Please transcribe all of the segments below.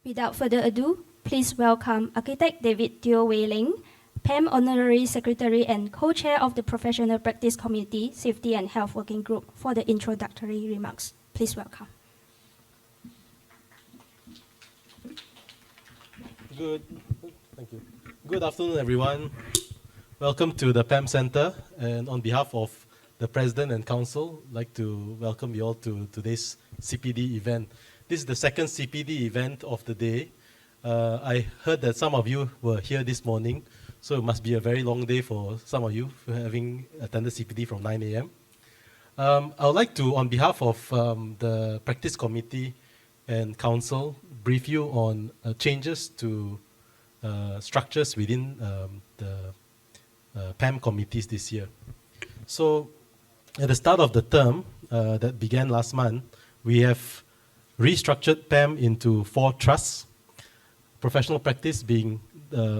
Without further ado, please welcome Architect David Teo Wei Ling, PAM Honorary Secretary and Co-Chair of the Professional Practice Committee, Safety and Health Working Group, for the introductory remarks. Please welcome. Thank you. Good afternoon, everyone. Welcome to the PAM Center, and on behalf of the President and Council, I'd like to welcome you all to today's CPD event. This is the second CPD event of the day. I heard that some of you were here this morning, so it must be a very long day for some of you for having attended CPD from 9 a.m. I would like to, on behalf of the Practice Committee and Council, brief you on changes to structures within the PAM committees this year. So, at the start of the term that began last month, we have restructured PAM into 4 trusts. Professional practice being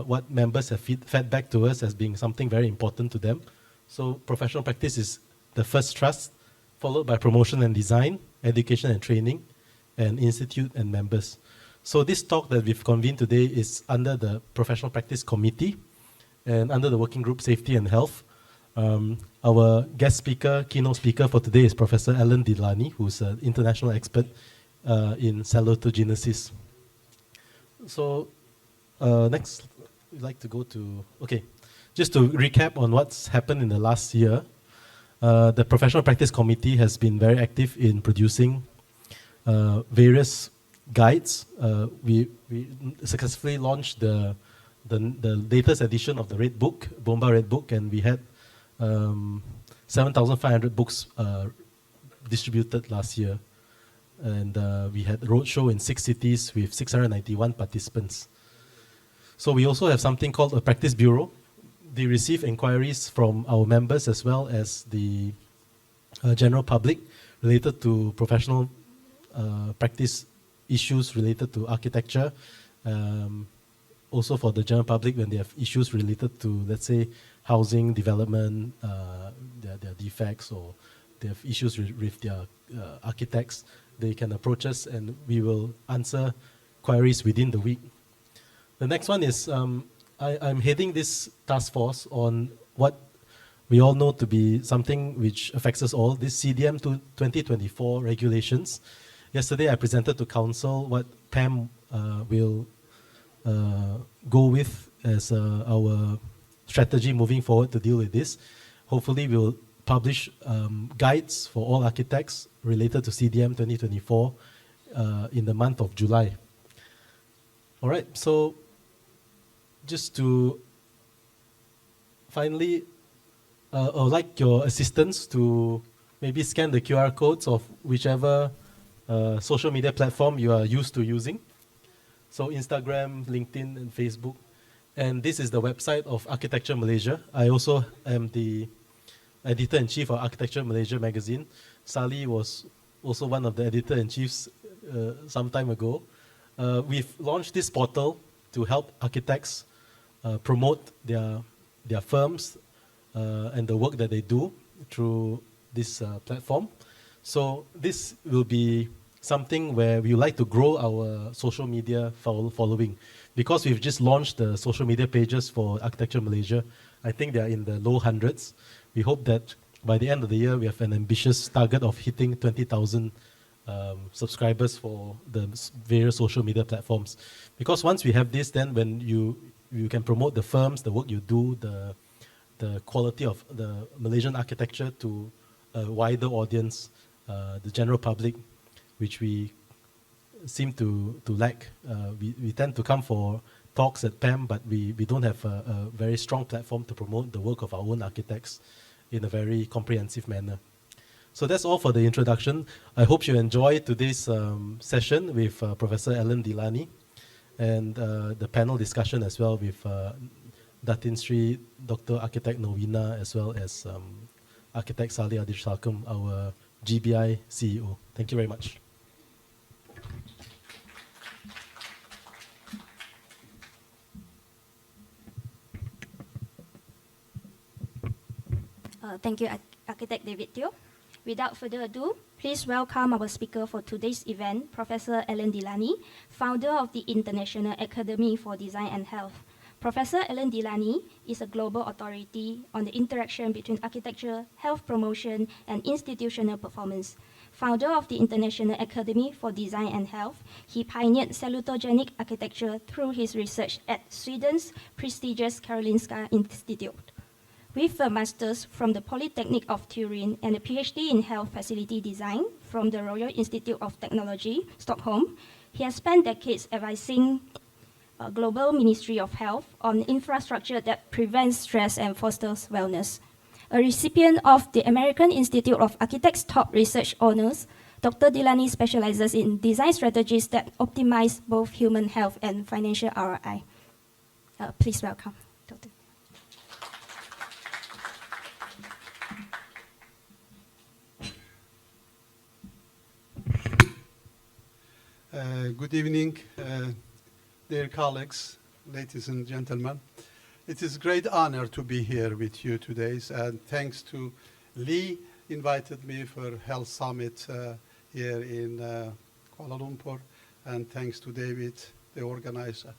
what members have fed back to us as being something very important to them. So professional practice is the first trust, followed by promotion and design, education and training, and institute and members. So this talk that we've convened today is under the Professional Practice Committee and under the Working Group Safety and Health. Our guest speaker, keynote speaker for today is Professor Dilani, who's an international expert in Salutogenesis. So next, we'd like to go to, just to recap on what's happened in the last year. The Professional Practice Committee has been very active in producing various guides. We successfully launched the latest edition of the Red Book, Bomba Red Book, and we had 7,500 books distributed last year. And we had a roadshow in 6 cities with 691 participants. So we also have something called a practice bureau. They receive inquiries from our members as well as the general public related to professional practice issues related to architecture. Also for the general public when they have issues related to, let's say, housing development, their defects, or they have issues with their architects, they can approach us and we will answer queries within the week. The next one is I'm heading this task force on what we all know to be something which affects us all, this CDM 2024 regulations. Yesterday I presented to Council what PAM will go with as our strategy moving forward to deal with this. Hopefully we'll publish guides for all architects related to CDM 2024 in the month of July. All right, so just to finally, I would like your assistance to maybe scan the QR codes of whichever social media platform you are used to using. So Instagram, LinkedIn, and Facebook. And this is the website of Architecture Malaysia. I also am the Editor-in-Chief of Architecture Malaysia magazine. Sarly was also one of the Editor-in-Chiefs some time ago. We've launched this portal to help architects promote their firms and the work that they do through this platform. So this will be something where we would like to grow our social media following. Because we've just launched the social media pages for Architecture Malaysia, I think they're in the low hundreds. We hope that by the end of the year, we have an ambitious target of hitting 20,000 subscribers for the various social media platforms. Because once we have this, then when you can promote the firms, the work you do, the quality of the Malaysian architecture to a wider audience, the general public, which we seem to lack. We tend to come for talks at PAM, but we don't have a very strong platform to promote the work of our own architects in a very comprehensive manner. So that's all for the introduction. I hope you enjoy today's session with Professor Dilani and the panel discussion as well with Datin Seri, Dr. Architect Norwina, as well as Architect Sarly Adre Sarkum, our GBI CEO. Thank you very much. Thank you, Architect David Teo. Without further ado, please welcome our speaker for today's event, Professor Alan Dilani, founder of the International Academy for Design and Health. Professor Alan Dilani is a global authority on the interaction between architecture, health promotion, and institutional performance. Founder of the International Academy for Design and Health, he pioneered Salutogenic Architecture through his research at Sweden's prestigious Karolinska Institute. With a master's from the Polytechnic of Turin and a PhD in health facility design from the Royal Institute of Technology, Stockholm, he has spent decades advising a global Ministry of Health on infrastructure that prevents stress and fosters wellness. A recipient of the American Institute of Architects Top Research Honors, Dr. Dilani specializes in design strategies that optimize both human health and financial ROI. Please welcome, Dr. Good evening, dear colleagues, ladies and gentlemen. It is a great honor to be here with you today, and thanks to Lee invited me for Health Summit here in Kuala Lumpur, and thanks to David, the organizer,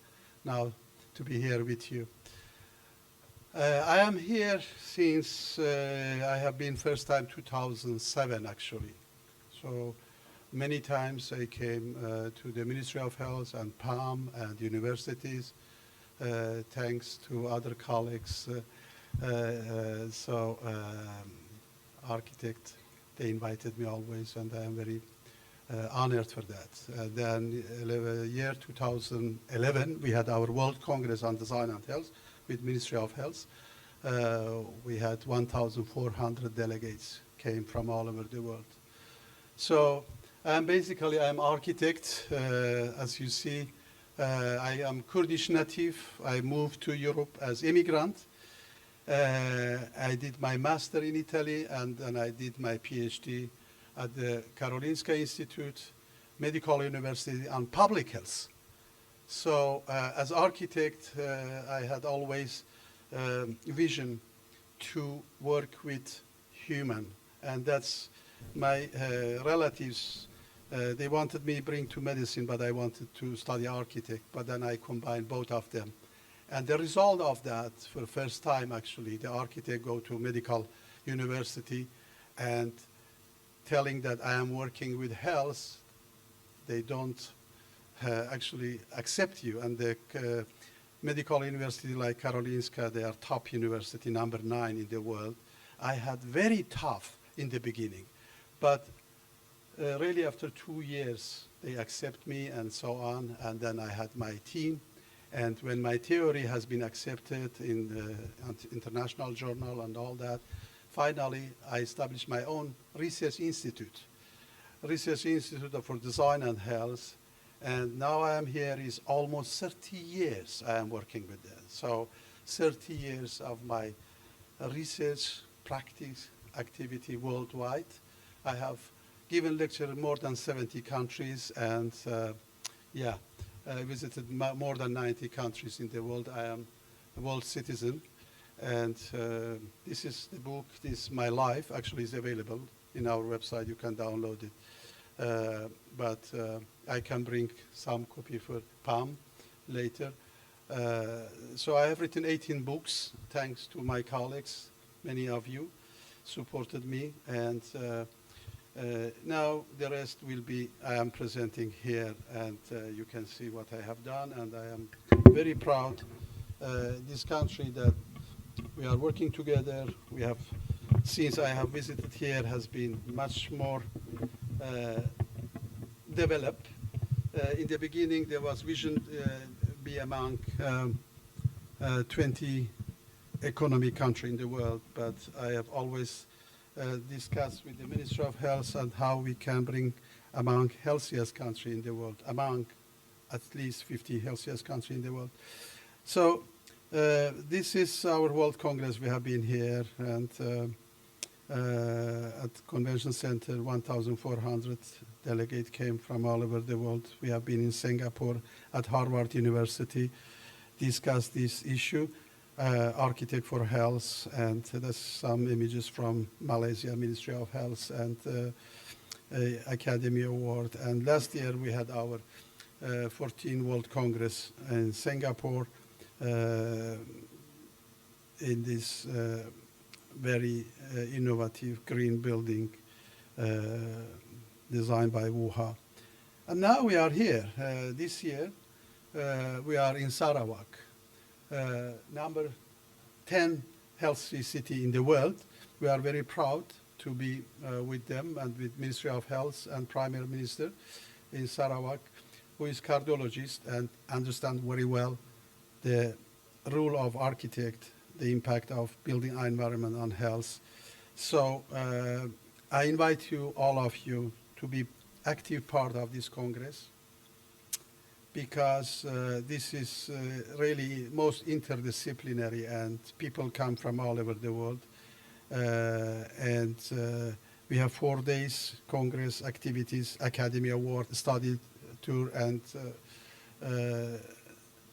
now to be here with you. I am here since I have been first time 2007 actually. So many times I came to the Ministry of Health and PAM and universities, thanks to other colleagues. Architect, they invited me always, and I am very honored for that. Then year 2011, we had our World Congress on Design and Health with Ministry of Health. We had 1,400 delegates came from all over the world. So basically, I'm architect. As you see, I am Kurdish native. I moved to Europe as immigrant. I did my master in Italy, and then I did my PhD at the Karolinska Institute, Medical University on public health. So as architect, I had always vision to work with human, and that's my relatives. They wanted me to bring to medicine, but I wanted to study architect, but then I combined both of them. And the result of that, for the first time actually, the architect go to medical university and telling that I am working with health, they don't actually accept you. And the medical university like Karolinska, they are top university, number 9 in the world. I had very tough in the beginning, but really after 2 years, they accept me and so on, and then I had my team. And when my theory has been accepted in the international journal and all that, finally I established my own research institute for design and health. And now I am here is almost 30 years I am working with that. So 30 years of my research practice activity worldwide. I have given lecture in more than 70 countries, and I visited more than 90 countries in the world. I am a world citizen, and this is the book, this is my life, actually is available in our website, you can download it. But I can bring some copy for PAM later. So I have written 18 books, thanks to my colleagues, many of you supported me, and now the rest will be, I am presenting here, and you can see what I have done, and I am very proud this country that we are working together. We have, since I have visited here, has been much more developed. In the beginning, there was vision be among 20 economic countries in the world, but I have always discussed with the Ministry of Health and how we can bring among healthiest country in the world, among at least 50 healthiest countries in the world. So this is our World Congress. We have been here, and at Convention Center, 1,400 delegates came from all over the world. We have been in Singapore at Harvard University, discussed this issue. architect for health, and there's some images from Malaysia Ministry of Health and Academy Award. And last year we had our 14th World Congress in Singapore in this very innovative green building designed by Wuha. And now we are here. This year we are in Sarawak, number 10 healthy city in the world. We are very proud to be with them and with Ministry of Health and Prime Minister in Sarawak, who is cardiologist and understands very well the role of architect, the impact of building environment on health. So I invite you, all of you, to be active part of this Congress, because this is really most interdisciplinary and people come from all over the world. We have 4 days Congress activities, Academy Award, study tour, and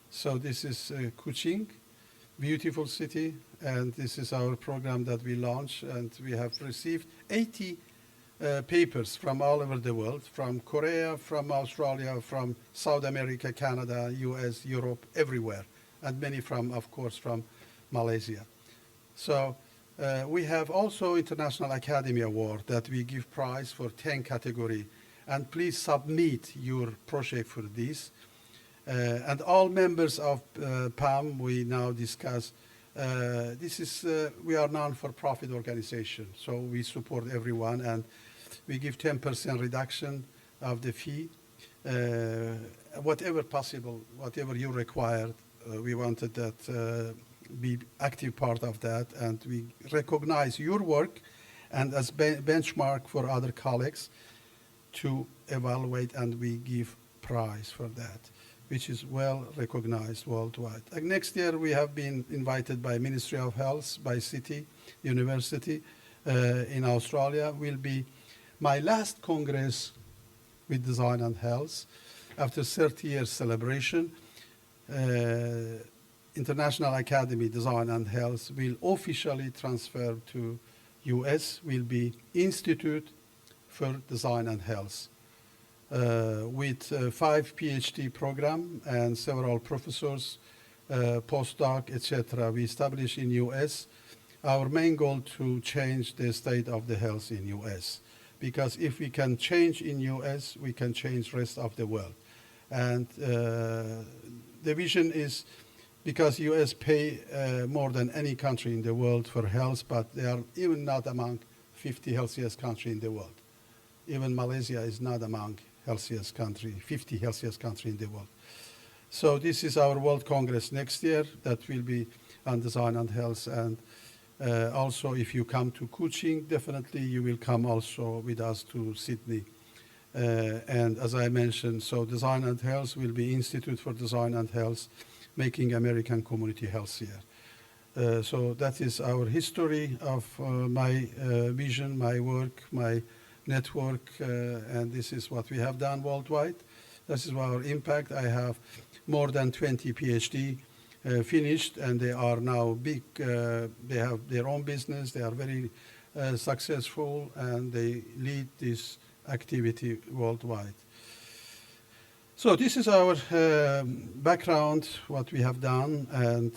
so this is Kuching, beautiful city, and this is our program that we launched, and we have received 80 papers from all over the world, from Korea, from Australia, from South America, Canada, US, Europe, everywhere, and many from, of course, from Malaysia. So we have also International Academy Award that we give prize for 10 category, and please submit your project for this. And all members of PAM, we now discuss, this is, we are non-for-profit organization, so we support everyone, and we give 10% reduction of the fee. Whatever possible, whatever you require, we wanted that be active part of that, and we recognize your work and as benchmark for other colleagues to evaluate, and we give prize for that, which is well recognized worldwide. And next year we have been invited by Ministry of Health, by City University in Australia. Will be my last Congress with Design and Health. After 30 years celebration, International Academy Design and Health will officially transfer to US, will be Institute for Design and Health. With 5 PhD program and several professors, postdoc, etc. we established in US. Our main goal to change the state of the health in US. Because if we can change in US, we can change rest of the world. And the vision is, because US pay more than any country in the world for health, but they are even not among 50 healthiest country in the world. Even Malaysia is not among healthiest country, 50 healthiest country in the world. So this is our World Congress next year that will be on design and health. And also if you come to Kuching, definitely you will come also with us to Sydney. And as I mentioned, so design and health will be Institute for Design and Health, making American community healthier. So that is our history of my vision, my work, my network, and this is what we have done worldwide. This is our impact. I have more than 20 PhD finished, and they are now big. They have their own business. They are very successful, and they lead this activity worldwide. So this is our background, what we have done, and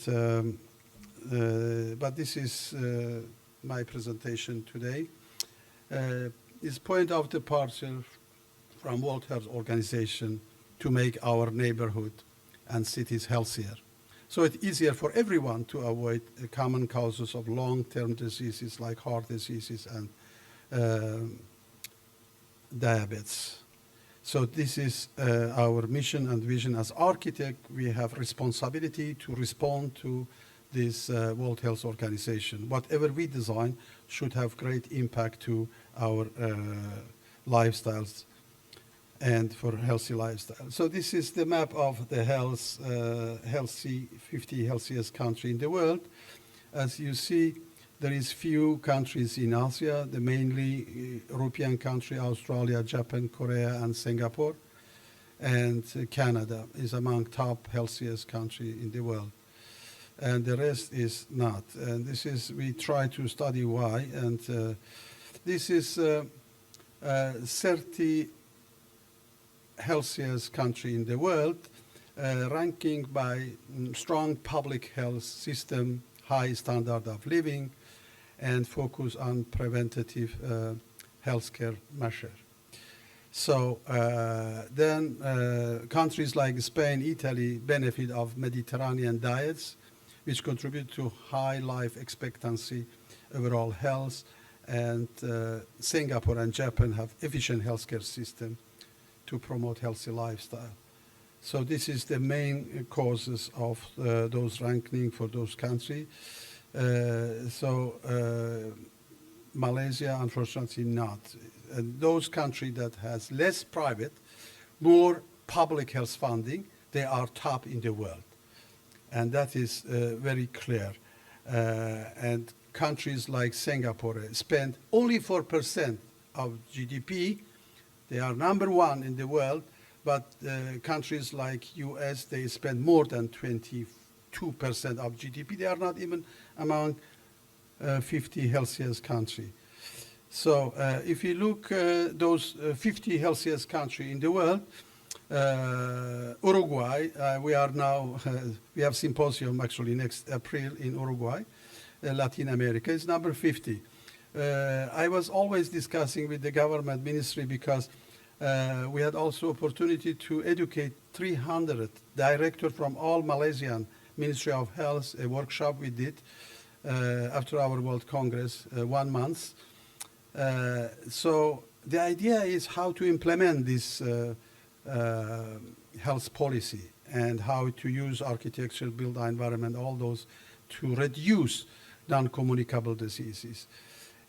but this is my presentation today. Is point of departure from World Health Organization to make our neighborhood and cities healthier. So it's easier for everyone to avoid the common causes of long-term diseases like heart diseases and diabetes. So this is our mission and vision. As architect, we have responsibility to respond to this World Health Organization. Whatever we design should have great impact to our lifestyles and for healthy lifestyle. So this is the map of the healthy 50 healthiest country in the world. As you see, there is few countries in Asia, the mainly European country, Australia, Japan, Korea, and Singapore. And Canada is among top healthiest country in the world. and the rest is not. And this is, we try to study why, and this is 30 healthiest country in the world, ranking by strong public health system, high standard of living, and focus on preventative healthcare measure. So then countries like Spain, Italy benefit of Mediterranean diets, which contribute to high life expectancy, overall health, and Singapore and Japan have efficient healthcare system to promote healthy lifestyle. So this is the main causes of those ranking for those countries. Malaysia, unfortunately, not. And those countries that has less private, more public health funding, they are top in the world. And that is very clear. And countries like Singapore spend only 4% of GDP. They are number one in the world, but countries like US, they spend more than 22% of GDP. They are not even among 50 healthiest countries. So if you look those 50 healthiest countries in the world, Uruguay, we have symposium actually next April in Uruguay. Latin America is number 50. I was always discussing with the government ministry because we had also opportunity to educate 300 directors from all Malaysian Ministry of Health, a workshop we did after our World Congress, 1 month. So the idea is how to implement this health policy and how to use architecture, built environment, all those to reduce non-communicable diseases.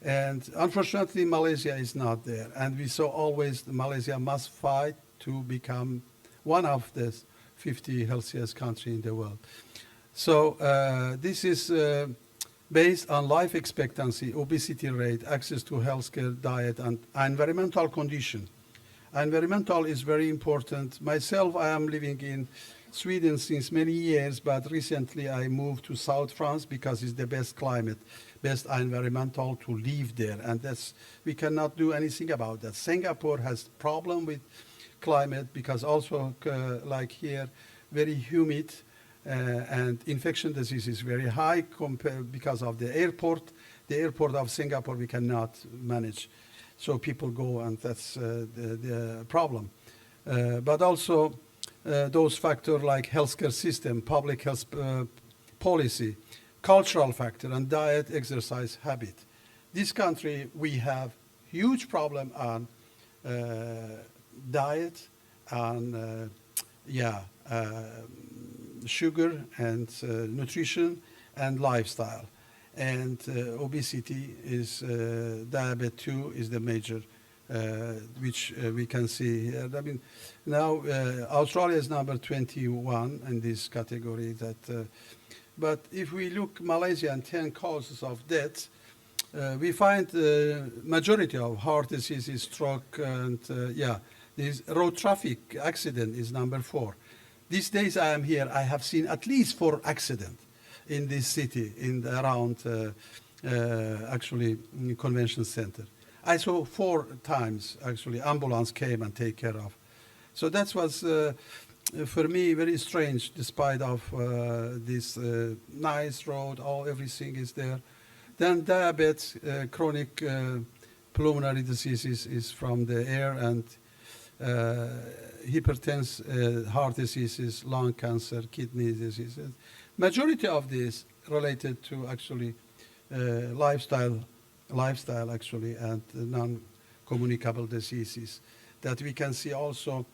And unfortunately, Malaysia is not there. And we saw always Malaysia must fight to become one of the 50 healthiest countries in the world. So this is based on life expectancy, obesity rate, access to healthcare, diet, and environmental condition. Environmental is very important. Myself, I am living in Sweden since many years, but recently I moved to South France because it's the best climate, best environmental to live there, and we cannot do anything about that. Singapore has problem with climate because also like here, very humid, and infection disease is very high because of the airport. The airport of Singapore we cannot manage, so people go, and that's the problem. But also those factors like healthcare system, public health policy, cultural factor, and diet, exercise habit. This country, we have huge problem on diet, on sugar and nutrition and lifestyle. And obesity is, diabetes 2 is the major, which we can see here. I mean, now Australia is number 21 in this category. But if we look Malaysia and 10 causes of death, we find majority of heart diseases, stroke, and this road traffic accident is number 4. These days I am here, I have seen at least 4 accidents in this city, around actually convention center. I saw 4 times actually ambulance came and take care of. So that was for me very strange, despite of this nice road, everything is there. Then diabetes, chronic pulmonary diseases is from the air, and hypertension, heart diseases, lung cancer, kidney diseases. Majority of these related to actually lifestyle actually, and non-communicable diseases. That we can see also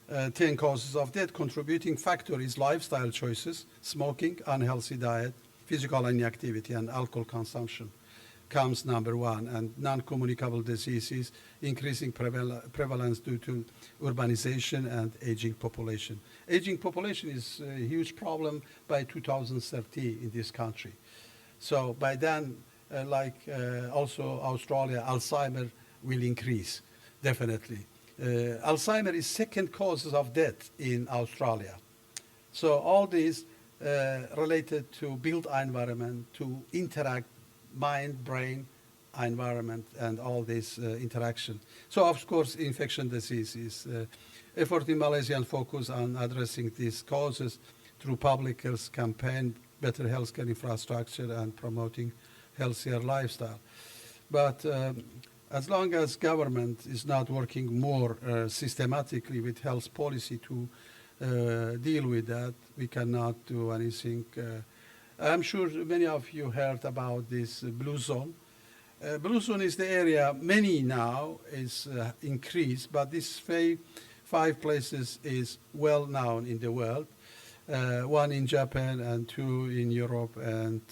10 causes of death. Contributing factor is lifestyle choices, smoking, unhealthy diet, physical inactivity, and alcohol consumption comes number 1, and non-communicable diseases, increasing prevalence due to urbanization and aging population. Aging population is a huge problem by 2030 in this country. So by then, also Australia, Alzheimer will increase, definitely. Alzheimer is second causes of death in Australia. So all these related to built environment, to interact mind, brain, environment, and all this interaction. So, of course, infection diseases. Effort in Malaysia and focus on addressing these causes through public health campaign, better healthcare infrastructure, and promoting healthier lifestyle. But as long as government is not working more systematically with health policy to deal with that, we cannot do anything. I'm sure many of you heard about this blue zone. Blue zone is the area, many now is increased, but this five places is well known in the world. One in Japan and two in Europe and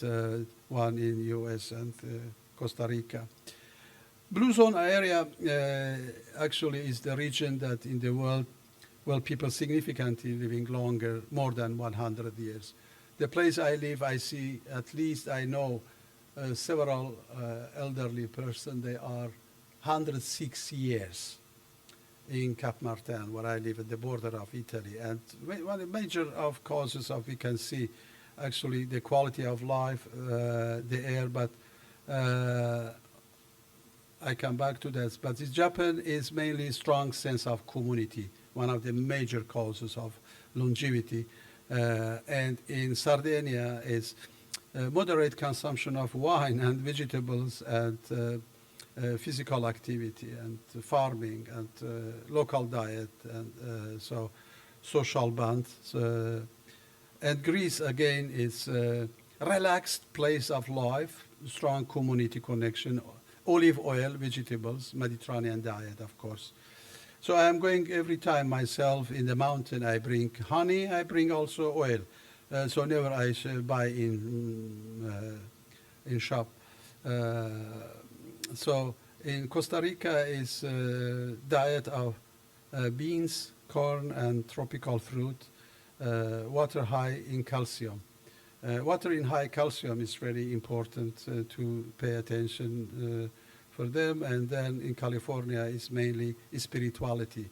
one in US and Costa Rica. Blue zone area actually is the region that in the world, well, people significantly living longer, more than 100 years. The place I live, I see, at least I know several elderly person, they are 106 years in Cap Martin, where I live at the border of Italy. And one of the major of causes of, we can see actually the quality of life, the air, but I come back to that. But Japan is mainly strong sense of community, one of the major causes of longevity. And in Sardinia is moderate consumption of wine and vegetables and physical activity and farming and local diet and so social bonds. And Greece again is a relaxed place of life, strong community connection, olive oil, vegetables, Mediterranean diet, of course. So I am going every time myself in the mountain. I bring honey, I bring also oil. So never I buy in shop. So in Costa Rica is diet of beans, corn, and tropical fruit. Water high in calcium. Water in high calcium is very important to pay attention for them. And then in California is mainly spirituality,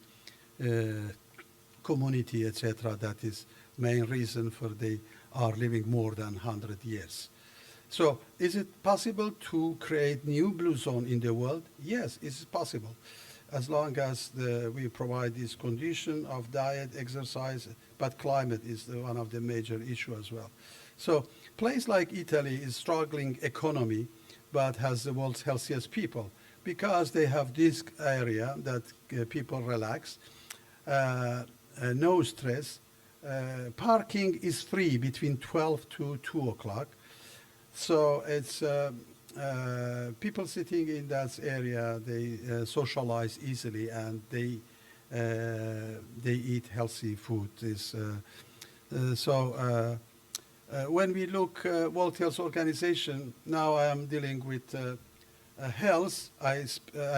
community, etc. That is main reason for they are living more than 100 years. So is it possible to create new blue zone in the world? Yes, it's possible, as long as we provide this condition of diet, exercise, but climate is one of the major issues as well. So place like Italy is struggling economy, but has the world's healthiest people because they have this area that people relax, no stress. Parking is free between 12 to 2 o'clock. So it's people sitting in that area, they socialize easily and they eat healthy food. When we look World Health Organization, now I am dealing with health. I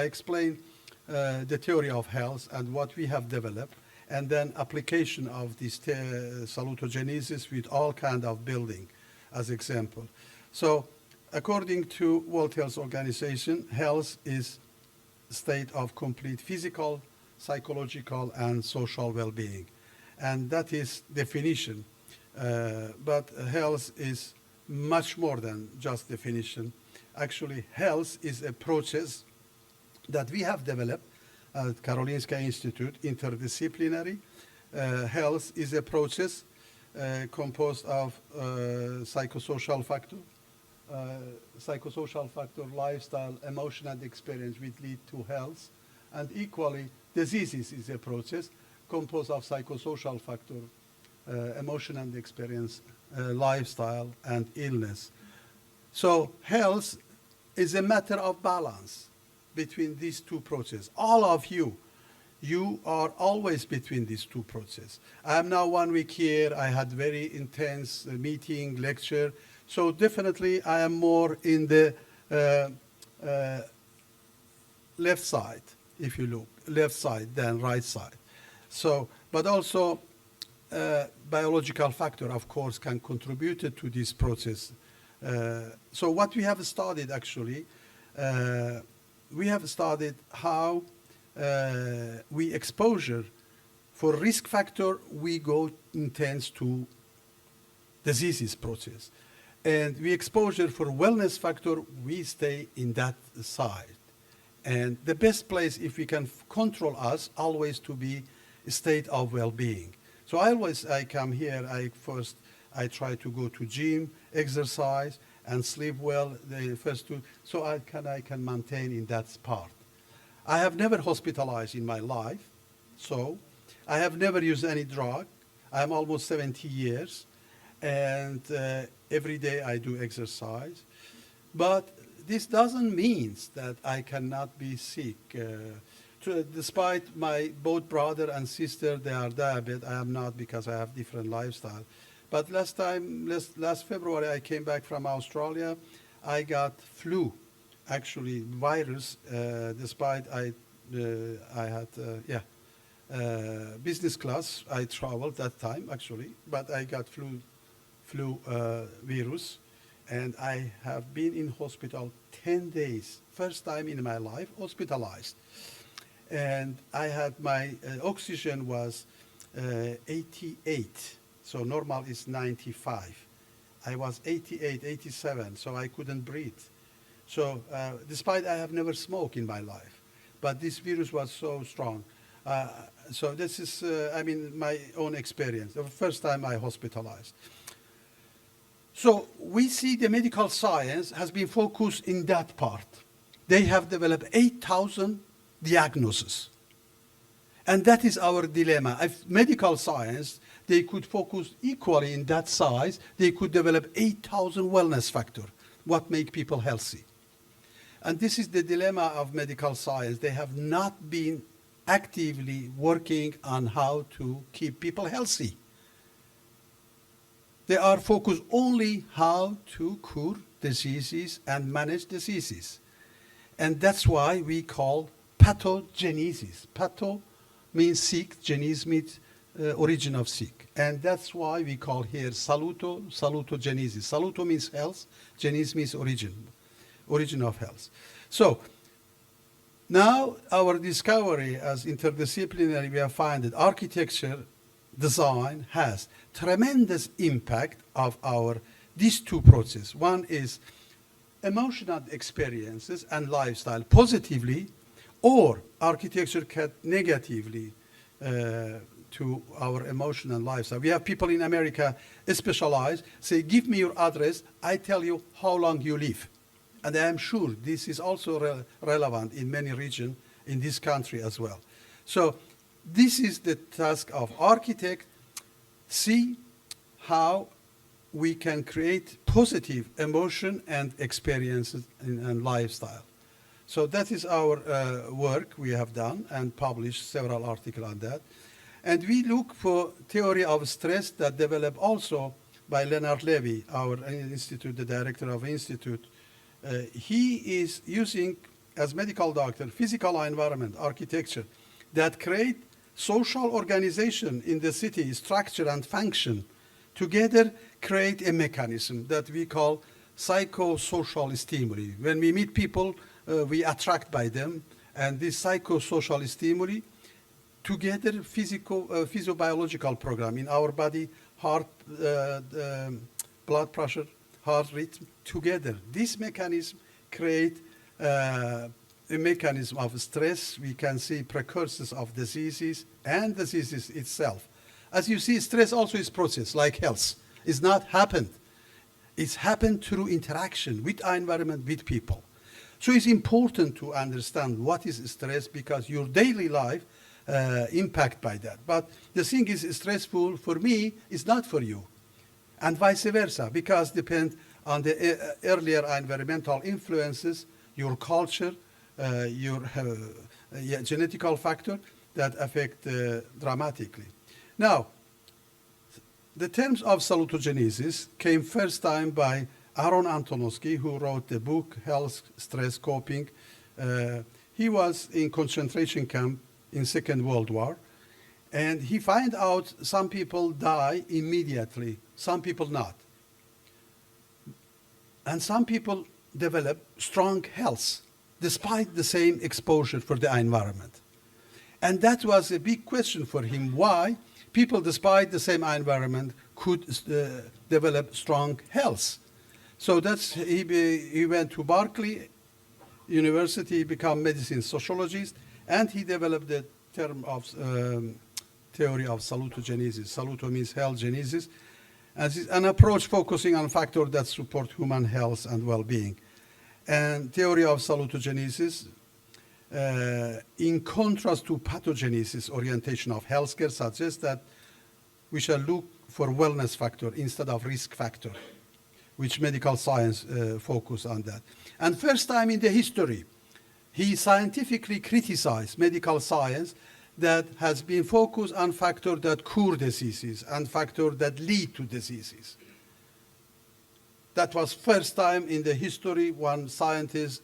explain the theory of health and what we have developed, and then application of this salutogenesis with all kind of building as example. So according to World Health Organization, health is state of complete physical, psychological, and social well-being. And that is definition. But health is much more than just definition. Actually, health is a process that we have developed at Karolinska Institute, interdisciplinary. Health is a process composed of psychosocial factor, lifestyle, emotion, and experience which lead to health. And equally, diseases is a process composed of psychosocial factor, emotion and experience, lifestyle, and illness. So health is a matter of balance between these two processes. All of you are always between these two processes. I am now 1 week here. I had very intense meeting, lecture. So definitely I am more in the left side, if you look, left side than right side. So, but also biological factor, of course, can contribute to this process. So what we have studied actually, we have studied how we exposure for risk factor, we go intense to diseases process. And we exposure for wellness factor, we stay in that side. And the best place, if we can control us, always to be a state of well-being. So I come here, I try to go to gym, exercise, and sleep well, the first two, so I can maintain in that part. I have never hospitalized in my life, so I have never used any drug. I'm almost 70 years, and every day I do exercise. But this doesn't mean that I cannot be sick. Despite my both brother and sister, they are diabetic, I am not because I have different lifestyle. But last February, I came back from Australia. I got flu, actually virus, despite I had business class. I traveled that time, actually, but I got flu virus. And I have been in hospital 10 days, first time in my life, hospitalized. And I had my oxygen was 88, so normal is 95. I was 88, 87, so I couldn't breathe. So despite I have never smoked in my life, but this virus was so strong. So this is, my own experience, the first time I hospitalized. So we see the medical science has been focused in that part. They have developed 8,000 diagnoses. And that is our dilemma. If medical science, they could focus equally in that size, they could develop 8,000 wellness factors, what make people healthy. And this is the dilemma of medical science. They have not been actively working on how to keep people healthy. They are focused only how to cure diseases and manage diseases. And that's why we call pathogenesis. Patho means sick, genes means origin of sick. And that's why we call here salutogenesis. Saluto means health, genes means origin of health. So now our discovery as interdisciplinary, we have found that architecture design has tremendous impact of these two processes. One is emotional experiences and lifestyle positively, or architecture can negatively to our emotional lifestyle. We have people in America specialize, say, give me your address, I tell you how long you live. And I am sure this is also relevant in many regions in this country as well. So this is the task of architect, see how we can create positive emotion and experiences and lifestyle. So that is our work we have done and published several articles on that. And we look for theory of stress that developed also by Leonard Levy, our institute, the director of institute. He is using, as medical doctor, physical environment, architecture, that create social organization in the city, structure and function, together create a mechanism that we call psychosocial stimuli. When we meet people, we attract by them, and this psychosocial stimuli, together physiobiological program in our body, heart, blood pressure, heart rhythm, together. This mechanism create a mechanism of stress. We can see precursors of diseases and diseases itself. As you see, stress also is process, like health. It's not happened. It's happened through interaction with our environment, with people. So it's important to understand what is stress, because your daily life impact by that. But the thing is stressful for me is not for you, and vice versa, because depend on the earlier environmental influences, your culture, your genetical factor that affect dramatically. Now, the terms of salutogenesis came first time by Aaron Antonovsky, who wrote the book Health, Stress, Coping. He was in concentration camp in Second World War, and he find out some people die immediately, some people not. And some people develop strong health despite the same exposure for the environment. And that was a big question for him, why people despite the same environment could develop strong health. So he went to Berkeley University, become medicine sociologist, and he developed the term of theory of salutogenesis. Saluto means health, genesis, as an approach focusing on factors that support human health and well-being. And theory of salutogenesis, in contrast to pathogenesis orientation of healthcare, suggests that we shall look for wellness factor instead of risk factor, which medical science focus on that. And first time in the history, he scientifically criticized medical science that has been focused on factors that cure diseases and factors that lead to diseases. That was first time in the history one scientist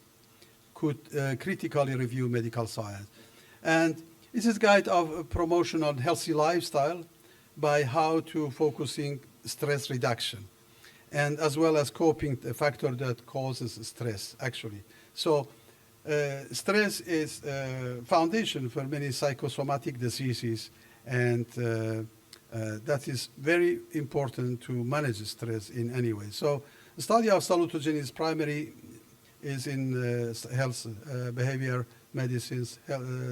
could critically review medical science. And this is guide of promotion on healthy lifestyle by how to focusing stress reduction, and as well as coping, the factor that causes stress, actually. So stress is foundation for many psychosomatic diseases, and that is very important to manage stress in any way. So the study of salutogenesis primary is in health, behavior medicines,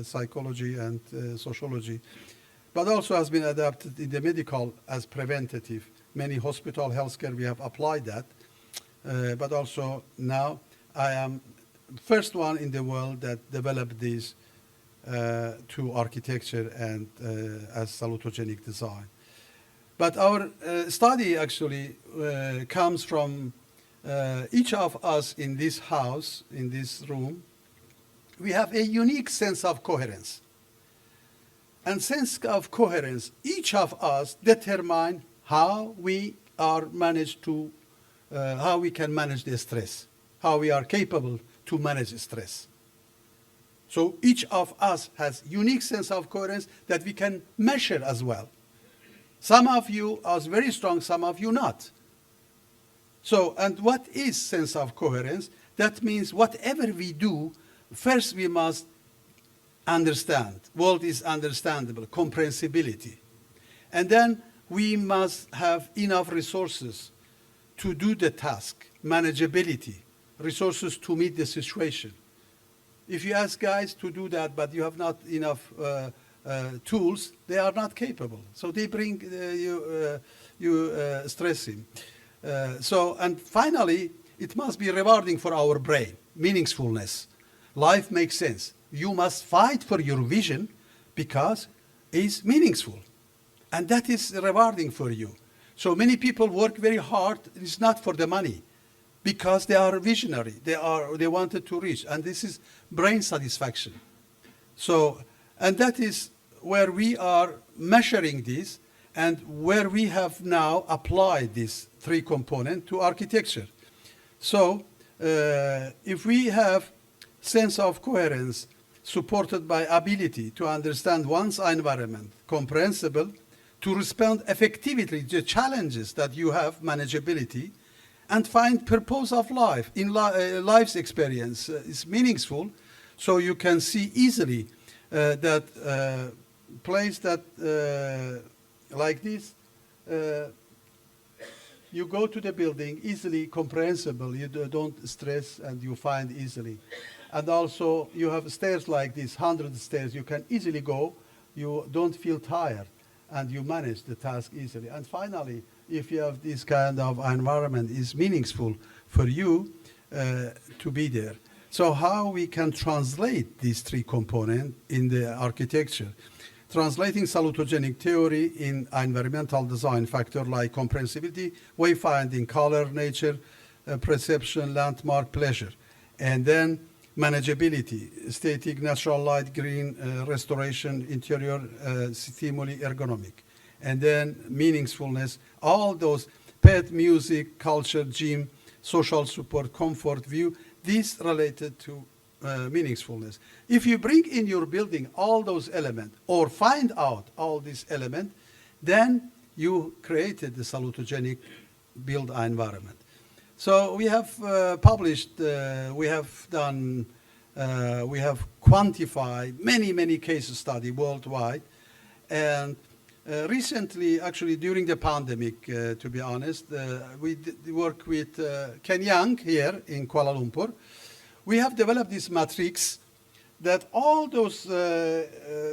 psychology, and sociology, but also has been adapted in the medical as preventative. Many hospital healthcare, we have applied that, but also now I am first one in the world that developed this to architecture and as salutogenic design. But our study actually comes from each of us in this house, in this room. We have a unique sense of coherence. And sense of coherence, each of us determine how we are managed to, how we can manage the stress, how we are capable to manage stress. So each of us has unique sense of coherence that we can measure as well. Some of you are very strong, some of you not. So, and what is sense of coherence? That means whatever we do, first we must understand. World is understandable, comprehensibility. And then we must have enough resources to do the task, manageability, resources to meet the situation. If you ask guys to do that, but you have not enough tools, they are not capable. So they bring you stressing. So, and finally, it must be rewarding for our brain, meaningfulness. Life makes sense. You must fight for your vision because it's meaningful. And that is rewarding for you. So many people work very hard. It's not for the money, because they are visionary. They wanted to reach, and this is brain satisfaction. So, and that is where we are measuring this, and where we have now applied this three component to architecture. So, if we have sense of coherence supported by ability to understand one's environment, comprehensible, to respond effectively to the challenges that you have, manageability, and find purpose of life in life's experience is meaningful, so you can see easily that place that like this, you go to the building easily comprehensible, you don't stress, and you find easily. And also you have stairs like this, 100 stairs, you can easily go, you don't feel tired, and you manage the task easily. And finally, if you have this kind of environment, is meaningful for you to be there. So how we can translate these three components in the architecture? Translating salutogenic theory in environmental design factor like comprehensibility, wayfinding, color, nature, perception, landmark, pleasure. And then manageability, static, natural light, green, restoration, interior, stimuli, ergonomic. And then meaningfulness, all those pet, music, culture, gym, social support, comfort, view, these related to meaningfulness. If you bring in your building all those elements or find out all these elements, then you created the salutogenic build environment. So we have published, we have done, we have quantified many case studies worldwide, and Recently, actually during the pandemic, to be honest, we work with Ken Young here in Kuala Lumpur. We have developed this matrix that all those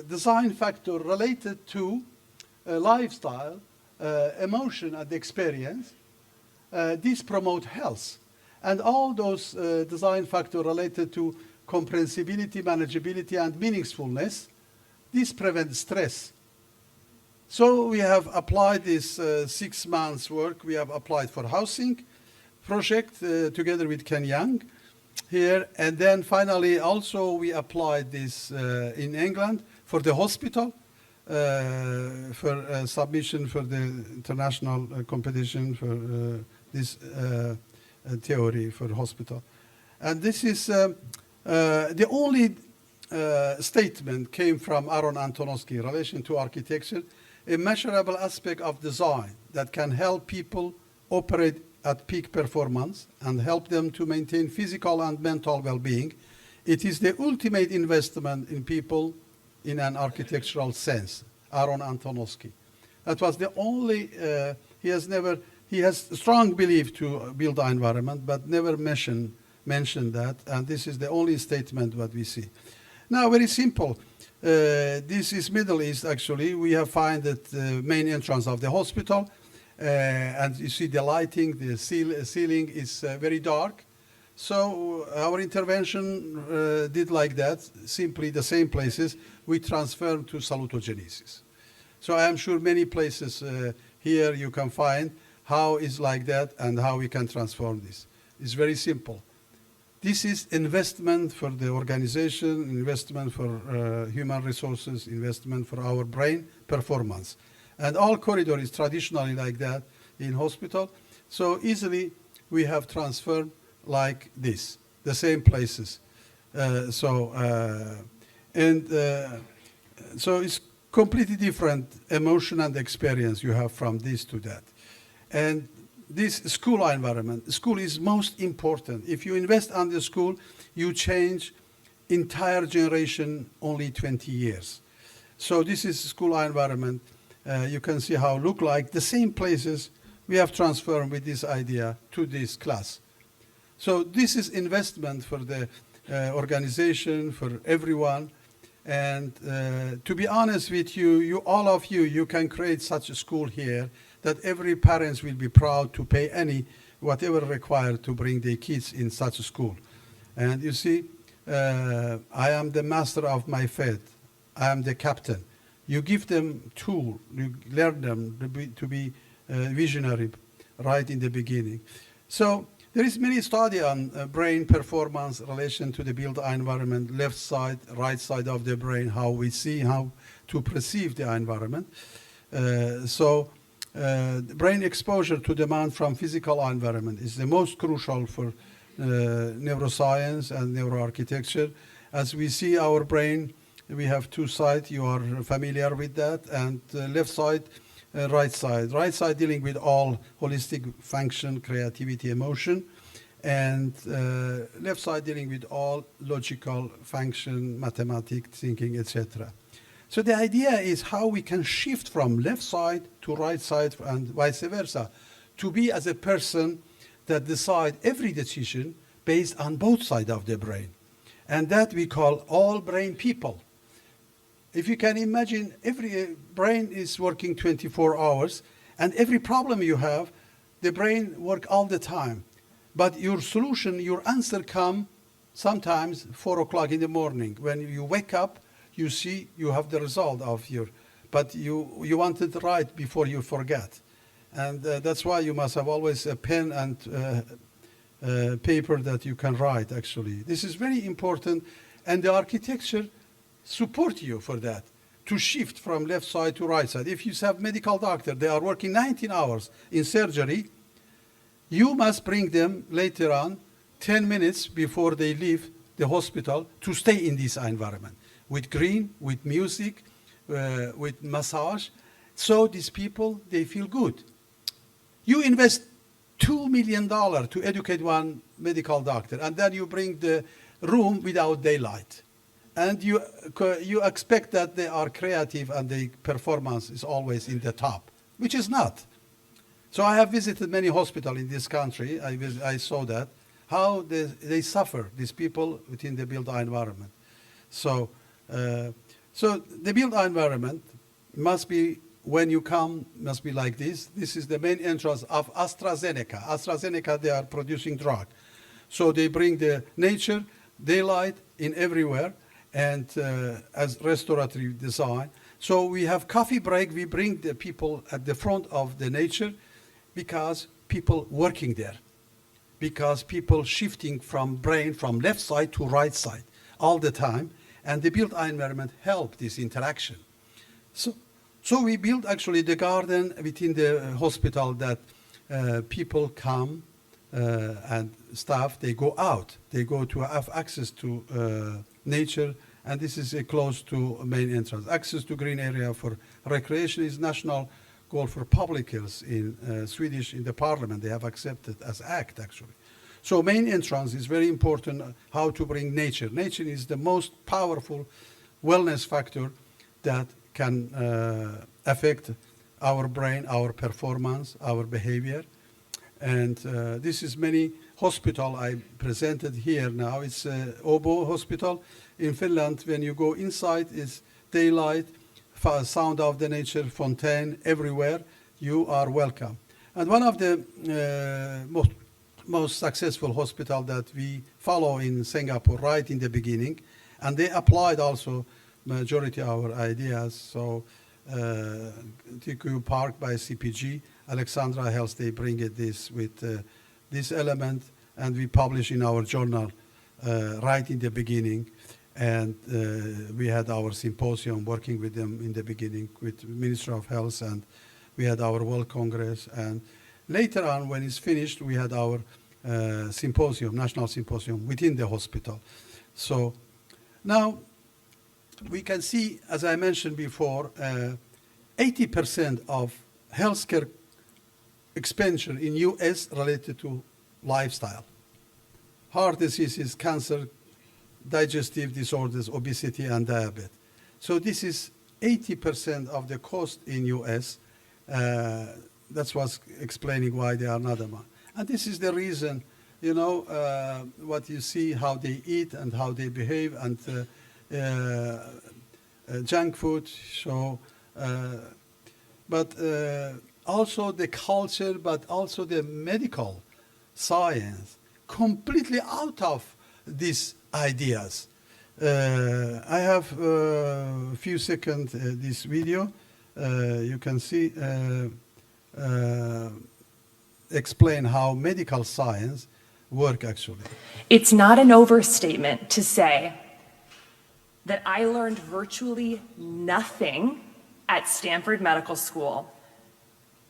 design factors related to lifestyle, emotion and experience, these promote health. And all those design factors related to comprehensibility, manageability and meaningfulness, this prevents stress. So we have applied this 6 months work. We have applied for housing project together with Ken Young here. And then finally also we applied this in England for the hospital for submission for the international competition for this theory for hospital. And this is the only statement came from Aaron Antonovsky in relation to architecture, a measurable aspect of design that can help people operate at peak performance and help them to maintain physical and mental well-being. It is the ultimate investment in people in an architectural sense, Aaron Antonovsky. That was the only, he has strong belief to build the environment, but never mentioned that, and this is the only statement what we see. Now, very simple. This is Middle East, actually. We have found that the main entrance of the hospital, and you see the lighting, the ceiling is very dark. So our intervention did like that, simply the same places, we transferred to salutogenesis. So I am sure many places here you can find how it's like that and how we can transform this. It's very simple. This is investment for the organization, investment for human resources, investment for our brain performance. And all corridor is traditionally like that in hospital. So easily we have transferred like this, the same places. So it's completely different emotion and experience you have from this to that. And this school environment, school is most important. If you invest on the school, you change entire generation only 20 years. So this is school environment. You can see how it look like. The same places we have transformed with this idea to this class. So this is investment for the organization, for everyone. And to be honest with you, all of you, you can create such a school here that every parents will be proud to pay whatever required to bring their kids in such a school. And you see, I am the master of my fate. I am the captain. You give them tool, you learn them to be visionary right in the beginning. So there is many study on brain performance relation to the built environment, left side, right side of the brain, how we see, how to perceive the environment. Brain exposure to demand from physical environment is the most crucial for neuroscience and neuroarchitecture. As we see our brain, we have two sides, you are familiar with that, and left side, right side. Right side dealing with all holistic function, creativity, emotion, and left side dealing with all logical function, mathematics, thinking, etc. So the idea is how we can shift from left side to right side and vice versa, to be as a person that decide every decision based on both sides of the brain. And that we call all brain people. If you can imagine, every brain is working 24 hours, and every problem you have, the brain work all the time. But your solution, your answer come sometimes 4 o'clock in the morning. When you wake up, you see you have the result of but you want it right before you forget. And that's why you must have always a pen and paper that you can write, actually. This is very important, and the architecture support you for that, to shift from left side to right side. If you have medical doctor, they are working 19 hours in surgery, you must bring them later on 10 minutes before they leave the hospital to stay in this environment, with green, with music, with massage. So these people, they feel good. You invest $2 million to educate one medical doctor, and then you bring the room without daylight. and you expect that they are creative and the performance is always in the top, which is not. So I have visited many hospitals in this country. I saw that, how they suffer, these people within the built environment. So, so the built environment must be, when you come, must be like this. This is the main entrance of AstraZeneca. AstraZeneca, they are producing drug. So they bring the nature, daylight in everywhere, and as restorative design. So we have coffee break, we bring the people at the front of the nature, because people working there, because people shifting from brain from left side to right side all the time, and the built environment help this interaction. So we built actually the garden within the hospital that people come and staff, they go out, they go to have access to nature, and this is close to main entrance. Access to green area for recreation is national goal for public health in Swedish, in the parliament. They have accepted as act actually. So main entrance is very important, how to bring nature. Nature is the most powerful wellness factor that can affect our brain, our performance, our behavior. And this is many hospital I presented here now. It's Åbo Hospital in Finland. When you go inside, it's daylight, sound of the nature, fontaine, everywhere. You are welcome. And one of the most successful hospital that we follow in Singapore right in the beginning, and they applied also majority of our ideas. So TQ Park by CPG, Alexandra Health, they bring it this with this element, and we publish in our journal right in the beginning. And we had our symposium working with them in the beginning with Ministry of Health, and we had our World Congress. And later on, when it's finished, we had our symposium, national symposium within the hospital. So now we can see, as I mentioned before, 80% of healthcare expenditure in US related to lifestyle. Heart diseases, cancer, digestive disorders, obesity, and diabetes. So this is 80% of the cost in US. That's what's explaining why they are not among. And this is the reason, you know, what you see, how they eat and how they behave, and junk food. So, but also the culture, but also the medical science, completely out of these ideas. I have a few seconds this video. You can see explain how medical science work actually. It's not an overstatement to say that I learned virtually nothing at Stanford Medical School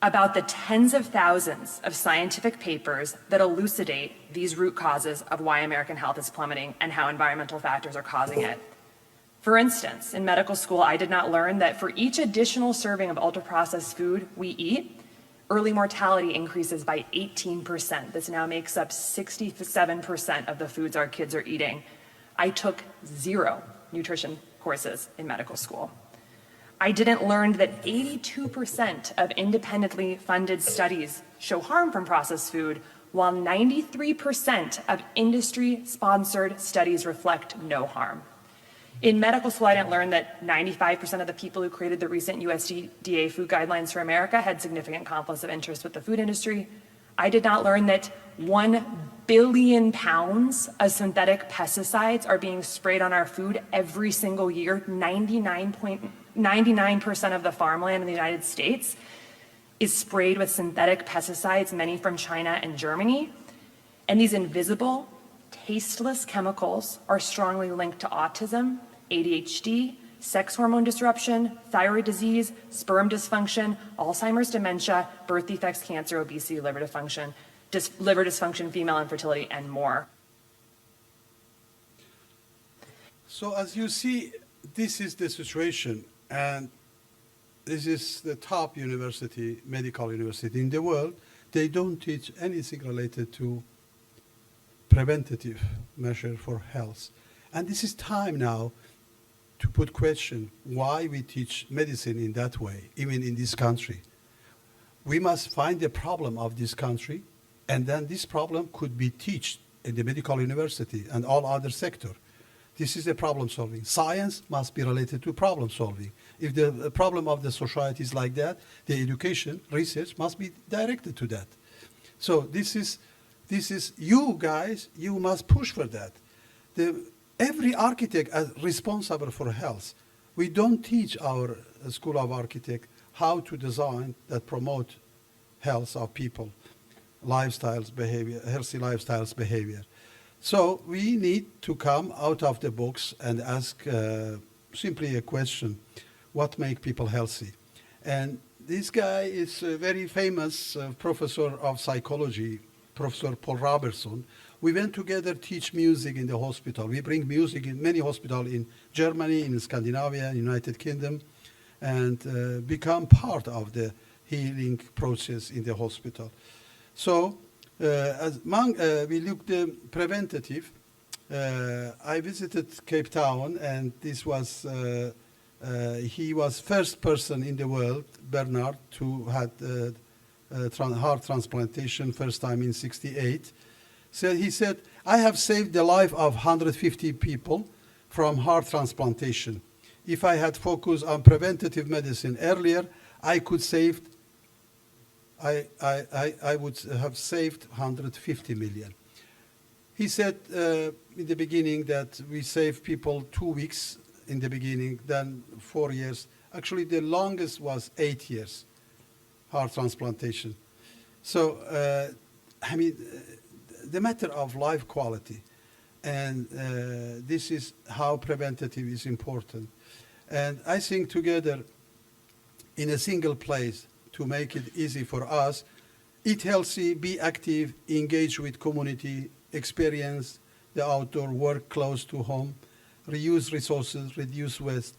about the tens of thousands of scientific papers that elucidate these root causes of why American health is plummeting and how environmental factors are causing it. For instance, in medical school, I did not learn that for each additional serving of ultra-processed food we eat, early mortality increases by 18%. This now makes up 67% of the foods our kids are eating. I took 0 nutrition courses in medical school. I didn't learn that 82% of independently funded studies show harm from processed food, while 93% of industry-sponsored studies reflect no harm. In medical school, I didn't learn that 95% of the people who created the recent USDA food guidelines for America had significant conflicts of interest with the food industry. I did not learn that 1 billion pounds of synthetic pesticides are being sprayed on our food every single year. 99% of the farmland in the United States is sprayed with synthetic pesticides, many from China and Germany. And these invisible, tasteless chemicals are strongly linked to autism, ADHD, sex hormone disruption, thyroid disease, sperm dysfunction, Alzheimer's, dementia, birth defects, cancer, obesity, liver dysfunction, female infertility, and more. So as you see, this is the situation, and this is the top university, medical university in the world. They don't teach anything related to preventative measure for health. And this is time now to put question why we teach medicine in that way, even in this country. We must find the problem of this country, and then this problem could be taught in the medical university and all other sector. This is the problem solving. Science must be related to problem solving. If the problem of the society is like that, the education, research must be directed to that. So this is you guys, you must push for that. Every architect is responsible for health. We don't teach our School of Architect how to design that promote health of people, lifestyles, behavior, healthy lifestyles, behavior. So we need to come out of the box and ask simply a question: what makes people healthy? And this guy is a very famous professor of psychology, Professor Paul Robertson. We went together teach music in the hospital. We bring music in many hospitals in Germany, in Scandinavia, United Kingdom, and become part of the healing process in the hospital. So we looked at preventative. I visited Cape Town, and this was he was first person in the world, Bernard, to had heart transplantation first time in '68. So he said, I have saved the life of 150 people from heart transplantation. If I had focused on preventative medicine earlier, I could save. I would have saved 150 million. He said in the beginning that we saved people 2 weeks in the beginning, then 4 years. Actually, the longest was 8 years, heart transplantation. So, I mean, the matter of life quality, and this is how preventative is important. And I think together in a single place, to make it easy for us, eat healthy, be active, engage with community, experience the outdoor, work close to home, reuse resources, reduce waste.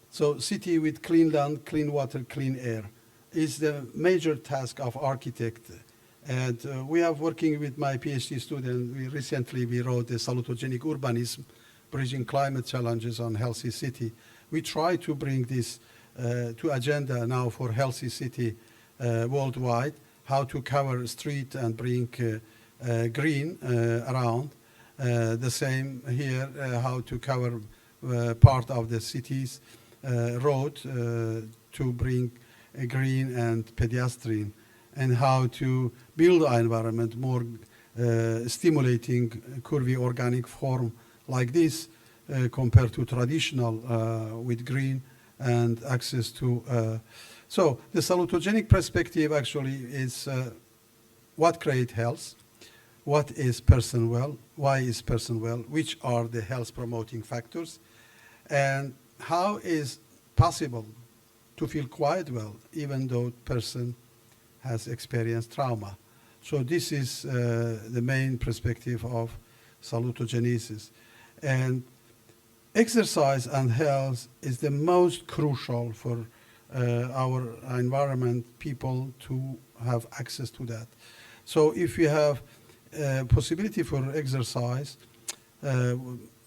So city with clean land, clean water, clean air is the major task of architect. And we are working with my PhD student. Recently we wrote the Salutogenic Urbanism, Bridging Climate Challenges on Healthy City. We try to bring this to agenda now for healthy city worldwide, how to cover street and bring green around. The same here, how to cover part of the city's road to bring green and pedestrian, and how to build an environment more stimulating curvy organic form like this compared to traditional with green and access to. So the salutogenic perspective actually is what creates health, what is person well, why is person well, which are the health promoting factors, and how is possible to feel quite well even though person has experienced trauma. So this is the main perspective of salutogenesis. And exercise and health is the most crucial for our environment, people to have access to that. So if we have possibility for exercise,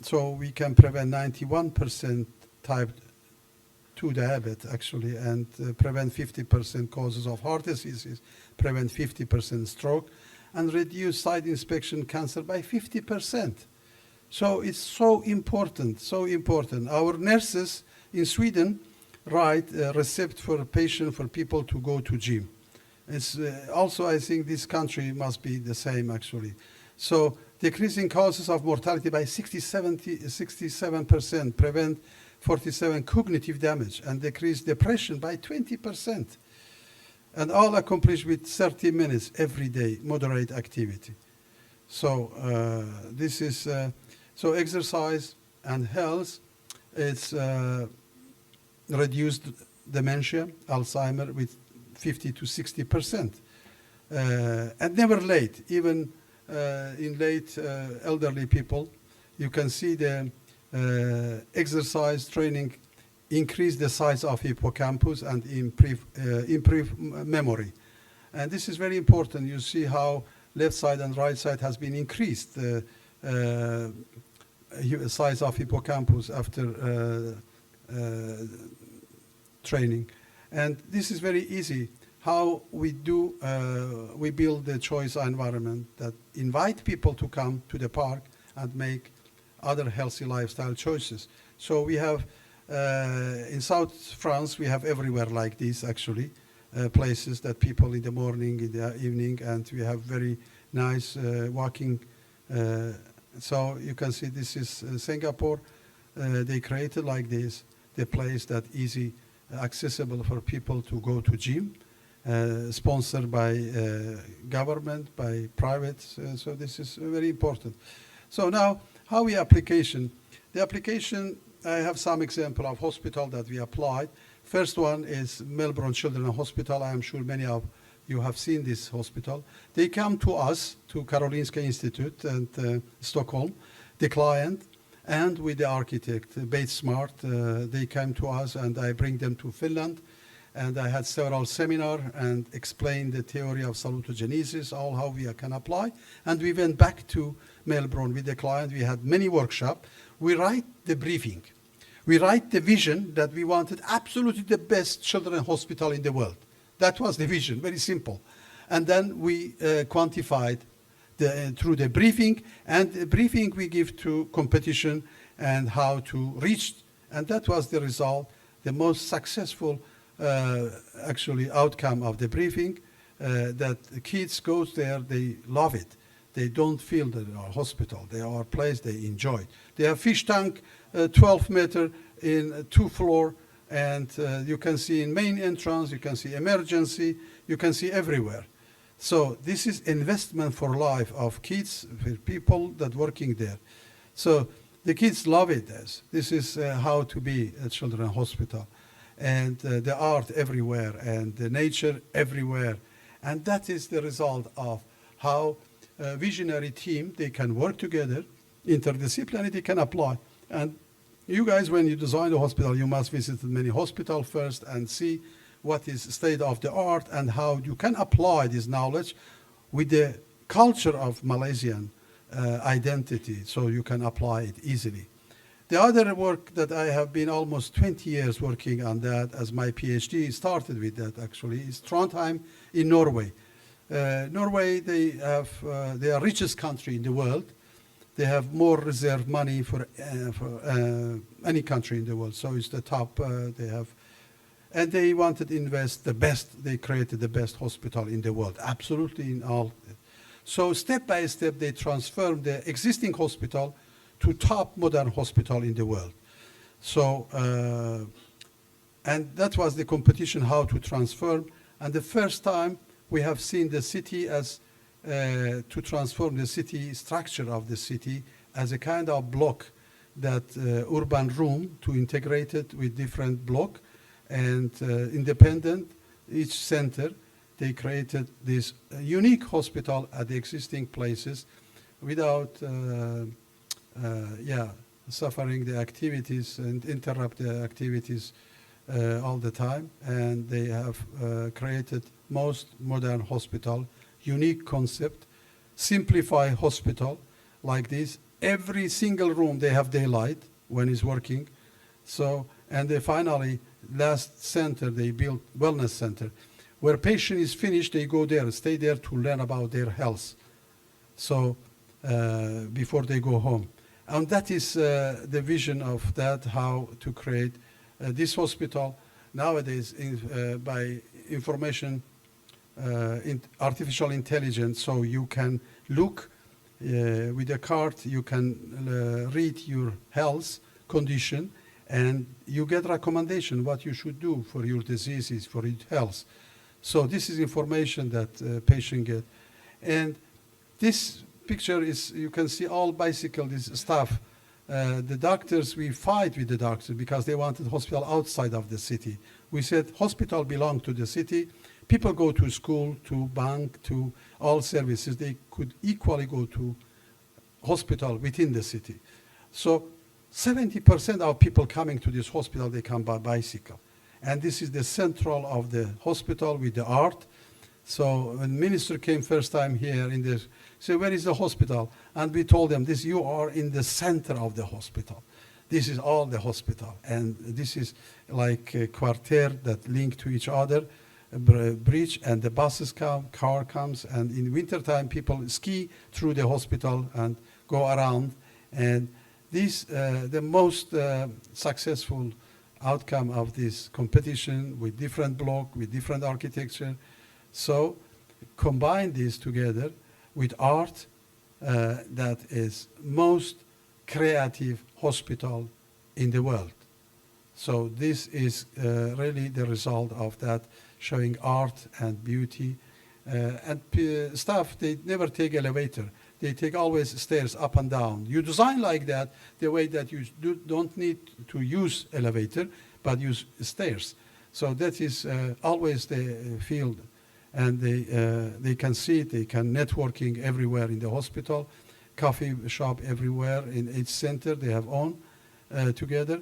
so we can prevent 91% type 2 diabetes actually, and prevent 50% causes of heart diseases, prevent 50% stroke, and reduce site inspection cancer by 50%. So it's so important, so important. Our nurses in Sweden write a receipt for a patient, for people to go to gym. It's also, I think this country must be the same actually. So decreasing causes of mortality by 67%, prevent 47 cognitive damage, and decrease depression by 20%. And all accomplished with 30 minutes every day, moderate activity. So this is, so exercise and health, it's reduced dementia, Alzheimer with 50 to 60%. And never late, even in late elderly people, you can see the exercise training increase the size of hippocampus and improve memory. And this is very important. You see how left side and right side has been increased size of hippocampus after training. And this is very easy. How we do, we build the choice environment that invite people to come to the park and make other healthy lifestyle choices. So we have, in South France, we have everywhere like this actually, places that people in the morning, in the evening, and we have very nice walking. So you can see this is Singapore. They created like this, the place that easy, accessible for people to go to gym, sponsored by government, by private. So this is very important. So now, how we application? The application, I have some example of hospital that we applied. First one is Melbourne Children's Hospital. I am sure many of you have seen this hospital. They come to us, to Karolinska Institute and Stockholm, the client, and with the architect, Bates Smart. They came to us and I bring them to Finland. And I had several seminars and explained the theory of salutogenesis, all how we can apply. And we went back to Melbourne with the client. We had many workshops. We write the briefing. We write the vision that we wanted absolutely the best children's hospital in the world. That was the vision, very simple. And then we quantified through the briefing, and the briefing we give to competition and how to reach. And that was the result, the most successful actually outcome of the briefing, that the kids go there, they love it. They don't feel that they are hospital. They are a place they enjoy. They have fish tank, 12 meter in 2 floor, and you can see in main entrance, you can see emergency, you can see everywhere. So this is investment for life of kids, for people that working there. So the kids love it. This is how to be a children's hospital. And the art everywhere and the nature everywhere. And that is the result of how a visionary team, they can work together, interdisciplinary, they can apply. And you guys, when you design the hospital, you must visit many hospitals first and see what is state of the art and how you can apply this knowledge with the culture of Malaysian identity, so you can apply it easily. The other work that I have been almost 20 years working on that as my PhD started with that actually is Trondheim in Norway. Norway, they are richest country in the world. They have more reserve money for any country in the world. So it's the top they have. And they wanted to invest the best. They created the best hospital in the world, absolutely in all. So step by step, they transformed the existing hospital to top modern hospital in the world. So, and that was the competition, how to transform. And the first time we have seen the city as, to transform the city, structure of the city as a kind of block, that urban room to integrate it with different block and independent, each center, they created this unique hospital at the existing places without suffering the activities and interrupt the activities all the time. And they have created most modern hospital, unique concept, simplified hospital like this. Every single room they have daylight when it's working. So, and they finally, last center, they built wellness center. Where patient is finished, they go there, stay there to learn about their health. So, before they go home. And that is the vision of that, how to create this hospital nowadays by information, artificial intelligence. So you can look with a card, you can read your health condition, and you get recommendation what you should do for your diseases, for your health. So this is information that patient get. And this picture is, you can see all bicycle, this stuff. The doctors, we fight with the doctors because they wanted hospital outside of the city. We said hospital belong to the city. People go to school, to bank, to all services. They could equally go to hospital within the city. So 70% of people coming to this hospital, they come by bicycle. And this is the central of the hospital with the art. So when minister came first time here in this, said, where is the hospital? And we told them, this, you are in the center of the hospital. This is all the hospital. And this is like a quarter that link to each other, a bridge, and the buses come, car comes, and in wintertime people ski through the hospital and go around. And this, the most successful outcome of this competition with different block, with different architecture. So combine this together with art, that is most creative hospital in the world. So this is really the result of that, showing art and beauty. And staff, they never take elevator. They take always stairs up and down. You design like that, the way that you don't need to use elevator, but use stairs. So that is always the field. And they can see it, they can networking everywhere in the hospital, coffee shop everywhere, in each center they have own together.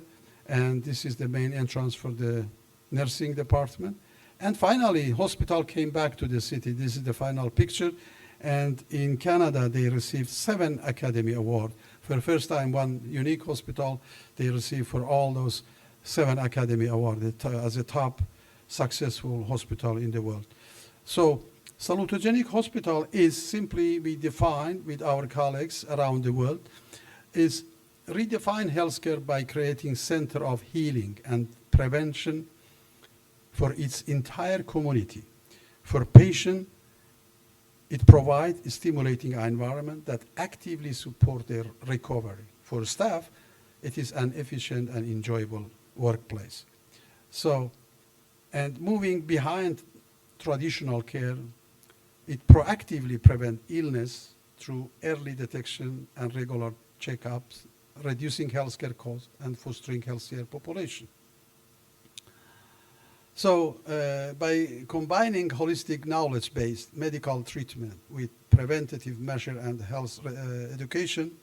And this is the main entrance for the nursing department. And finally, hospital came back to the city. This is the final picture. And in Canada, they received 7 Academy Awards. For the first time, one unique hospital, they received for all those 7 Academy Awards as a top successful hospital in the world. So salutogenic hospital is simply, we define with our colleagues around the world, is redefine healthcare by creating center of healing and prevention for its entire community. For patient, it provides a stimulating environment that actively support their recovery. For staff, it is an efficient and enjoyable workplace. So, and moving behind traditional care, it proactively prevents illness through early detection and regular checkups, reducing healthcare costs and fostering healthier population. So by combining holistic knowledge-based medical treatment with preventative measure and health education,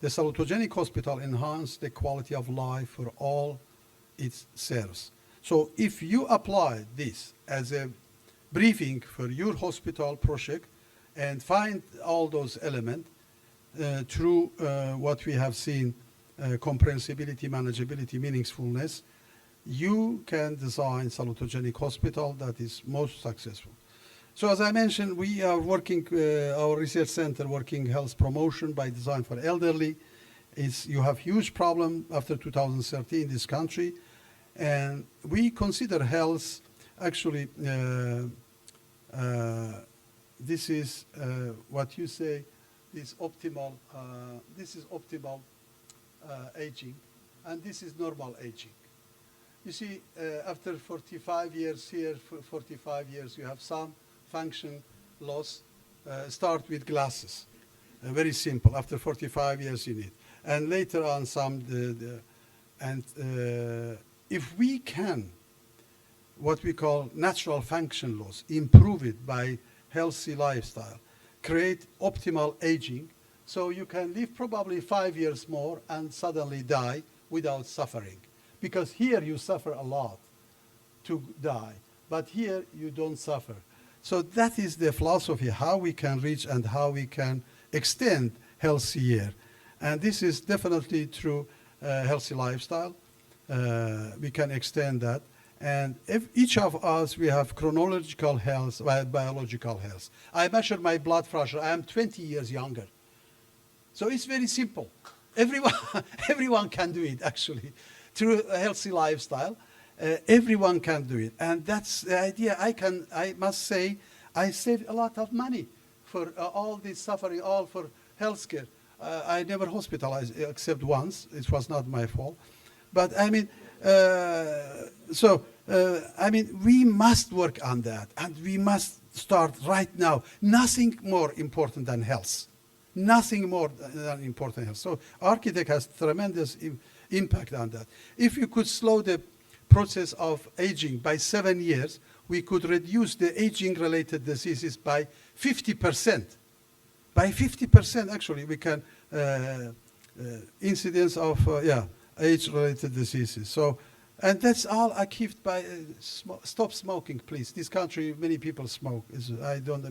the Salutogenic Hospital enhanced the quality of life for all it serves. So if you apply this as a briefing for your hospital project and find all those elements through what we have seen, comprehensibility, manageability, meaningfulness, you can design salutogenic hospital that is most successful. So as I mentioned, we are working, our research center working health promotion by design for elderly. You have huge problem after 2013 in this country. And we consider health, actually, this is what you say is optimal, aging, and this is normal aging. You see, after 45 years here, 45 years, you have some function loss. Start with glasses, very simple. After 45 years, you need, and later on some. If we can, what we call natural function loss, improve it by healthy lifestyle, create optimal aging, so you can live probably 5 years more and suddenly die without suffering. Because here you suffer a lot to die, but here you don't suffer. So that is the philosophy, how we can reach and how we can extend healthy year. And this is definitely through healthy lifestyle. We can extend that. And if each of us, we have chronological health, biological health. I measure my blood pressure. I am 20 years younger. So it's very simple. Everyone can do it, actually. Through a healthy lifestyle, everyone can do it. And that's the idea. I must say, I saved a lot of money for all this suffering, all for healthcare. I never hospitalized except once. It was not my fault. But I mean, I mean, we must work on that, and we must start right now. Nothing more important than health. Nothing more than important than health. So architect has tremendous impact on that. If you could slow the process of aging by 7 years, we could reduce the aging-related diseases by 50%. By 50%, actually, we can incidence of age-related diseases. So And that's all achieved by stop smoking, please. This country, many people smoke. I don't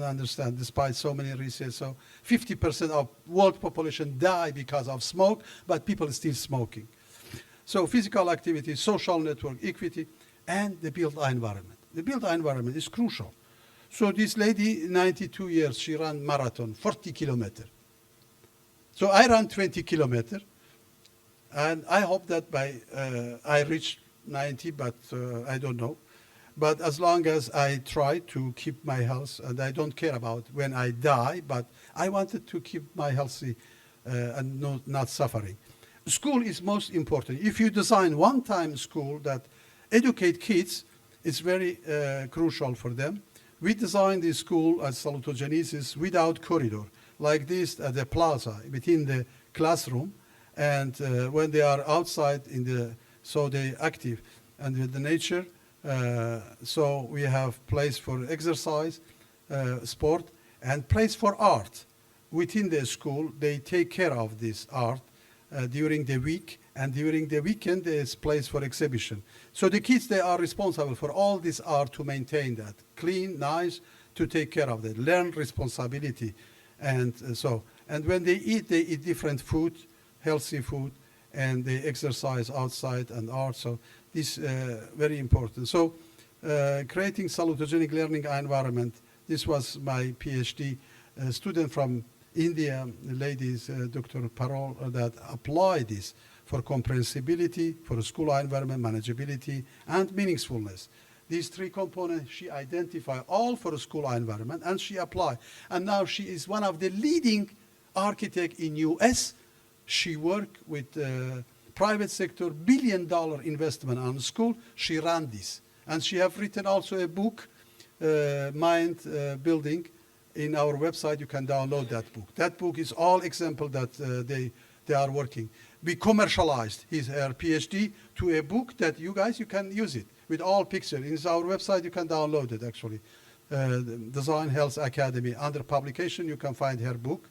understand, despite so many research. So 50% of world population die because of smoke, but people are still smoking. So physical activity, social network, equity, and the built environment. The built environment is crucial. So this lady, 92 years, she ran marathon, 40 kilometers. So I ran 20 kilometers. And I hope that by I reach 90, but I don't know. But as long as I try to keep my health, and I don't care about when I die, but I wanted to keep my healthy and not suffering. School is most important. If you design one-time school that educate kids, it's very crucial for them. We designed this school at Salutogenesis without corridor, like this at the plaza, within the classroom. And when they are outside so they active and with the nature, so we have place for exercise, sport, and place for art. Within the school, they take care of this art during the week, and during the weekend, there's place for exhibition. So the kids, they are responsible for all this art to maintain that, clean, nice, to take care of that, learn responsibility. And and when they eat different food, healthy food, and they exercise outside and art. So this very important. So creating salutogenic learning environment. This was my PhD student from India, ladies, Dr. Parol, that applied this for comprehensibility, for school environment, manageability, and meaningfulness. These three components she identified all for a school environment, and she applied. And now she is one of the leading architects in US. She worked with private sector, $1 billion investment on school. She ran this. And she have written also a book, Mind Building. In our website, you can download that book. That book is all example that they are working. We commercialized her PhD to a book that you can use it with all pictures. In our website, you can download it actually. Design Health Academy. Under publication, you can find her book.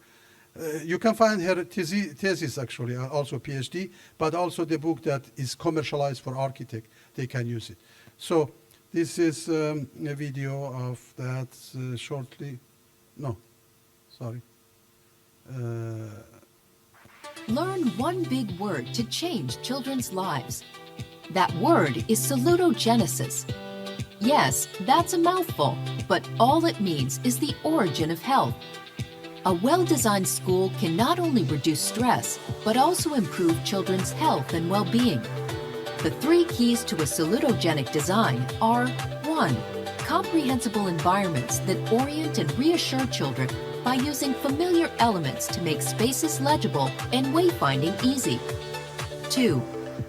You can find her thesis actually, also PhD, but also the book that is commercialized for architect. They can use it. So this is a video of that shortly. No, sorry. Learn one big word to change children's lives. That word is salutogenesis. Yes, that's a mouthful, but all it means is the origin of health. A well-designed school can not only reduce stress, but also improve children's health and well-being. The 3 keys to a salutogenic design are 1. Comprehensible environments that orient and reassure children by using familiar elements to make spaces legible and wayfinding easy. 2.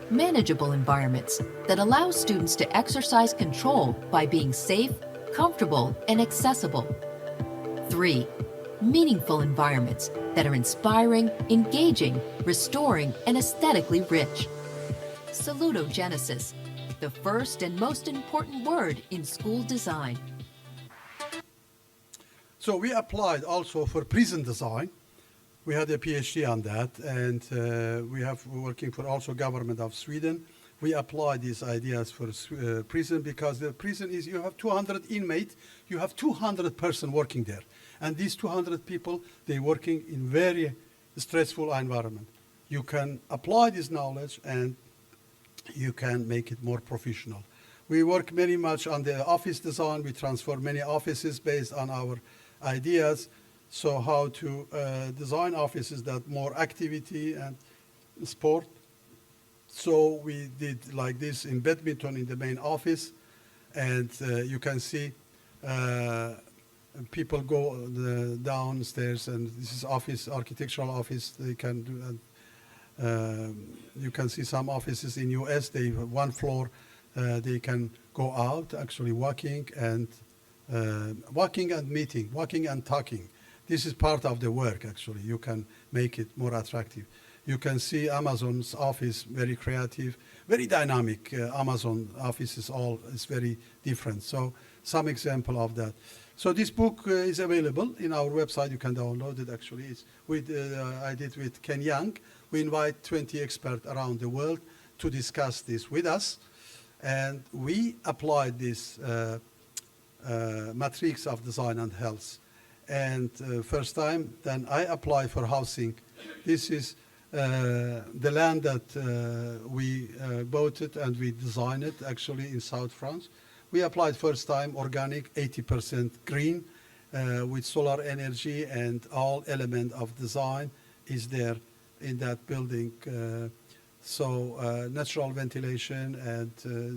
Manageable environments that allow students to exercise control by being safe, comfortable, and accessible. 3. Meaningful environments that are inspiring, engaging, restoring, and aesthetically rich. Salutogenesis, the first and most important word in school design. So we applied also for prison design. We had a PhD on that, and we have working for also government of Sweden. We applied these ideas for prison because the prison is, you have 200 inmates, you have 200 person working there. And these 200 people, they working in very stressful environment. You can apply this knowledge and you can make it more professional. We work very much on the office design. We transform many offices based on our ideas. So how to design offices that more activity and sport. So we did like this in badminton in the main office. And you can see people go downstairs, and this is office, architectural office. They can do that. You can see some offices in US, they have 1 floor. They can go out, actually walking and meeting, walking and talking. This is part of the work, actually. You can make it more attractive. You can see Amazon's office, very creative, very dynamic. Amazon office is very different. So some example of that. So this book is available in our website. You can download it, actually. It's with, I did with Ken Young. We invite 20 experts around the world. to discuss this with us. And we applied this matrix of design and health. And first time, then I applied for housing. This is the land that we bought it and we designed it actually in South France. We applied first time organic, 80% green, with solar energy, and all element of design is there in that building. So natural ventilation and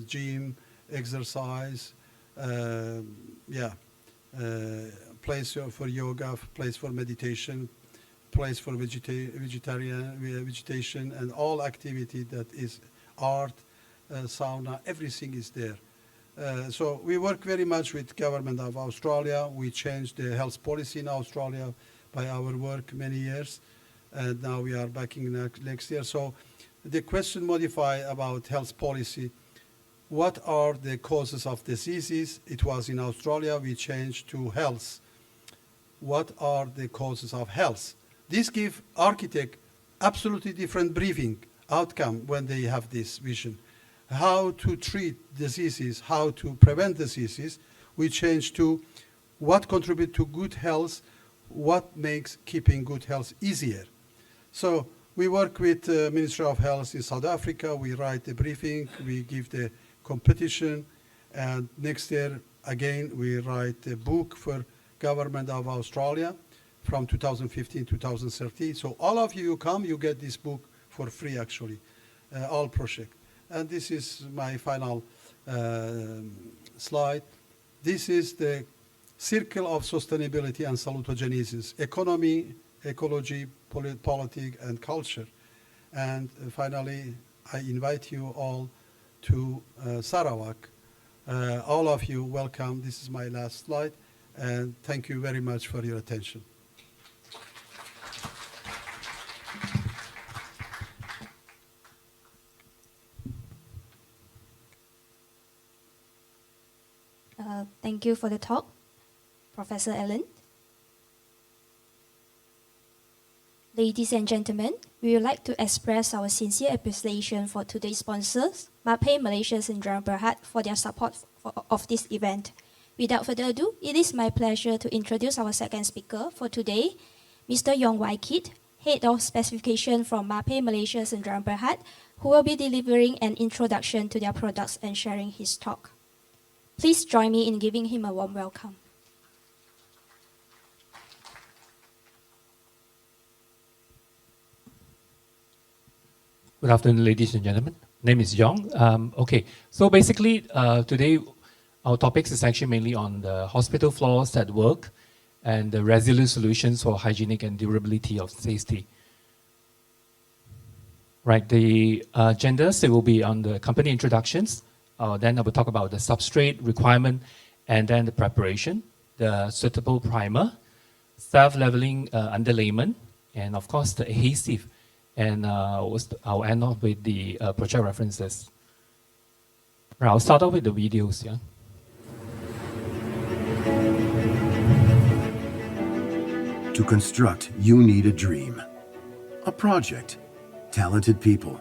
gym, exercise, place for yoga, place for meditation, place for vegetation, and all activity that is art, sauna, everything is there. So we work very much with government of Australia. We changed the health policy in Australia by our work many years, and now we are backing next year. So the question modify about health policy, what are the causes of diseases? It was in Australia, we changed to health. What are the causes of health? This gives architect absolutely different briefing outcome when they have this vision. How to treat diseases, how to prevent diseases. We change to what contribute to good health, what makes keeping good health easier. So we work with the Ministry of Health in South Africa. We write the briefing, we give the competition, and next year, again, we write a book for government of Australia from 2015 to 2030. So all of you come, you get this book for free, actually, all project. And this is my final slide. This is the circle of sustainability and salutogenesis: economy, ecology, politics, and culture. And finally, I invite you all to Sarawak. All of you, welcome. This is my last slide. And thank you very much for your attention. Thank you for the talk, Professor Ellen. Ladies and gentlemen, we would like to express our sincere appreciation for today's sponsors, MAPE Malaysia Sdn Bhd, for their support of this event. Without further ado, it is my pleasure to introduce our second speaker for today, Mr. Yong Wai Kit, Head of Specification from MAPE Malaysia Sdn Bhd, who will be delivering an introduction to their products and sharing his talk. Please join me in giving him a warm welcome. Good afternoon, ladies and gentlemen. Name is Yong. Okay, so basically today our topics is actually mainly on the hospital floors at work and the resilient solutions for hygienic and durability of safety. Right, the agendas, it will be on the company introductions. Then I will talk about the substrate requirement and then the preparation, the suitable primer, self-leveling underlayment, and of course the adhesive. And I'll end off with the project references. Right, I'll start off with the videos. Yeah. To construct, you need a dream, a project, talented people,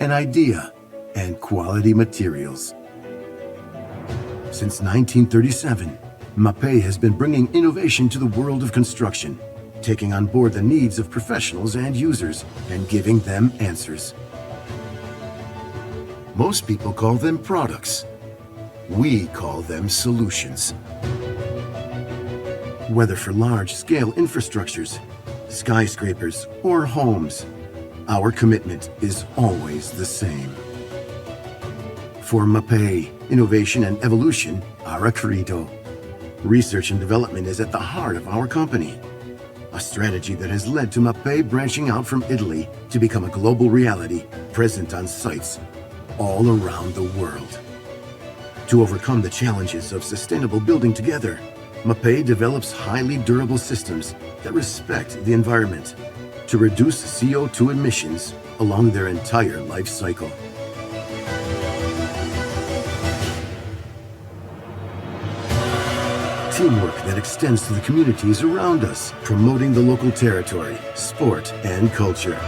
an idea, and quality materials. Since 1937, MAPE has been bringing innovation to the world of construction, taking on board the needs of professionals and users and giving them answers. Most people call them products. We call them solutions. Whether for large-scale infrastructures, skyscrapers, or homes, our commitment is always the same. For MAPE, innovation and evolution are a credo. Research and development is at the heart of our company, a strategy that has led to MAPE branching out from Italy to become a global reality present on sites all around the world. To overcome the challenges of sustainable building together, MAPE develops highly durable systems that respect the environment to reduce CO2 emissions along their entire life cycle. Teamwork that extends to the communities around us, promoting the local territory, sport, and culture.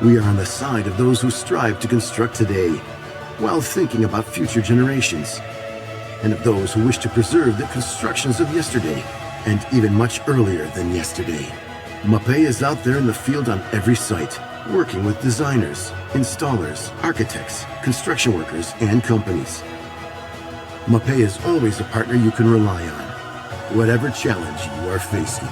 We are on the side of those who strive to construct today while thinking about future generations, and of those who wish to preserve the constructions of yesterday and even much earlier than yesterday. MAPE is out there in the field on every site, working with designers, installers, architects, construction workers, and companies. MAPE is always a partner you can rely on, whatever challenge you are facing.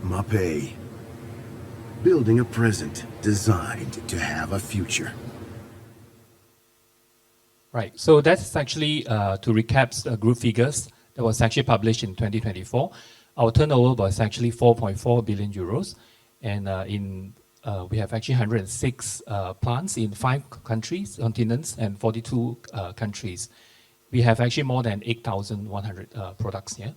MAPE. Building a present designed to have a future. Right, so that's actually, to recap group figures that was actually published in 2024. Our turnover was actually 4.4 billion euros, and we have actually 106 plants in 5 countries, continents, and 42 countries. We have actually more than 8,100 products here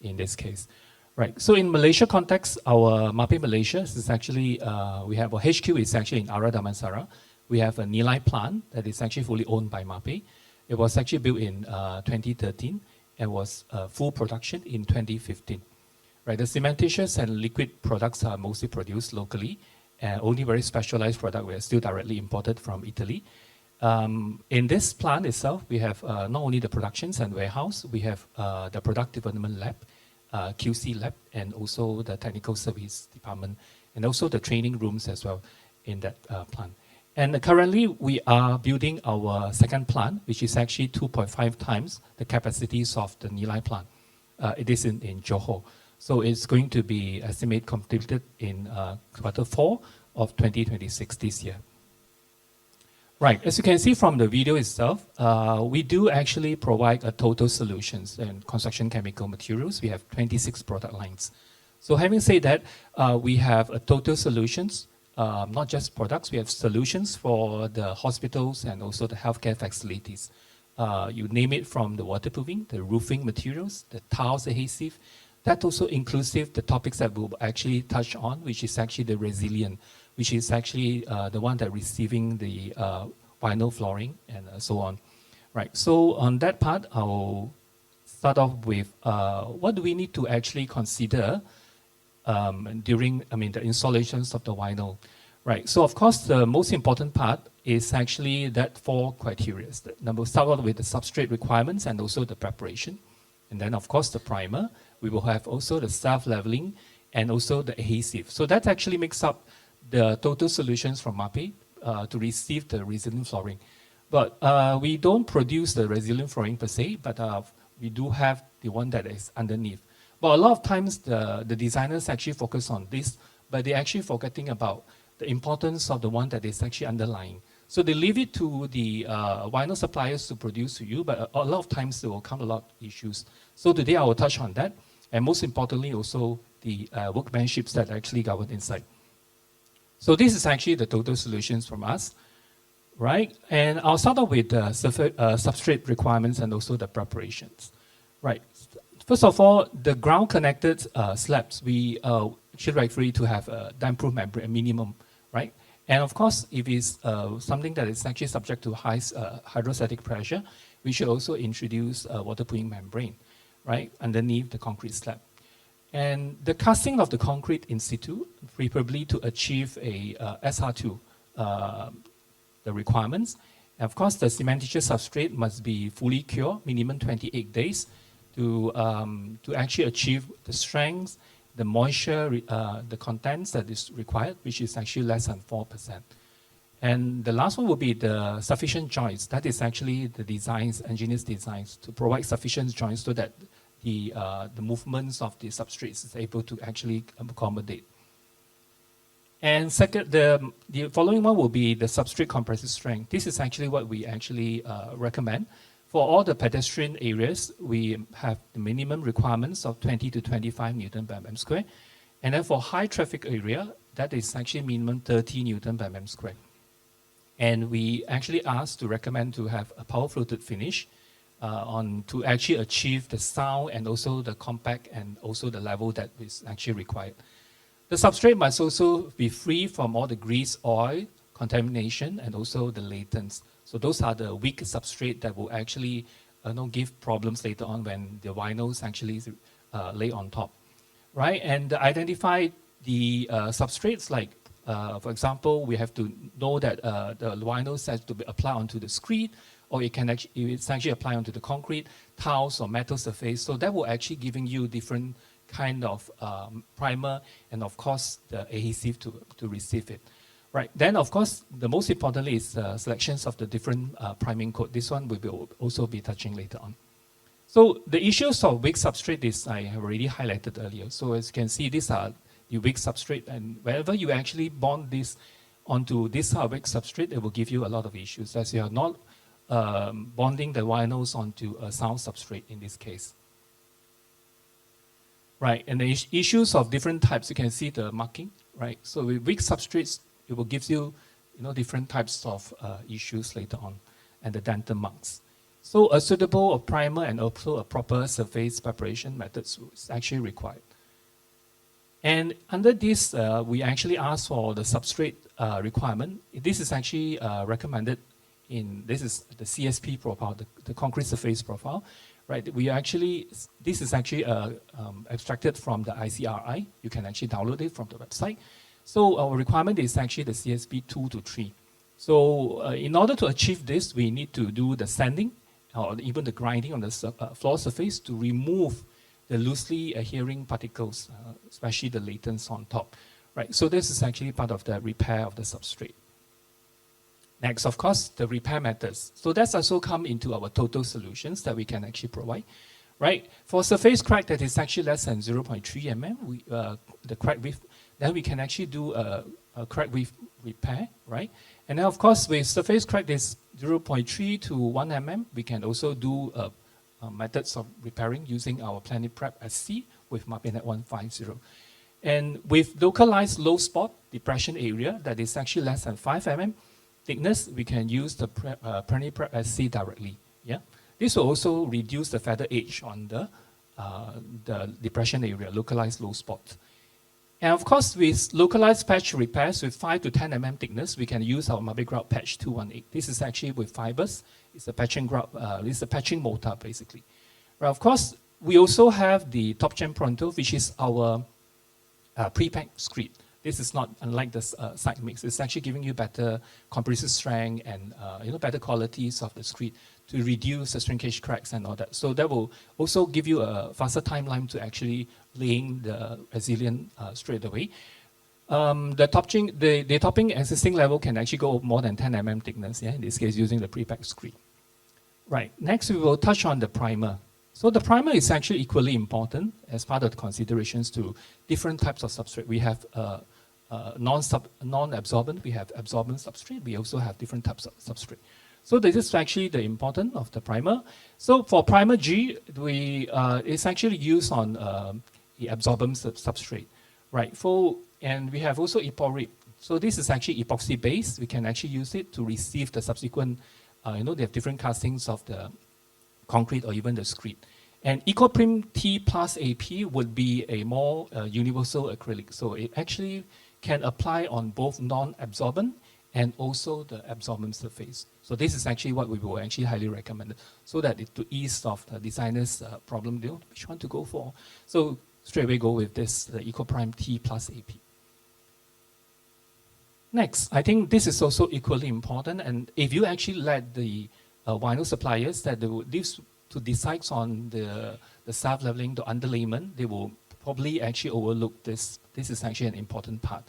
in this case. Right, so in Malaysia context, our MAPE Malaysia is actually, we have a HQ is actually in Ara Damansara. We have a Nilai plant that is actually fully owned by MAPE. It was actually built in 2013 and was full production in 2015. Right, the cementitious and liquid products are mostly produced locally, and only very specialized product were still directly imported from Italy. In this plant itself, we have not only the productions and warehouse, we have the product development lab, QC lab, and also the technical service department, and also the training rooms as well in that plant. And currently, we are building our second plant, which is actually 2.5 times the capacities of the Nilai plant. It is in Johor. So it's going to be estimated completed in Q4 of 2026 this year. Right, as you can see from the video itself, we do actually provide a total solutions and construction chemical materials. We have 26 product lines. So having said that, we have a total solutions, not just products, we have solutions for the hospitals and also the healthcare facilities. You name it, from the waterproofing, the roofing materials, the tiles adhesive, that also inclusive the topics that we'll actually touch on, which is actually the resilient, which is actually the one that receiving the vinyl flooring and so on. Right, so on that part, I'll start off with what do we need to actually consider during, the installations of the vinyl. Right, so of course, the most important part is actually that 4 criteria. We'll start off with the substrate requirements and also the preparation. And then of course, the primer. We will have also the self-leveling and also the adhesive. So that actually makes up the total solutions from MAPE to receive the resilient flooring. But we don't produce the resilient flooring per se, but we do have the one that is underneath. But a lot of times the designers actually focus on this, but they're actually forgetting about the importance of the one that is actually underlying. So they leave it to the vinyl suppliers to produce to you, but a lot of times there will come a lot of issues. So today I will touch on that, and most importantly also the workmanships that actually govern inside. So this is actually the total solutions from us, right? And I'll start off with the substrate requirements and also the preparations, right? First of all, the ground connected slabs, we should refer to have a damp-proof membrane minimum, right? And of course, if it's something that is actually subject to high hydrostatic pressure, we should also introduce a waterproofing membrane, right, underneath the concrete slab. And the casting of the concrete in situ, preferably to achieve a SR2, the requirements. And of course, the cementitious substrate must be fully cured, minimum 28 days, to actually achieve the strength, the moisture, the contents that is required, which is actually less than 4%. And the last one will be the sufficient joints. That is actually the designs, engineers' designs, to provide sufficient joints so that the movements of the substrates is able to actually accommodate. And second, the following one will be the substrate compressive strength. This is actually what we actually recommend. For all the pedestrian areas, we have the minimum requirements of 20 to 25 Newton per mm square. And then for high traffic area, that is actually minimum 30 Newton per mm square. And we actually asked to recommend to have a power floated finish to actually achieve the sound and also the compact and also the level that is actually required. The substrate must also be free from all the grease, oil, contamination, and also the latents. So those are the weak substrate that will actually give problems later on when the vinyls actually lay on top, right? And identify the substrates like, for example, we have to know that the vinyls has to be applied onto the screed, or it's actually applied onto the concrete, tiles, or metal surface. So that will actually giving you different kind of primer and of course the adhesive to receive it. Right, then of course the most importantly is selections of the different priming coat. This one we will also be touching later on. So the issues of weak substrate is I have already highlighted earlier. So as you can see, these are the weak substrate, and wherever you actually bond this onto this weak substrate, it will give you a lot of issues as you are not bonding the vinyls onto a sound substrate in this case. Right, and the issues of different types, you can see the marking, right? So with weak substrates, it will give you, different types of issues later on, and the dental marks. So a suitable primer and also a proper surface preparation methods is actually required. And under this, we actually ask for the substrate requirement. This is actually recommended this is the CSP profile, the concrete surface profile. Right, this is actually abstracted from the ICRI. You can actually download it from the website. So our requirement is actually the CSP 2 to 3. So in order to achieve this, we need to do the sanding or even the grinding on the floor surface to remove the loosely adhering particles, especially the latents on top. Right, so this is actually part of the repair of the substrate. Next, of course, the repair methods. So that's also come into our total solutions that we can actually provide, right? For surface crack that is actually less than 0.3 mm, the crack width, then we can actually do a crack width repair, right? And then, of course, with surface crack that is 0.3 to 1 mm, we can also do methods of repairing using our Planet Prep SC with MAPINET 150. And with localized low spot depression area that is actually less than 5 mm, thickness, we can use the Planet Prep SC directly. Yeah, this will also reduce the feather edge on the depression area, localized low spot. And of course, with localized patch repairs with 5 to 10 mm thickness, we can use our Mabe Grout Patch 218. This is actually with fibers. It's a patching grout. It's a patching mortar basically. Right, of course, we also have the Top Gen Pronto, which is our pre-packed screed. This is not unlike the side mix. It's actually giving you better compressive strength and better qualities of the screed to reduce the shrinkage cracks and all that. So that will also give you a faster timeline to actually laying the resilient straight away. The topping existing level can actually go more than 10 mm thickness. Yeah, in this case using the pre-packed screed. Right. Next, we will touch on the primer. So the primer is actually equally important as part of the considerations to different types of substrate. We have non-absorbent, we have absorbent substrate, we also have different types of substrate. So this is actually the importance of the primer. So for primer G, it's actually used on the absorbent substrate, right? And we have also eporic. So this is actually epoxy based. We can actually use it to receive the subsequent, they have different castings of the concrete or even the screed. And EcoPrim T plus AP would be a more universal acrylic. So it actually can apply on both non-absorbent and also the absorbent surface. So this is actually what we will actually highly recommend, so that to ease of the designer's problem, which one to go for. So straight away go with this, the EcoPrime T plus AP. Next, I think this is also equally important. And if you actually let the vinyl suppliers that they will to decide on the self-leveling, the underlayment, they will probably actually overlook this. This is actually an important part,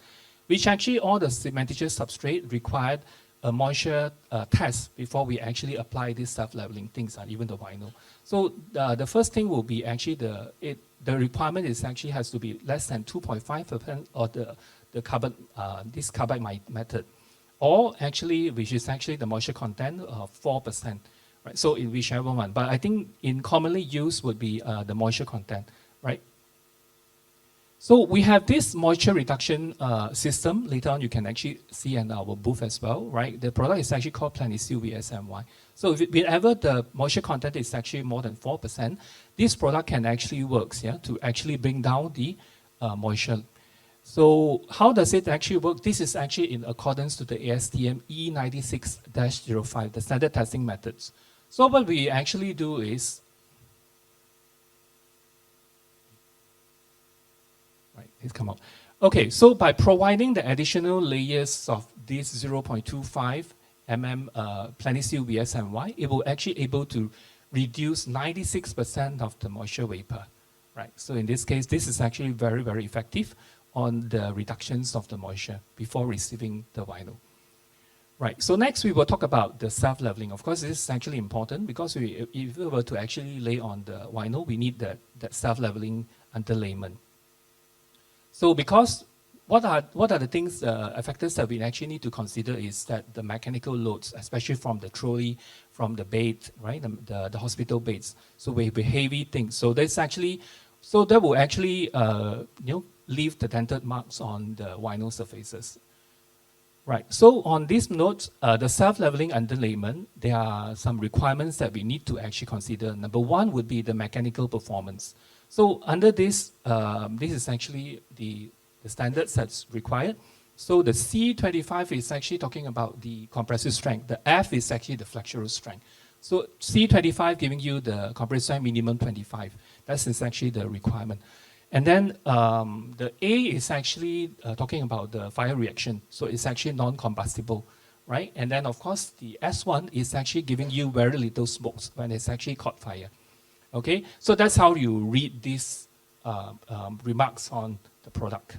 which actually all the cementitious substrate required a moisture test before we actually apply these self-leveling things, even the vinyl. So the first thing will be actually the requirement is actually has to be less than 2.5% of the carbon, this carbide method, or actually, which is actually the moisture content of 4%. Right, so in whichever one, but I think in commonly used would be the moisture content, right? So we have this moisture reduction system. Later on, you can actually see in our booth as well, right? The product is actually called Planisil VSMY. So whenever the moisture content is actually more than 4%, this product can actually work, yeah, to actually bring down the moisture. So how does it actually work? This is actually in accordance to the ASTM E96-05, the standard testing methods. So what we actually do is, right, it's come out. Okay, so by providing the additional layers of this 0.25 mm Planisil VSMY, it will actually able to reduce 96% of the moisture vapor, right? So in this case, this is actually very, very effective on the reductions of the moisture before receiving the vinyl. Right, so next we will talk about the self-leveling. Of course, this is actually important because if we were to actually lay on the vinyl, we need that self-leveling underlayment. So because what are the things, factors that we actually need to consider is that the mechanical loads, especially from the trolley, from the bed, right, the hospital beds. So we have heavy things. So there's actually, so that will actually, leave the dented marks on the vinyl surfaces. Right, so on this note, the self-leveling underlayment, there are some requirements that we need to actually consider. Number one would be the mechanical performance. So under this, this is actually the standards that's required. So the C25 is actually talking about the compressive strength. The F is actually the flexural strength. So C25 giving you the compressive strength minimum 25. That is actually the requirement. And then the A is actually talking about the fire reaction. So it's actually non-combustible, right? And then of course the S1 is actually giving you very little smokes when it's actually caught fire. Okay, so that's how you read these remarks on the product.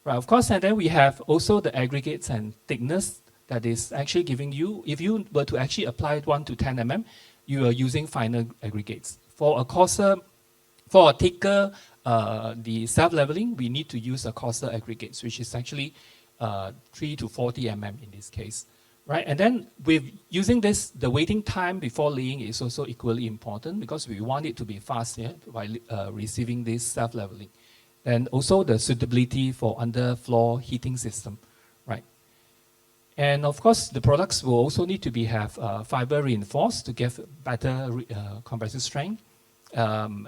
Right, of course, and then we have also the aggregates and thickness that is actually giving you, if you were to actually apply 1 to 10 mm, you are using finer aggregates. For a coarser, for a thicker, the self-leveling, we need to use a coarser aggregates, which is actually 3 to 40 mm in this case. Right, and then with using this, the waiting time before laying is also equally important because we want it to be fast, yeah, by receiving this self-leveling. And also the suitability for underfloor heating system, right? And of course, the products will also need to be have fiber reinforced to give better compressive strength.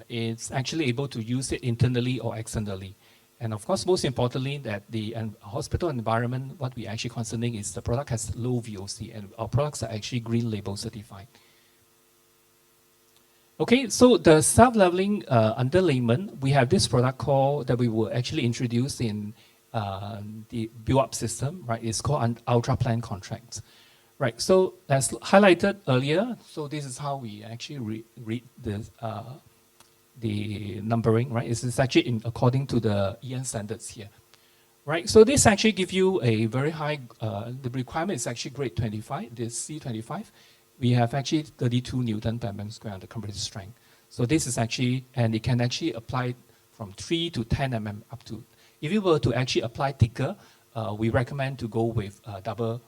It's actually able to use it internally or externally. And of course, most importantly, that the hospital environment, what we actually concerning is the product has low VOC, and our products are actually green label certified. Okay, so the self-leveling underlayment, we have this product called that we will actually introduce in the build-up system, right? It's called Ultra Plan Contracts, right? So as highlighted earlier, so this is how we actually read the numbering, right? It's actually in according to the EN standards here, right? So this actually gives you a very high, the requirement is actually grade 25, this C25. We have actually 32 Newton per mm square on the compressive strength. So this is actually, and it can actually apply from 3 to 10 mm up to. If you were to actually apply thicker, we recommend to go with double,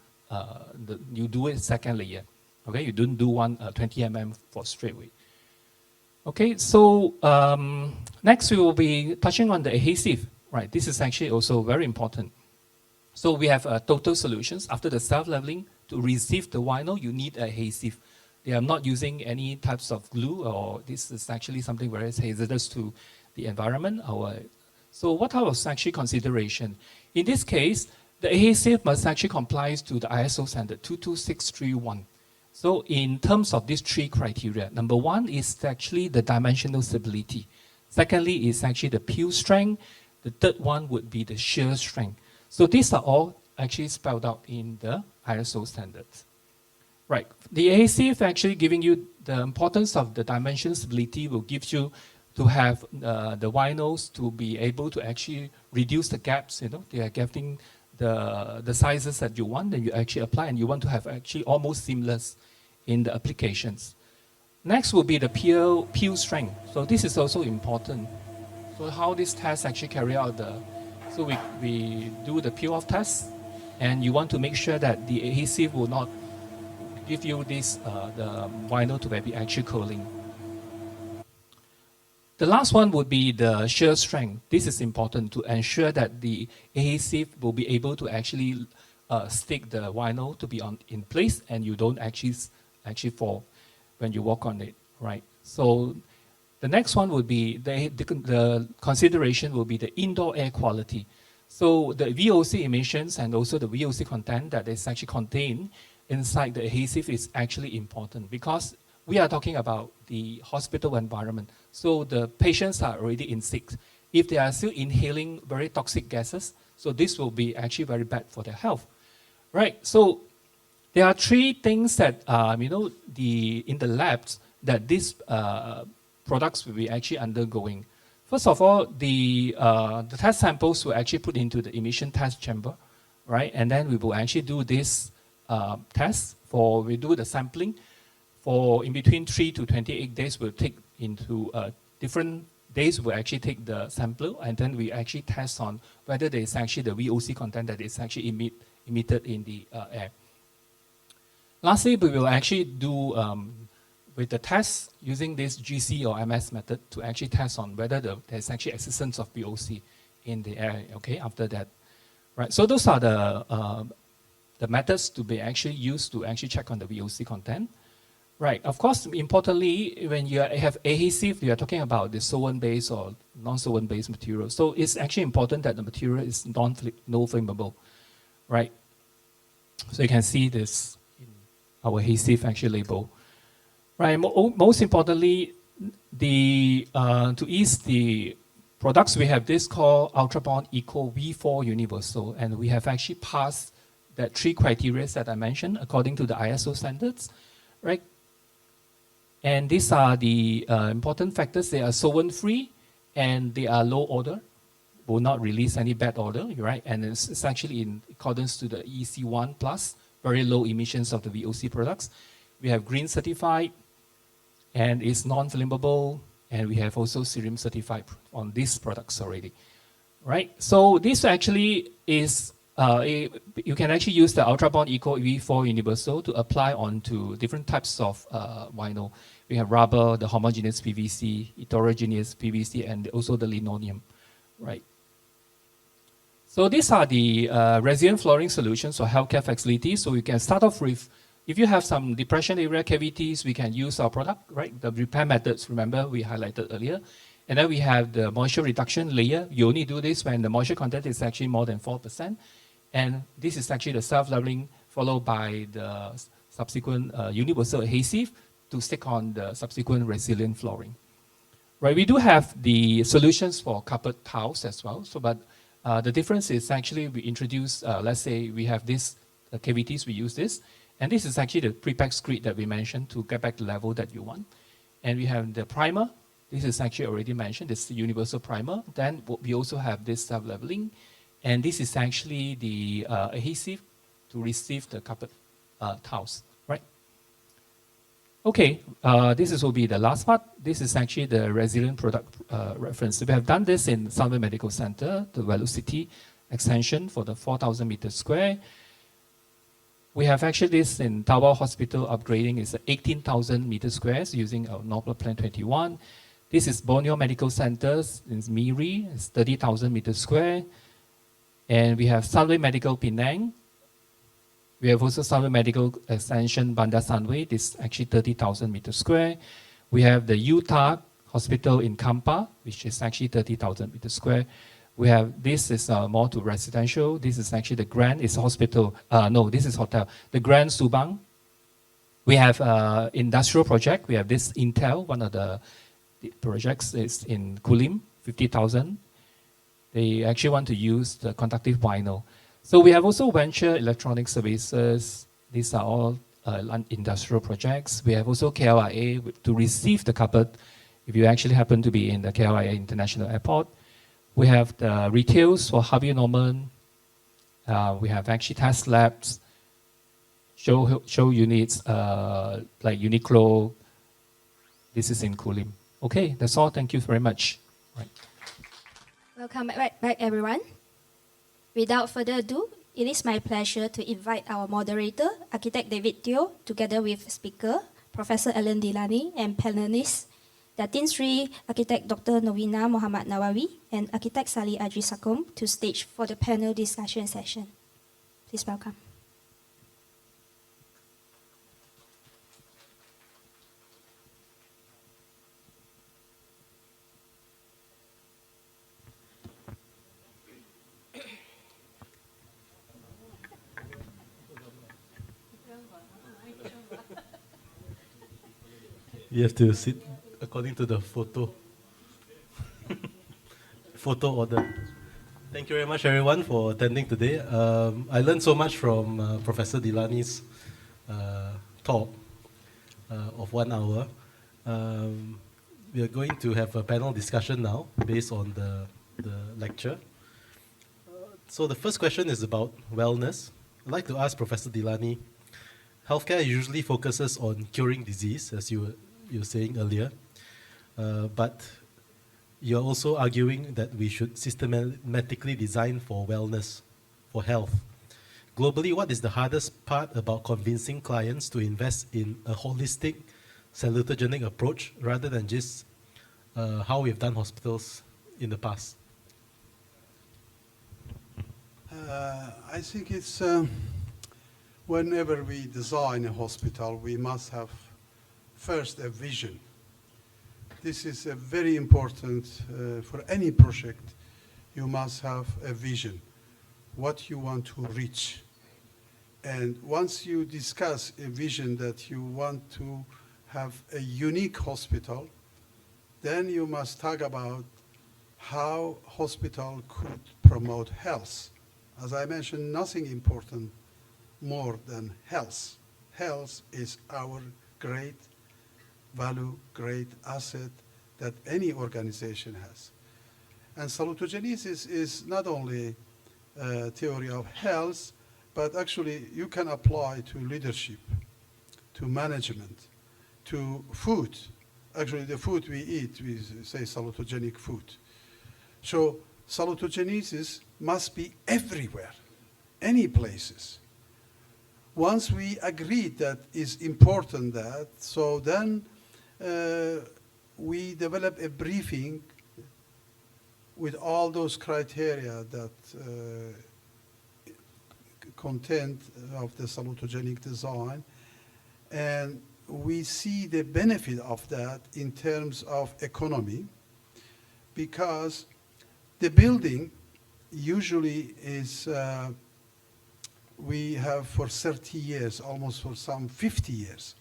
you do it second layer. Okay, you don't do one 20 mm for straightway. Okay, so next we will be touching on the adhesive, right? This is actually also very important. So we have total solutions. After the self-leveling, to receive the vinyl, you need adhesive. They are not using any types of glue, or this is actually something very hazardous to the environment. So what was actually consideration? In this case, the adhesive must actually comply to the ISO standard 22631. So in terms of these three criteria, number one is actually the dimensional stability. Secondly is actually the peel strength. The third one would be the shear strength. So these are all actually spelled out in the ISO standards. Right, the adhesive actually giving you the importance of the dimension stability will give you to have the vinyls to be able to actually reduce the gaps, you know, they are getting the sizes that you want, and you actually apply, and you want to have actually almost seamless in the applications. Next will be the peel strength. So this is also important. So how this test actually carry out so we do the peel off test, and you want to make sure that the adhesive will not give you this, the vinyl to be actually curling. The last one would be the shear strength. This is important to ensure that the adhesive will be able to actually stick the vinyl to be in place, and you don't actually fall when you walk on it, right? So the next one would be the consideration will be the indoor air quality. So the VOC emissions and also the VOC content that is actually contained inside the adhesive is actually important, because we are talking about the hospital environment. So the patients are already in sick. If they are still inhaling very toxic gases, so this will be actually very bad for their health, right? So there are three things that in the labs that these products will be actually undergoing. First of all, the test samples will actually put into the emission test chamber, right? And then we will actually do this test we do the sampling for in between 3 to 28 days. We'll take into different days. We'll actually take the sample, and then we actually test on whether there is actually the VOC content that is actually emitted in the air. Lastly, we will actually do with the test using this GC or MS method to actually test on whether there's actually existence of VOC in the air, okay, after that. Right, so those are the methods to be actually used to actually check on the VOC content. Right, of course, importantly, when you have adhesive, you are talking about the solvent-based or non-solvent-based material. So it's actually important that the material is non-flammable, right? So you can see this in our adhesive actually label. Right, most importantly, to ease the products, we have this called Ultrabond Eco V4 Universal, and we have actually passed that 3 criteria that I mentioned according to the ISO standards, right? And these are the important factors. They are solvent-free and they are low odor, will not release any bad odor, right? And it's actually in accordance to the EC1 plus, very low emissions of the VOC products. We have green certified, and it's non-flammable, and we have also Serum certified on these products already, right? So this actually is, you can actually use the Ultrabond Eco V4 Universal to apply onto different types of vinyl. We have rubber, the homogeneous PVC, heterogeneous PVC, and also the linoleum, right? So these are the resilient flooring solutions for healthcare facilities. So we can start off with, if you have some depression area cavities, we can use our product, right? The repair methods, remember we highlighted earlier. And then we have the moisture reduction layer. You only do this when the moisture content is actually more than 4%. And this is actually the self-leveling followed by the subsequent universal adhesive to stick on the subsequent resilient flooring. Right, we do have the solutions for carpet tiles as well. So, but the difference is actually we introduce, let's say we have this cavities, we use this. And this is actually the pre-packed screed that we mentioned to get back the level that you want. And we have the primer. This is actually already mentioned, this universal primer. Then we also have this self-leveling. And this is actually the adhesive to receive the carpet tiles, right? Okay, this will be the last part. This is actually the resilient product reference. We have done this in Salutogenic Medical Center, the Velocity extension for the 4,000 meters square. We have actually this in Tawa Hospital upgrading is 18,000 meters squares using our Nobel Plan 21. This is Borneo Medical Centers in Miri, it's 30,000 meters square. And we have Salutogenic Medical Penang. We have also Salutogenic Medical Extension Bandar Sunway, this is actually 30,000 meters square. We have the Utah Hospital in Kampa, which is actually 30,000 meters square. We have, this is more to residential. This is actually the Grand, it's hospital. No, this is hotel. The Grand Subang. We have industrial project. We have this Intel, one of the projects is in Kulim, 50,000. They actually want to use the conductive vinyl. So we have also venture electronic services. These are all industrial projects. We have also KLIA to receive the carpet if you actually happen to be in the KLIA International Airport. We have the retails for Harvey Norman. We have actually test labs, show units like Uniqlo. This is in Kulim. Okay, that's all. Thank you very much. Right. Welcome back everyone. Without further ado, it is my pleasure to invite our moderator, Architect David Teo, together with speaker, Professor Dilani, and panelists Datin Seri Architect Dr. Norwina Mohd Nawawi and Architect Sarly Adre Sarkum to stage for the panel discussion session. Please welcome. You have to sit according to the photo order. Thank you very much, everyone, for attending today. I learned so much from Professor Dilani's talk of 1 hour. We are going to have a panel discussion now based on the lecture. So the first question is about wellness. I'd like to ask Professor Dilani, healthcare usually focuses on curing disease, as you were saying earlier, but you're also arguing that we should systematically design for wellness, for health. Globally, what is the hardest part about convincing clients to invest in a holistic, salutogenic approach rather than just how we've done hospitals in the past? I think it's whenever we design a hospital, we must have first a vision. This is a very important for any project. You must have a vision, what you want to reach. And once you discuss a vision that you want to have a unique hospital, then you must talk about how hospital could promote health. As I mentioned, nothing important more than health. Health is our great value, great asset that any organization has. And salutogenesis is not only a theory of health, but actually you can apply to leadership, to management, to food. Actually, the food we eat, we say salutogenic food. So salutogenesis must be everywhere, any places. Once we agreed that is important that, so then we develop a briefing with all those criteria that content of the salutogenic design, and we see the benefit of that in terms of economy, because the building usually is we have for 30 years, almost for some 50 years.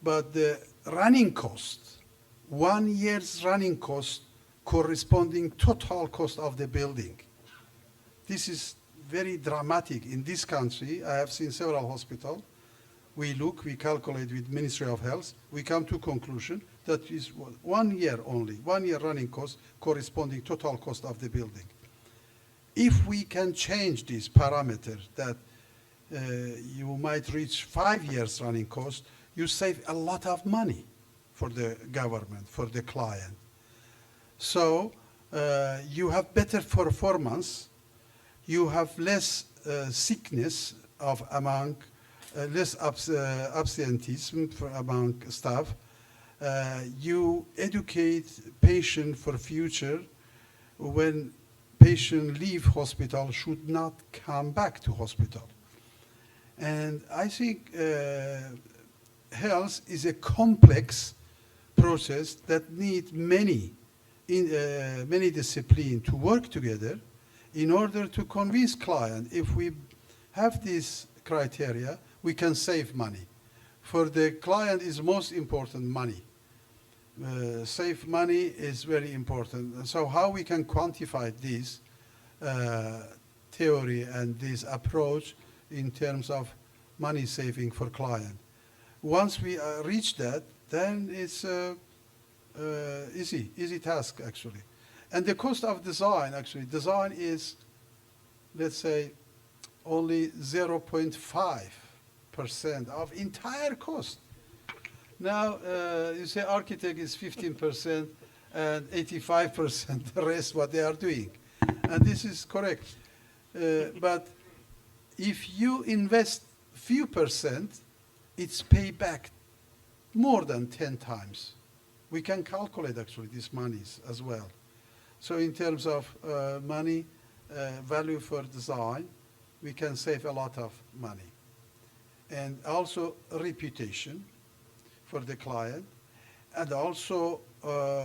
But the running cost, 1 year's running cost corresponding total cost of the building. This is very dramatic in this country. I have seen several hospitals. We look, we calculate with Ministry of Health. We come to conclusion that is 1 year only, 1 year running cost corresponding total cost of the building. If we can change this parameter that you might reach 5 years running cost, you save a lot of money for the government, for the client. So you have better performance, you have less sickness of among, less absenteeism among staff. You educate patient for future. When patient leave hospital, should not come back to hospital. And I think health is a complex process that needs many disciplines to work together in order to convince client. If we have this criteria, we can save money. For the client is most important money. Save money is very important. And so how we can quantify this theory and this approach in terms of money saving for client. Once we reach that, then it's easy task actually. And the cost of design, actually, design is, let's say, only 0.5% of entire cost. Now, you say architect is 15% and 85% the rest what they are doing. And this is correct. But if you invest few percent, it's pay back more than 10 times We can calculate actually these monies as well. So in terms of money, value for design, we can save a lot of money. And also reputation for the client. And also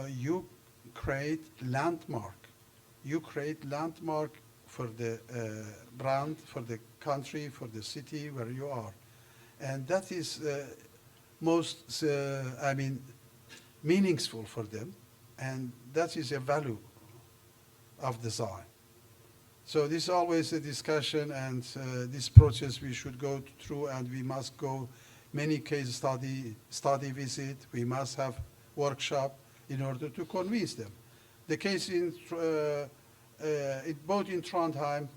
you create landmark. You create landmark for the brand, for the country, for the city where you are. And that is most, meaningful for them. And that is a value of design. So this is always a discussion, and this process we should go through, and we must go many case study visit. We must have workshop in order to convince them. The case in both in Trondheim,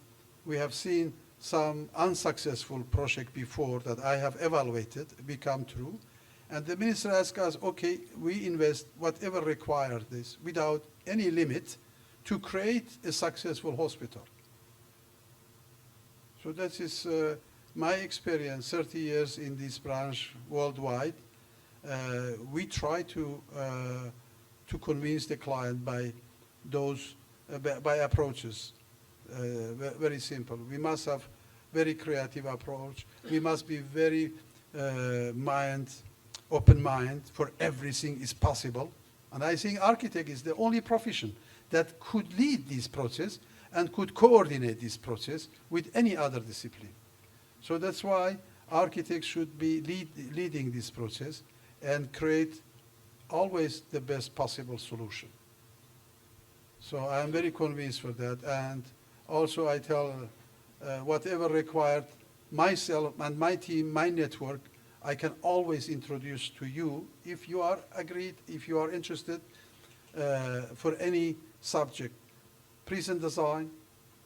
we have seen some unsuccessful project before that I have evaluated become true. And the minister asked us, okay, we invest whatever required this without any limit to create a successful hospital. So that is my experience, 30 years in this branch worldwide. We try to convince the client by those, by approaches. Very simple. We must have very creative approach. We must be very open mind for everything is possible. And I think architect is the only profession that could lead this process and could coordinate this process with any other discipline. So that's why architects should be leading this process and create always the best possible solution. So I'm very convinced for that. And also I tell whatever required, myself and my team, my network, I can always introduce to you if you are agreed, if you are interested for any subject. Prison design,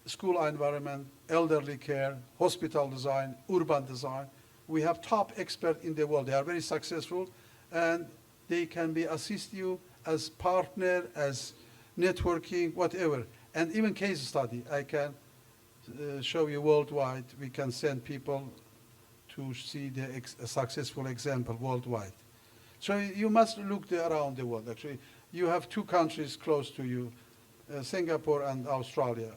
school environment, elderly care, hospital design, urban design. We have top experts in the world. They are very successful, and they can assist you as partner, as networking, whatever. And even case study, I can show you worldwide. We can send people to see the successful example worldwide. So you must look around the world. Actually, you have two countries close to you, Singapore and Australia.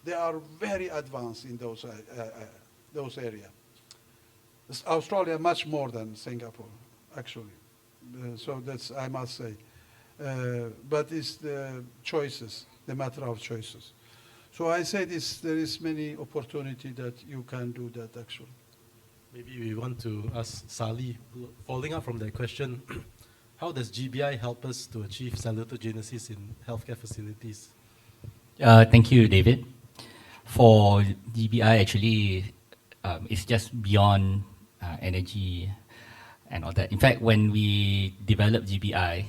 They are very advanced in those areas. Australia much more than Singapore, actually. So that's, I must say. But it's the choices, the matter of choices. So I say there is many opportunity that you can do that actually. Maybe we want to ask Sarly, following up from that question, how does GBI help us to achieve salutogenesis in healthcare facilities? Thank you, David. For GBI, actually, it's just beyond energy and all that. In fact, when we developed GBI,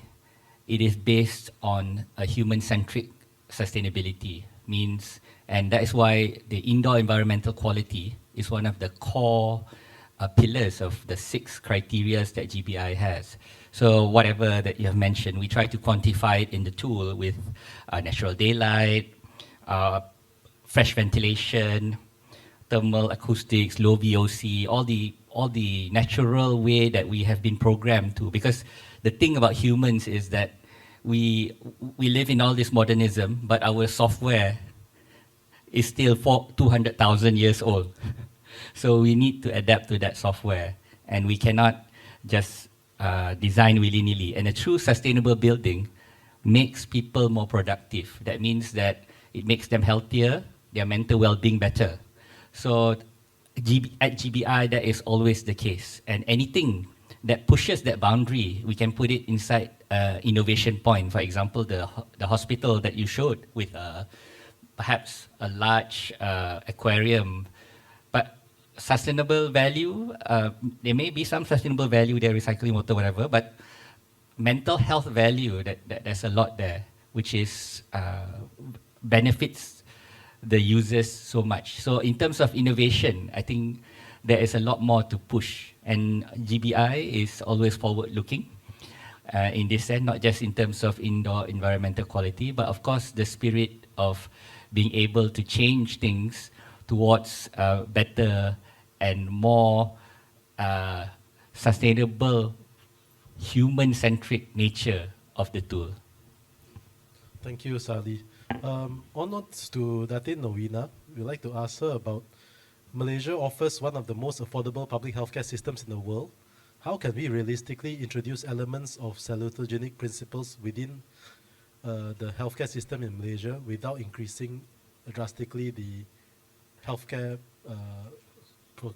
it is based on a human-centric sustainability means, and that is why the indoor environmental quality is one of the core pillars of the 6 criteria that GBI has. So whatever that you have mentioned, we try to quantify it in the tool with natural daylight, fresh ventilation, thermal acoustics, low VOC, all the natural way that we have been programmed to. Because the thing about humans is that we live in all this modernism, but our software is still 200,000 years old. So we need to adapt to that software, and we cannot just design willy-nilly. And a true sustainable building makes people more productive. That means that it makes them healthier, their mental well-being better. So at GBI, that is always the case. And anything that pushes that boundary, we can put it inside innovation point. For example, the hospital that you showed with perhaps a large aquarium, but sustainable value, there may be some sustainable value there, recycling water, whatever, but mental health value, there's a lot there, which is benefits the users so much. So in terms of innovation, I think there is a lot more to push, and GBI is always forward-looking in this sense, not just in terms of indoor environmental quality, but of course the spirit of being able to change things towards better and more sustainable human-centric nature of the tool. Thank you, Sarly. Onwards to Datin Norwina. We'd like to ask her about Malaysia offers one of the most affordable public healthcare systems in the world. How can we realistically introduce elements of salutogenic principles within the healthcare system in Malaysia without increasing drastically the healthcare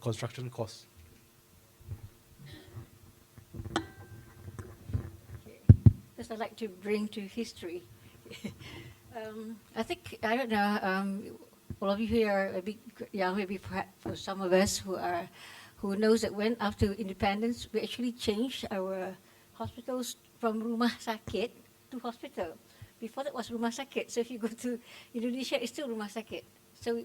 construction costs? First, I'd like to bring to history. I think, I don't know, all of you here are a bit young, maybe perhaps for some of us who knows that when after independence, we actually changed our hospitals from rumah sakit to hospital. Before that was rumah sakit. So if you go to Indonesia, it's still rumah sakit. So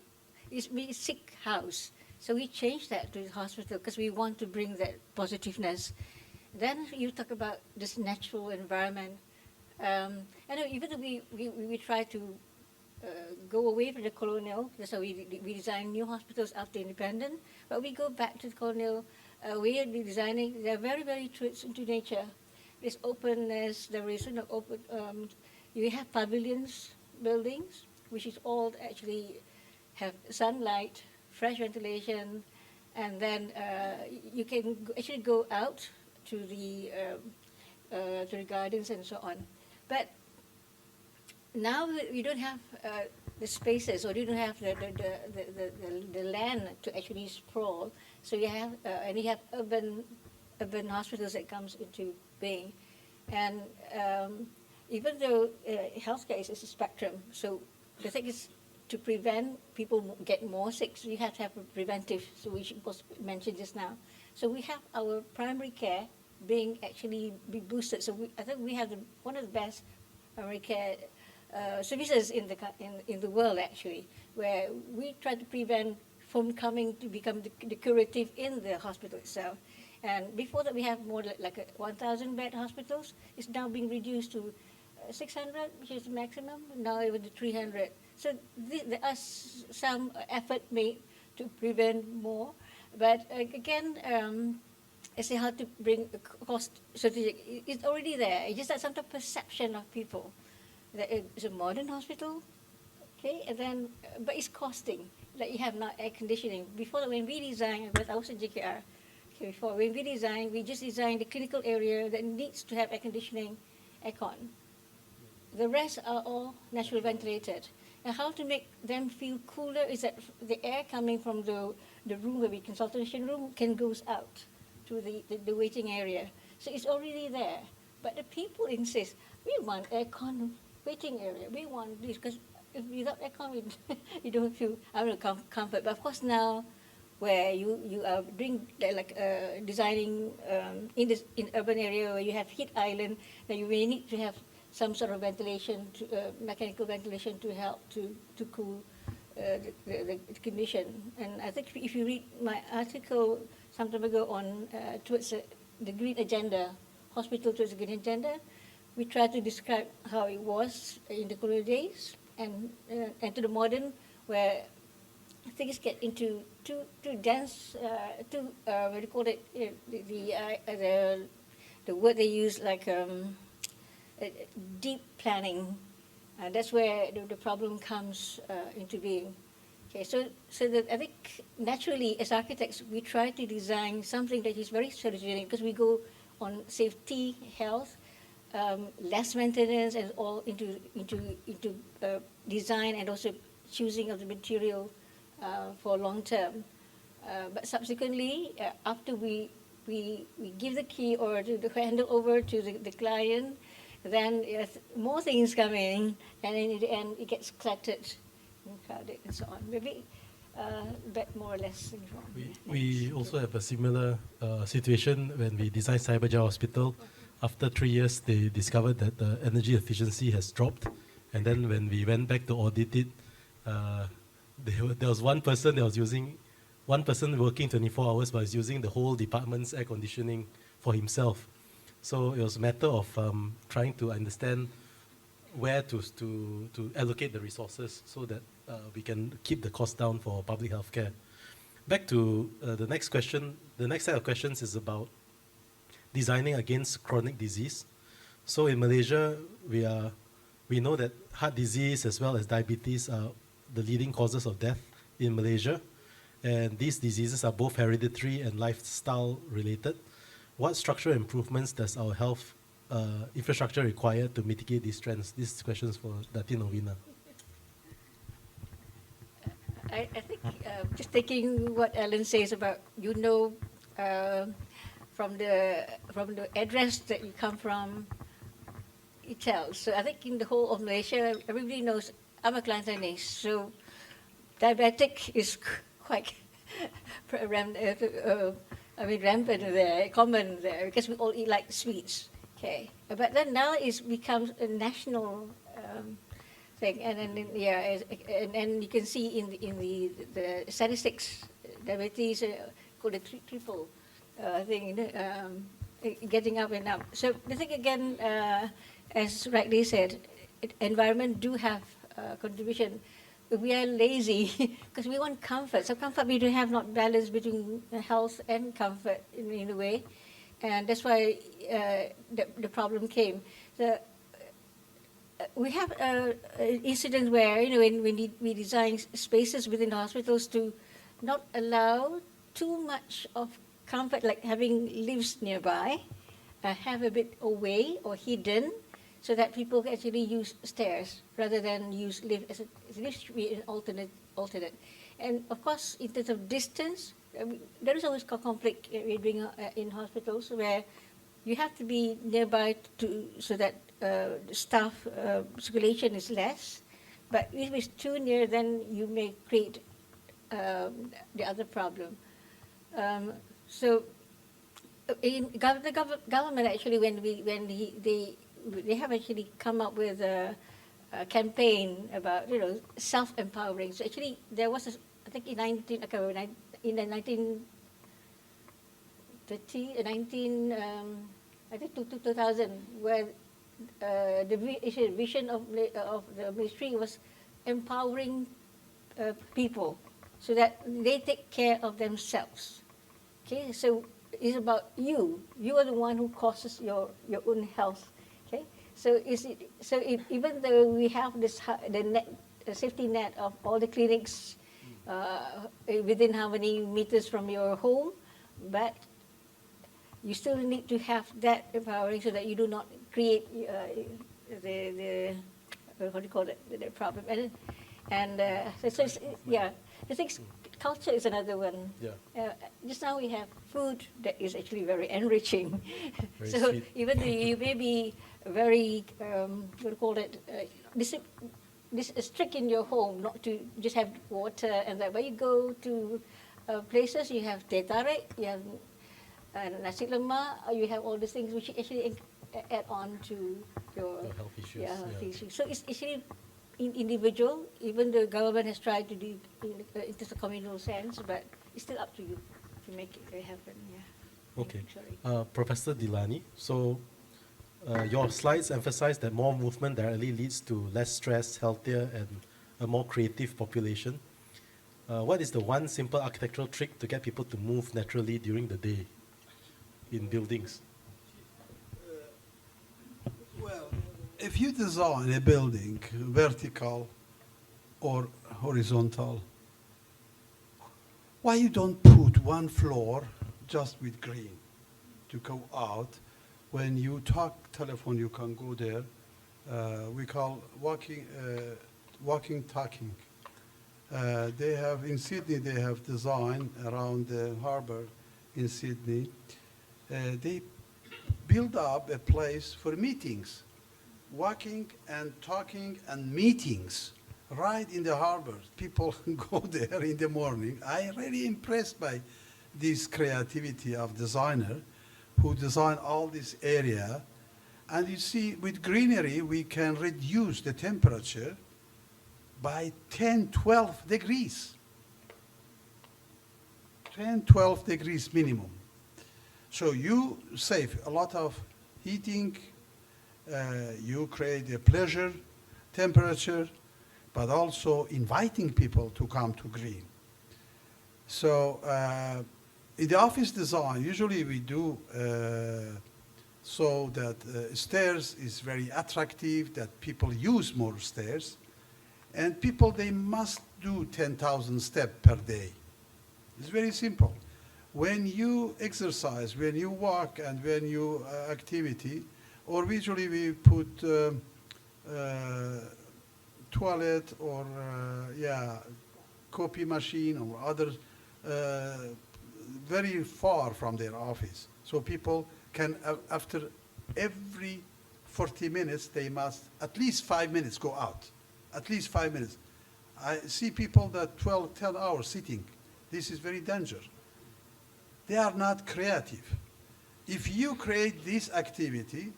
it's sick house. So we changed that to hospital because we want to bring that positiveness. Then you talk about this natural environment. I know even though we try to go away from the colonial, that's how we design new hospitals after independence, but we go back to the colonial way of designing. They're very, very true into nature. There's openness, there is open, you have pavilions, buildings, which is all actually have sunlight, fresh ventilation, and then you can actually go out to the gardens and so on. But now we don't have the spaces, or you don't have the land to actually sprawl. So you have and you have urban hospitals that comes into being, and even though healthcare is a spectrum, so the thing is to prevent people get more sick, so you have to have a preventive. So which was mentioned just now. So we have our primary care being actually be boosted. So I think we have one of the best primary care services in the world actually, where we try to prevent from coming to become the curative in the hospital itself. And before that, we have more like a 1,000 bed hospitals. It's now being reduced to 600, which is the maximum. Now even to 300. So there are some effort made to prevent more, but again. I say how to bring the cost strategic. It's already there. It's just that sometimes perception of people that it's a modern hospital, okay, and then but it's costing. Like you have not air conditioning. Before when we designed, I was in JKR. Okay, before when we designed, we just designed the clinical area that needs to have air conditioning, aircon. The rest are all naturally ventilated. And how to make them feel cooler is that the air coming from the room where we consultation room can goes out to the waiting area. So it's already there. But the people insist, we want aircon waiting area. We want this, because if without aircon, you don't feel comfort. But of course now, where you are doing designing in urban area where you have heat island, then you may need to have some sort of ventilation, mechanical ventilation to help to cool the condition. And I think if you read my article some time ago on towards the green agenda, hospital towards the green agenda, we try to describe how it was in the colonial days and to the modern, where things get into too dense, what do you call it? The word they use like deep planning. That's where the problem comes into being. Okay, so I think naturally as architects we try to design something that is very salutogenic because we go on safety, health, less maintenance, and all into design and also choosing of the material for long term. But subsequently, after we give the key or the handle over to the client, then more things come in, and in the end it gets collected and crowded and so on. Maybe that more or less. We also have a similar situation when we designed Cybergel Hospital. After 3 years, they discovered that the energy efficiency has dropped. And then when we went back to audit it, there was one person working 24 hours, but was using the whole department's air conditioning for himself. So it was a matter of trying to understand where to allocate the resources so that we can keep the cost down for public healthcare. Back to the next question. The next set of questions is about designing against chronic disease. So in Malaysia, we know that heart disease as well as diabetes are the leading causes of death in Malaysia. And these diseases are both hereditary and lifestyle related. What structural improvements does our health infrastructure require to mitigate these trends? These questions for Datin Norwina. I think just taking what Alan says about, from the address that you come from, it tells. So I think in the whole of Malaysia, everybody knows I'm a Kelantanese, so diabetic is quite rampant there, common there, because we all eat like sweets. Okay, but then now it becomes a national thing, and then and you can see in the statistics, diabetes called a triple thing, getting up and up. So I think again, as rightly said, environment do have contribution. We are lazy because we want comfort. So comfort, we do have not balance between health and comfort in a way, and that's why the problem came. We have incidents where when we design spaces within the hospitals to not allow too much of comfort, like having lifts nearby, have a bit away or hidden, so that people can actually use stairs rather than use lift. As lift should be an alternate. And of course, in terms of distance, there is always conflict in hospitals where you have to be nearby so that staff circulation is less. But if it's too near, then you may create the other problem. So in the government actually, they have actually come up with a campaign about self-empowering. So actually there was I think in the 2000 where the vision of the ministry was empowering people so that they take care of themselves. Okay, so it's about you. You are the one who causes your own health. Okay, so even though we have the safety net of all the clinics within how many meters from your home, but you still need to have that empowering so that you do not create the what do you call it, the problem. And so I think culture is another one. Yeah. Just now we have food that is actually very enriching. Very so sweet. even though you may be very what do you call it, strict in your home, not to just have water and that. When you go to places, you have teh tarik, you have nasi lemak, you have all these things which actually add on to your health issues. Health issues. So it's actually individual, even the government has tried to do it in a communal sense, but it's still up to you to make it happen. Yeah. Okay. Sorry. Professor Dilani, so your slides emphasize that more movement directly leads to less stress, healthier, and a more creative population. What is the one simple architectural trick to get people to move naturally during the day in buildings? Well, if you design a building vertical or horizontal, why you don't put one floor just with green to go out? When you talk telephone, you can go there. We call walking, talking. They have in Sydney. They have designed around the harbor in Sydney. They build up a place for meetings, walking and talking and meetings right in the harbor. People go there in the morning. I'm really impressed by this creativity of designer who design all this area. And you see, with greenery, we can reduce the temperature by 10, 12 degrees. 10, 12 degrees minimum. So you save a lot of heating, you create a pleasure temperature, but also inviting people to come to green. So in the office design, usually we do so that stairs is very attractive, that people use more stairs, and people, they must do 10,000 steps per day. It's very simple. When you exercise, when you walk, and when you activity, or visually we put toilet or copy machine or other very far from their office. So people can, after every 40 minutes, they must at least 5 minutes go out, at least 5 minutes. I see people that 10 hours sitting. This is very dangerous. They are not creative. If you create this activity,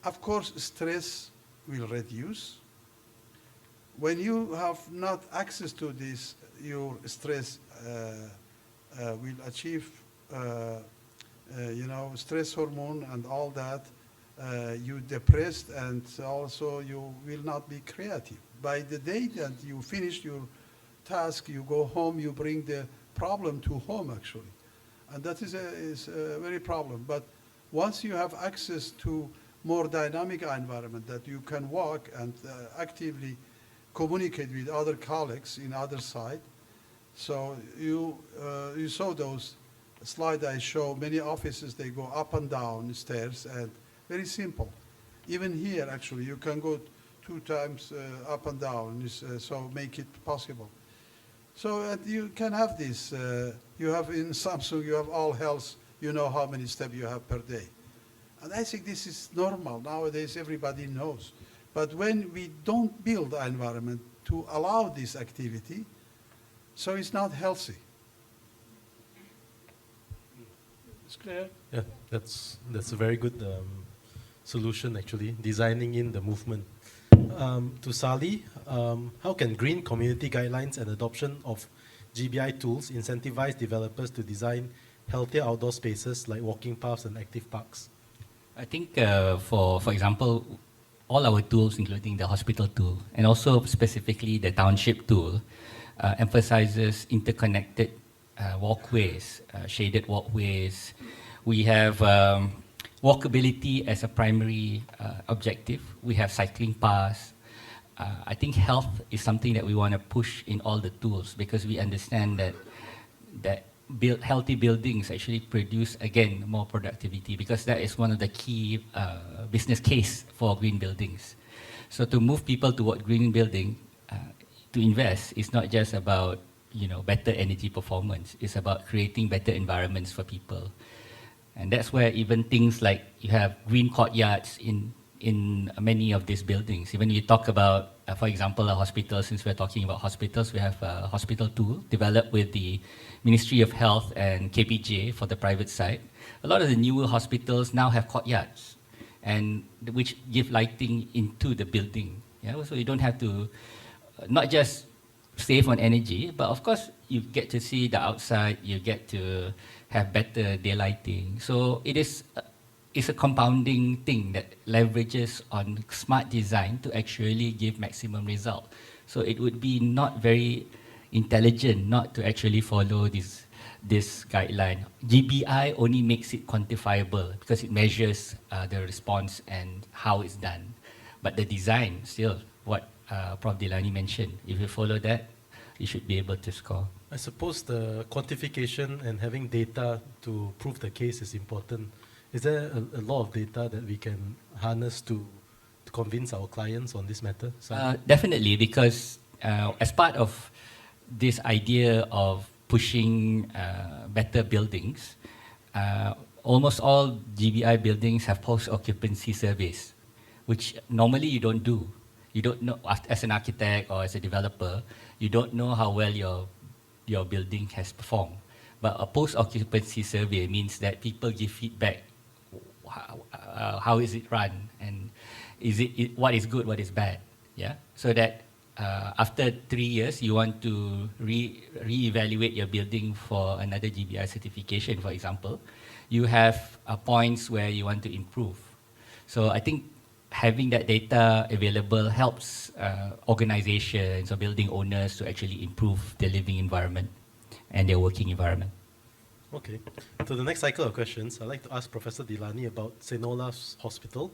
of course, stress will reduce. When you have not access to this, your stress will achieve, stress hormone and all that. You depressed, and also you will not be creative. By the day that you finish your task, you go home, you bring the problem to home, actually. And that is a very problem. But once you have access to more dynamic environment that you can walk and actively communicate with other colleagues in other side. So you saw those slides I show. Many offices, they go up and down stairs, and very simple. Even here, actually, you can go 2 times up and down, so make it possible. So you can have this. You have in Samsung, you have all health, you know how many steps you have per day. And I think this is normal. Nowadays, everybody knows. But when we don't build an environment to allow this activity, so it's not healthy. It's clear? Yeah, that's a very good solution, actually, designing in the movement. To Sarly, how can green community guidelines and adoption of GBI tools incentivize developers to design healthier outdoor spaces like walking paths and active parks? I think, for example, all our tools, including the hospital tool, and also specifically the township tool, emphasizes interconnected walkways, shaded walkways. We have walkability as a primary objective. We have cycling paths. I think health is something that we want to push in all the tools, because we understand that healthy buildings actually produce, again, more productivity, because that is one of the key business case for green buildings. So to move people toward green building, to invest, is not just about better energy performance. It's about creating better environments for people. And that's where even things like you have green courtyards in many of these buildings. Even we talk about, for example, a hospital, since we're talking about hospitals, we have a hospital tool developed with the Ministry of Health and KPJ for the private side. A lot of the newer hospitals now have courtyards, and which give lighting into the building. Yeah? So you don't have to, not just save on energy, but of course you get to see the outside, you get to have better daylighting. So it's a compounding thing that leverages on smart design to actually give maximum result. So it would be not very intelligent not to actually follow this guideline. GBI only makes it quantifiable because it measures the response and how it's done. But the design, still, what Prof. Dilani mentioned, if you follow that, you should be able to score. I suppose the quantification and having data to prove the case is important. Is there a lot of data that we can harness to convince our clients on this matter? Definitely, because as part of this idea of pushing better buildings, almost all GBI buildings have post-occupancy surveys, which normally you don't do. You don't know, as an architect or as a developer, you don't know how well your building has performed. But a post-occupancy survey means that people give feedback. How is it run, and what is good, what is bad? Yeah, so that after 3 years, you want to re-evaluate your building for another GBI certification, for example, you have points where you want to improve. So I think having that data available helps organizations or building owners to actually improve their living environment and their working environment. Okay. So the next cycle of questions, I'd like to ask Professor Dilani about Senola's hospital.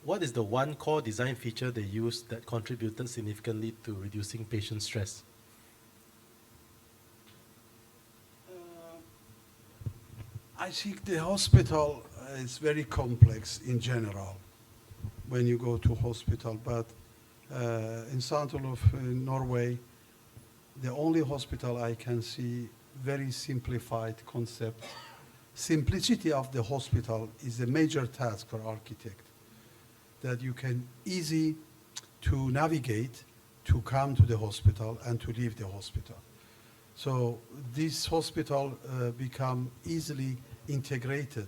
What is the one core design feature they used that contributed significantly to reducing patient stress? I think the hospital is very complex in general when you go to hospital, but in St. Olaf in Norway, the only hospital I can see very simplified concept. Simplicity of the hospital is a major task for architect, that you can easy to navigate, to come to the hospital and to leave the hospital. So this hospital become easily integrated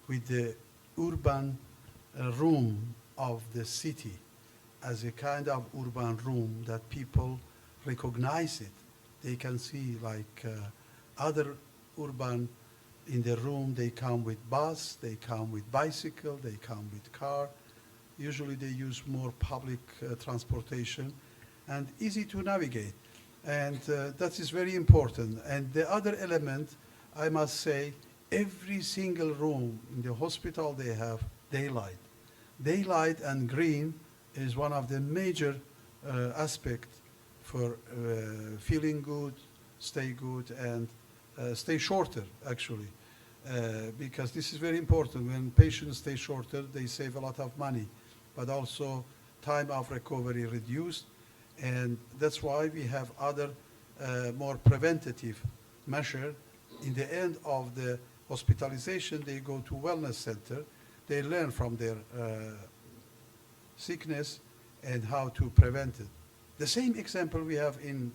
with the urban room of the city as a kind of urban room that people recognize it. They can see like other urban in the room, they come with bus, they come with bicycle, they come with car. Usually they use more public transportation and easy to navigate. And that is very important. And the other element, I must say, every single room in the hospital, they have daylight. Daylight and green is one of the major aspects for feeling good, stay good, and stay shorter, actually. Because this is very important. When patients stay shorter, they save a lot of money, but also time of recovery reduced. And that's why we have other more preventative measure. In the end of the hospitalization, they go to wellness center. They learn from their sickness and how to prevent it. The same example we have in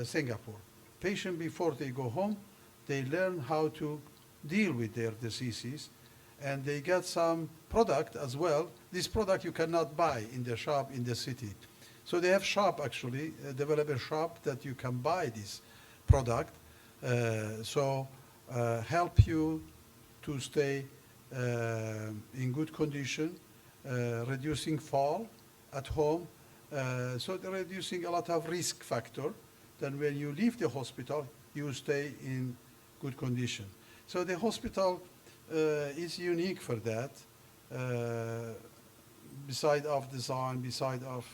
Singapore. Patient, before they go home, they learn how to deal with their diseases, and they get some product as well. This product you cannot buy in the shop in the city. So they have shop, actually, develop a shop that you can buy this product. Help you to stay in good condition, reducing fall at home. So they're reducing a lot of risk factor. Then when you leave the hospital, you stay in good condition. So the hospital is unique for that. Beside of design, beside of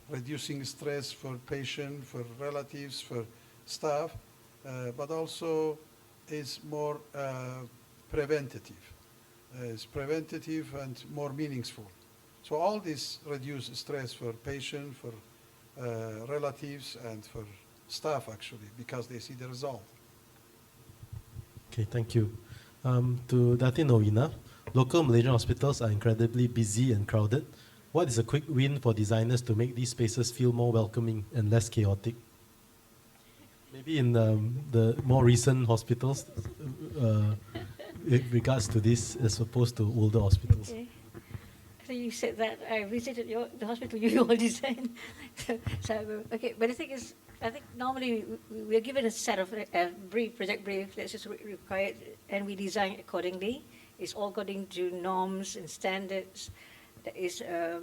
reducing stress for patient, for relatives, for staff, but also is more preventative. It's preventative and more meaningful. So all this reduce stress for patient, for relatives, and for staff, actually, because they see the result. Okay, thank you. To Datin Norwina, local Malaysian hospitals are incredibly busy and crowded. What is a quick win for designers to make these spaces feel more welcoming and less chaotic? Maybe in the more recent hospitals, with regards to this, as opposed to older hospitals. Okay. So you said that I visited the hospital you all designed. Okay, but the thing is, I think normally we are given a set of brief, project brief that's just required, and we design accordingly. It's all according to norms and standards. That is a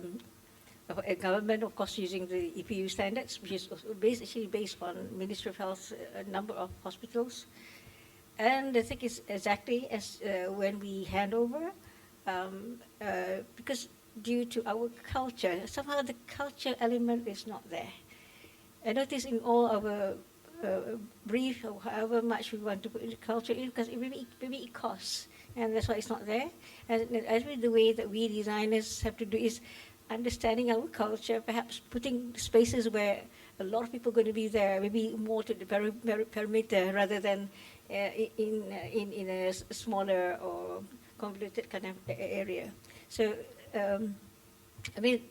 government, of course, using the EPU standards, which is basically based on Ministry of Health's number of hospitals. And the thing is exactly as when we hand over, because due to our culture, somehow the culture element is not there. I notice in all our brief, or however much we want to put in the culture, because maybe it costs, and that's why it's not there. And I think the way that we designers have to do is understanding our culture, perhaps putting spaces where a lot of people are going to be there, maybe more to the perimeter rather than in a smaller or convoluted kind of area. So, I mean,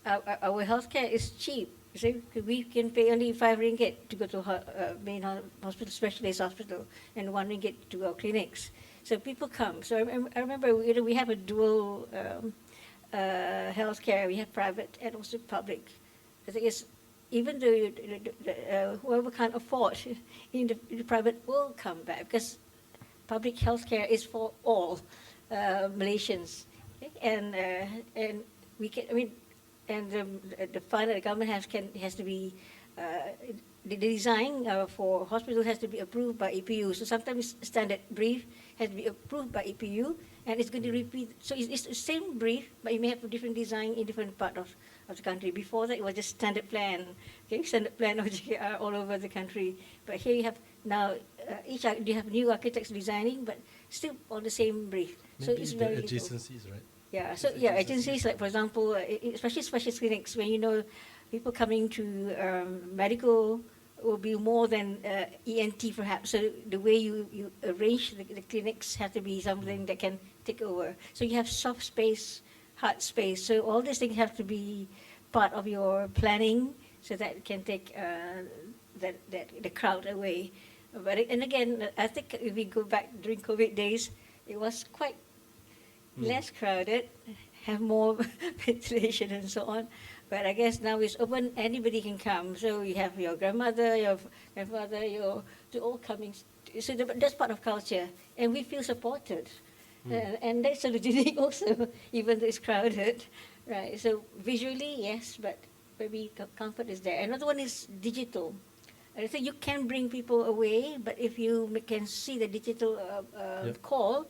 our healthcare is cheap. So we can pay only 5 ringgit to go to main hospital, specialist hospital, and 1 ringgit to our clinics. So people come. So I remember we have a dual healthcare. We have private and also public. The thing is, even though whoever can't afford in the private will come back, because public healthcare is for all Malaysians, okay? And we can. I mean, and the fund that the government has to be the design for hospital has to be approved by EPU. So sometimes standard brief has to be approved by EPU, and it's going to repeat. So it's the same brief, but you may have a different design in different part of the country. Before that, it was just standard plan, okay, standard plan of GKR all over the country. But here you have now you have new architects designing, but still on the same brief. Maybe so it's very the little. adjacencies, right? Yeah, so yeah, agencies like, for example, especially specialist clinics, when you know people coming to medical will be more than ENT perhaps. So the way you arrange the clinics have to be something that can take over. So you have soft space, hard space. So all these things have to be part of your planning so that it can take the crowd away. But and again, I think if we go back during COVID days, it was quite less crowded, have more ventilation and so on. But I guess now it's open, anybody can come. So you have your grandmother, your grandfather, they're all coming. So that's part of culture. And we feel supported. And that's salutogenic also, even though it's crowded. Right. So visually, yes, but maybe comfort is there. Another one is digital. I think you can bring people away, but if you can see the digital call,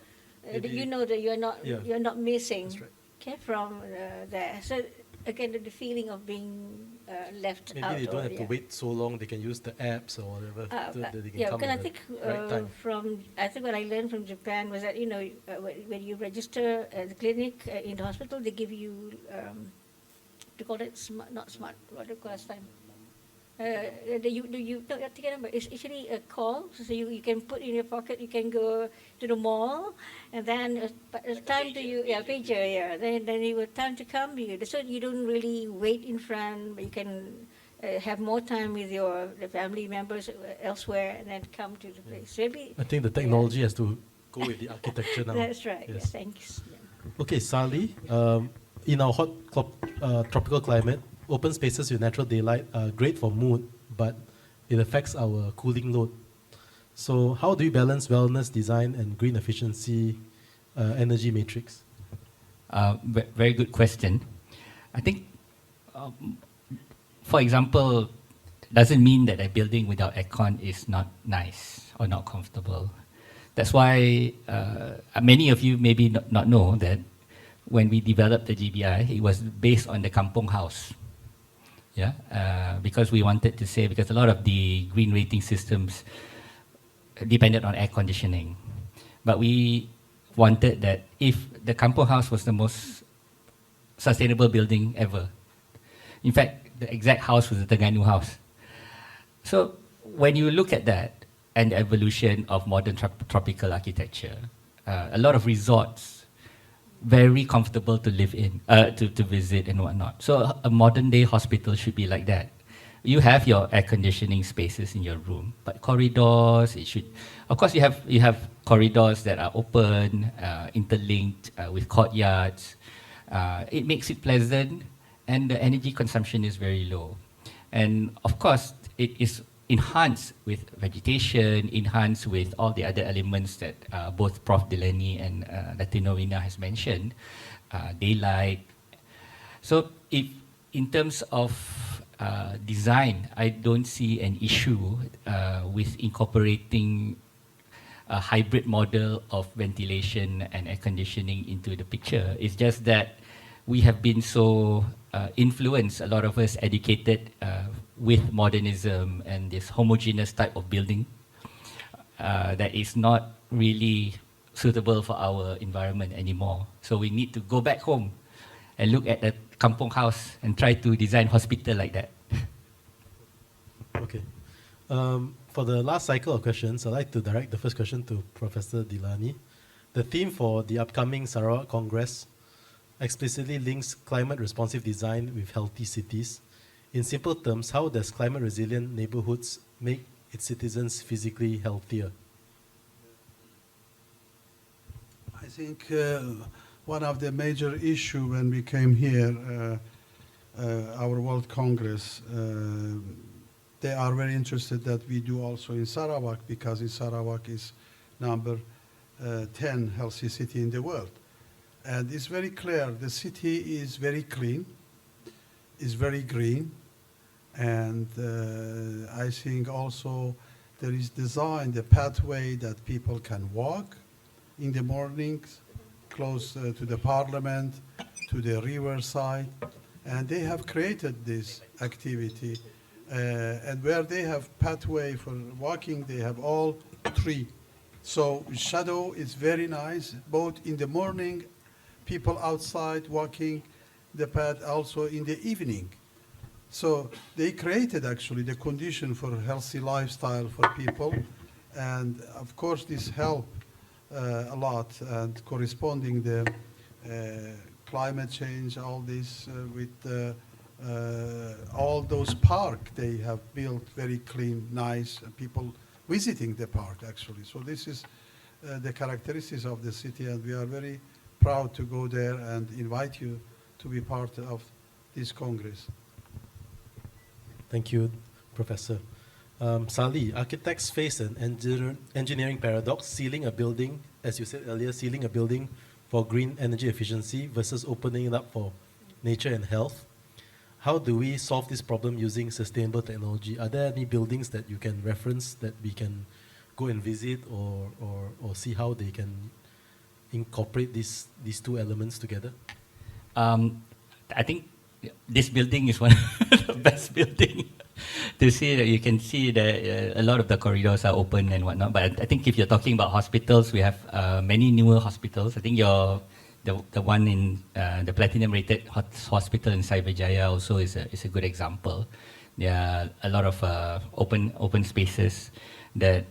you know that you're not missing. That's right. Okay, from there. So again, the feeling of being left out. Maybe they don't have to wait so long. They can use the apps or whatever. That they can Yeah, come because I at think the right time. I think what I learned from Japan was that when you register at the clinic in the hospital, they give you they call it smart, not smart. What do you call last time? It's actually a call, so you can put in your pocket. You can go to the mall, and then it's time to pager, Then you time to come. So you don't really wait in front. But you can have more time with the family members elsewhere, and then come to the place. So maybe I think the technology has to go with the architecture now. that's right. Yes. Yes, thanks. Yeah. Okay, Sarly, in our hot tropical climate, open spaces with natural daylight are great for mood, but it affects our cooling load. So how do we balance wellness, design, and green efficiency energy matrix? Very good question. I think, for example, doesn't mean that a building without aircon is not nice or not comfortable. That's why many of you maybe not know that when we developed the GBI, it was based on the kampong house. Because we wanted to say, because a lot of the green rating systems depended on air conditioning. But we wanted that if the kampong house was the most sustainable building ever, in fact, the exact house was the Terengganu house. So when you look at that and the evolution of modern tropical architecture, a lot of resorts, very comfortable to live in, to visit and whatnot. So a modern day hospital should be like that. You have your air conditioning spaces in your room, but corridors, of course you have corridors that are open, interlinked with courtyards. It makes it pleasant, and the energy consumption is very low. And of course, it is enhanced with vegetation, enhanced with all the other elements that both Prof. Dilani and Datin Norwina has mentioned, daylight. So if in terms of design, I don't see an issue with incorporating a hybrid model of ventilation and air conditioning into the picture. It's just that we have been so influenced, a lot of us educated with modernism and this homogeneous type of building that is not really suitable for our environment anymore. So we need to go back home and look at the kampong house and try to design hospital like that. Okay. For the last cycle of questions, I'd like to direct the first question to Professor Dilani. The theme for the upcoming Sarawak Congress explicitly links climate-responsive design with healthy cities. In simple terms, how does climate-resilient neighborhoods make its citizens physically healthier? I think one of the major issues when we came here, our World Congress, they are very interested that we do also in Sarawak, because in Sarawak is number 10 healthy city in the world. And it's very clear, the city is very clean, is very green, And I think also there is designed a pathway that people can walk in the mornings close to the parliament, to the riverside. And they have created this activity. And where they have pathway for walking, they have all three. So shadow is very nice, both in the morning, people outside walking the path, also in the evening. So they created actually the condition for a healthy lifestyle for people. And of course this helped a lot, and corresponding the climate change, all this with all those parks they have built, very clean, nice, people visiting the park actually. So this is the characteristics of the city, and we are very proud to go there and invite you to be part of this Congress. Thank you, Professor. Sarly, architects face an engineering paradox, sealing a building, as you said earlier, sealing a building for green energy efficiency versus opening it up for nature and health. How do we solve this problem using sustainable technology? Are there any buildings that you can reference that we can go and visit or see how they can incorporate these two elements together? I think this building is one of the best building to see. That you can see that a lot of the corridors are open and whatnot. But I think if you're talking about hospitals, we have many newer hospitals. I think the one in the platinum-rated hospital in Cyberjaya also is a good example. There are a lot of open spaces that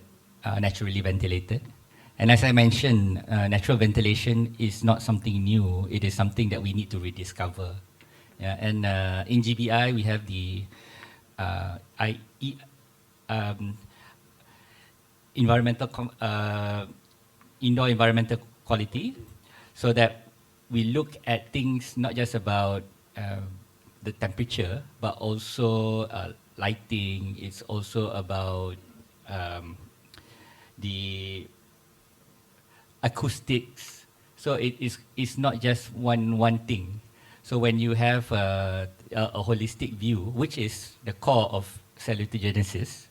are naturally ventilated. And as I mentioned, natural ventilation is not something new. It is something that we need to rediscover. Yeah, and in GBI, we have the indoor environmental quality, so that we look at things not just about the temperature, but also lighting. It's also about the acoustics. So it's not just one thing. So when you have a holistic view, which is the core of salutogenesis,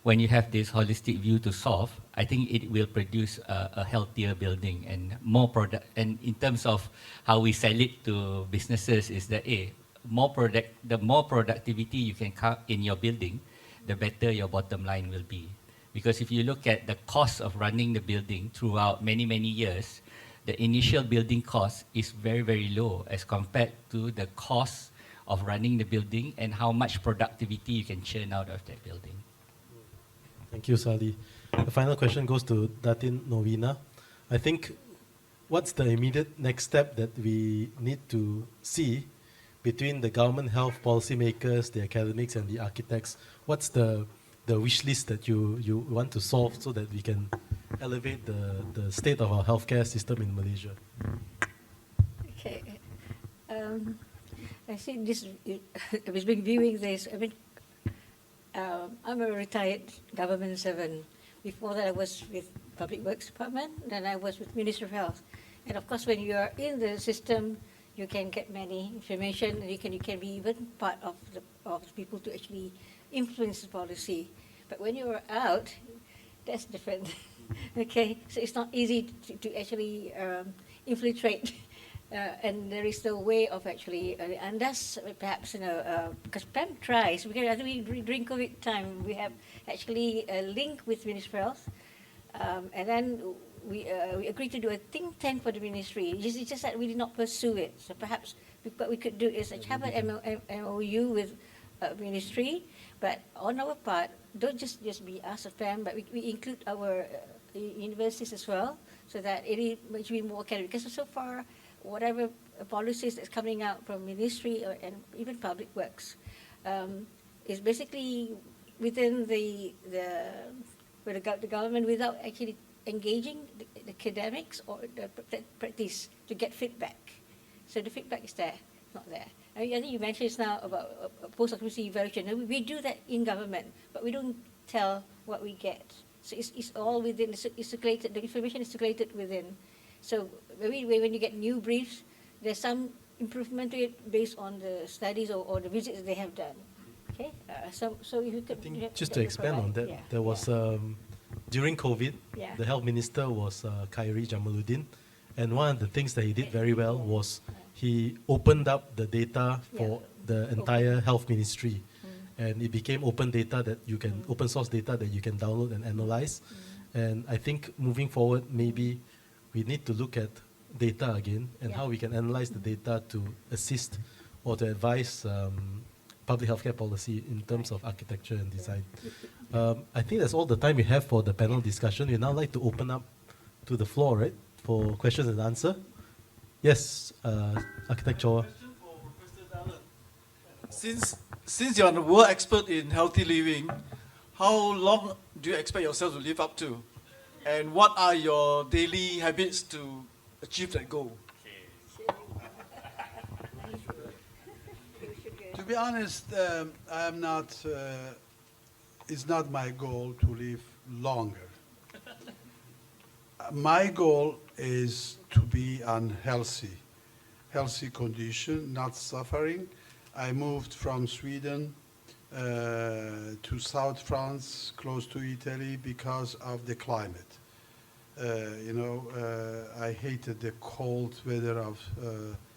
when you have this holistic view to solve, I think it will produce a healthier building and more product. And in terms of how we sell it to businesses, is that the more productivity you can cut in your building, the better your bottom line will be. Because if you look at the cost of running the building throughout many years, the initial building cost is very, very low as compared to the cost of running the building and how much productivity you can churn out of that building. Thank you, Sarly. The final question goes to Datin Norwina. I think, what's the immediate next step that we need to see between the government health policymakers, the academics, and the architects? What's the wish list that you want to solve so that we can elevate the state of our healthcare system in Malaysia? Okay. I think this, I was been viewing this. I mean, I'm a retired government servant. Before that, I was with Public Works Department, then I was with Ministry of Health. And of course, when you are in the system, you can get many information, and you can be even part of the people to actually influence the policy. But when you are out, that's different. Okay, so it's not easy to actually infiltrate, and there is no way of actually, and that's perhaps, because PAM tries, because I think during COVID time, we have actually a link with Ministry of Health, and then we agreed to do a think tank for the ministry. It's just that we did not pursue it. So perhaps what we could do is have an MOU with ministry, but on our part, don't just be us of PAM, but we include our universities as well, so that it is much more academic. Because so far, whatever policies that's coming out from ministry and even public works is basically within the government without actually engaging the academics or the practice to get feedback. So the feedback is there, not there. I think you mentioned just now about post-occupancy evaluation. We do that in government, but we don't tell what we get. So it's all within, it's circulated, the information is circulated within. So maybe when you get new briefs, there's some improvement to it based on the studies or the visits they have done. Okay, so if you could... I think just to expand on that, there was, during COVID, Yeah. the health minister was Khairi Jamaluddin, and one of the things that he did very well was he opened up the data for the entire health ministry, and it became open data that you can, open source data that you can download and analyze. And I think moving forward, maybe we need to look at data again and how we can analyze the data to assist or to advise public healthcare policy in terms of architecture and design. I think that's all the time we have for the panel discussion. We'd now like to open up to the floor, right, for questions and answer. Yes, architecture. Question for Professor Datin. Since you're the world expert in healthy living, how long do you expect yourself to live up to? And what are your daily habits to achieve that goal? To be honest, I'm not. It's not my goal to live longer. My goal is to be unhealthy, healthy condition, not suffering. I moved from Sweden to South France, close to Italy, because of the climate. I hated the cold weather of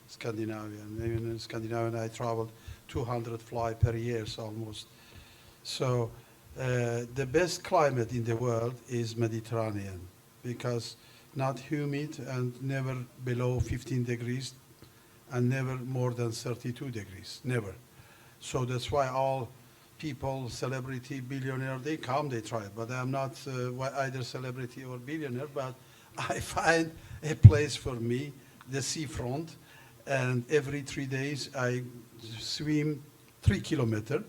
Scandinavia. Even in Scandinavia, I traveled 200 flights per year almost. So the best climate in the world is Mediterranean, because not humid and never below 15 degrees and never more than 32 degrees, never. So that's why all people, celebrity, billionaire, they come, they try. But I'm not either celebrity or billionaire, but I find a place for me, the seafront, and every 3 days I swim 3 kilometers.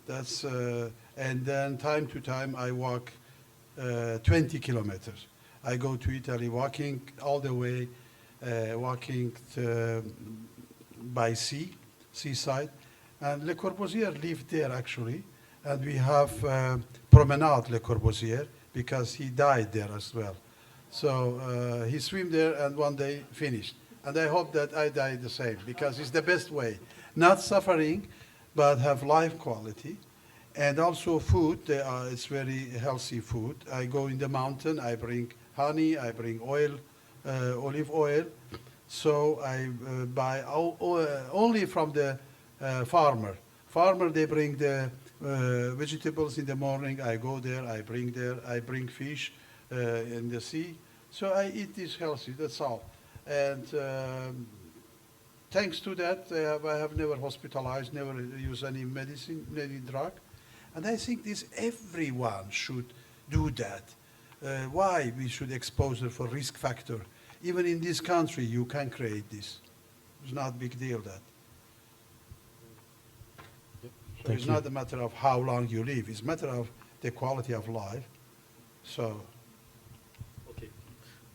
That's, and then time to time I walk 20 kilometers. I go to Italy walking all the way, walking by seaside. And Le Corbusier lived there actually. And we have Promenade Le Corbusier because he died there as well. So he swam there and one day finished. And I hope that I die the same because it's the best way. Not suffering, but have life quality. And also food, it's very healthy food. I go in the mountain, I bring honey, I bring oil, olive oil. So I buy only from the farmer. Farmer, they bring the vegetables in the morning. I go there, I bring fish in the sea. So I eat this healthy, that's all. And thanks to that, I have never hospitalized, never used any medicine, any drug. And I think everyone should do that. Why we should expose her for risk factor? Even in this country, you can create this. It's not a big deal that. So it's not a matter of how long you live. It's a matter of the quality of life. So. Okay.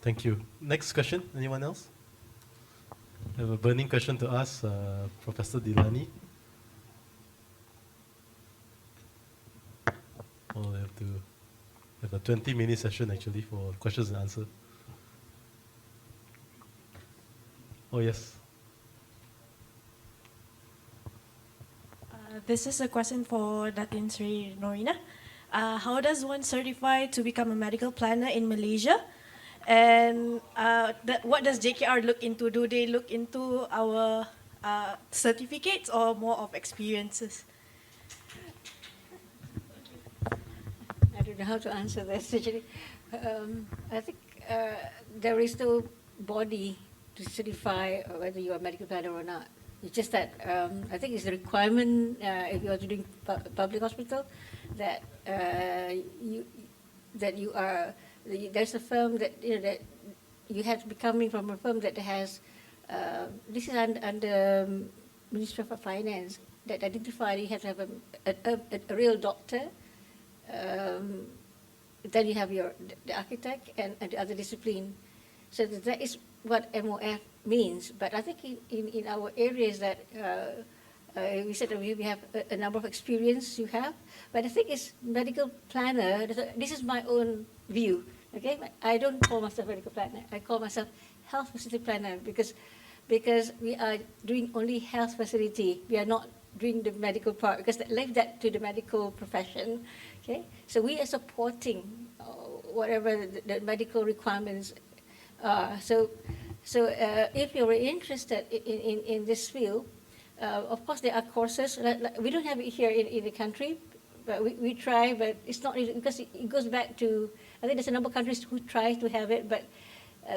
Thank you. Next question. Anyone else? I have a burning question to ask Professor Dilani. Oh, we have to have a 20-minute session actually for questions and answers. Oh, yes. This is a question for Datin Seri Norwina. How does one certify to become a medical planner in Malaysia? And what does JKR look into? Do they look into our certificates or more of experiences? I don't know how to answer this actually. I think there is no body to certify whether you are a medical planner or not. It's just that I think it's a requirement if you are doing public hospital that you are. There's a firm that that you have to be coming from a firm that has. This is under Ministry of Finance that identified you have to have a real doctor. Then you have the architect and the other discipline. So that is what MOF means. But I think in our areas that we said that we have a number of experience you have. But I think it's medical planner. This is my own view. Okay, I don't call myself medical planner. I call myself health facility planner because we are doing only health facility. We are not doing the medical part, because they left that to the medical profession. Okay, so we are supporting whatever the medical requirements are. So if you're interested in this field, of course there are courses. We don't have it here in the country, but we try, but it's not easy because it goes back to, I think there's a number of countries who try to have it, but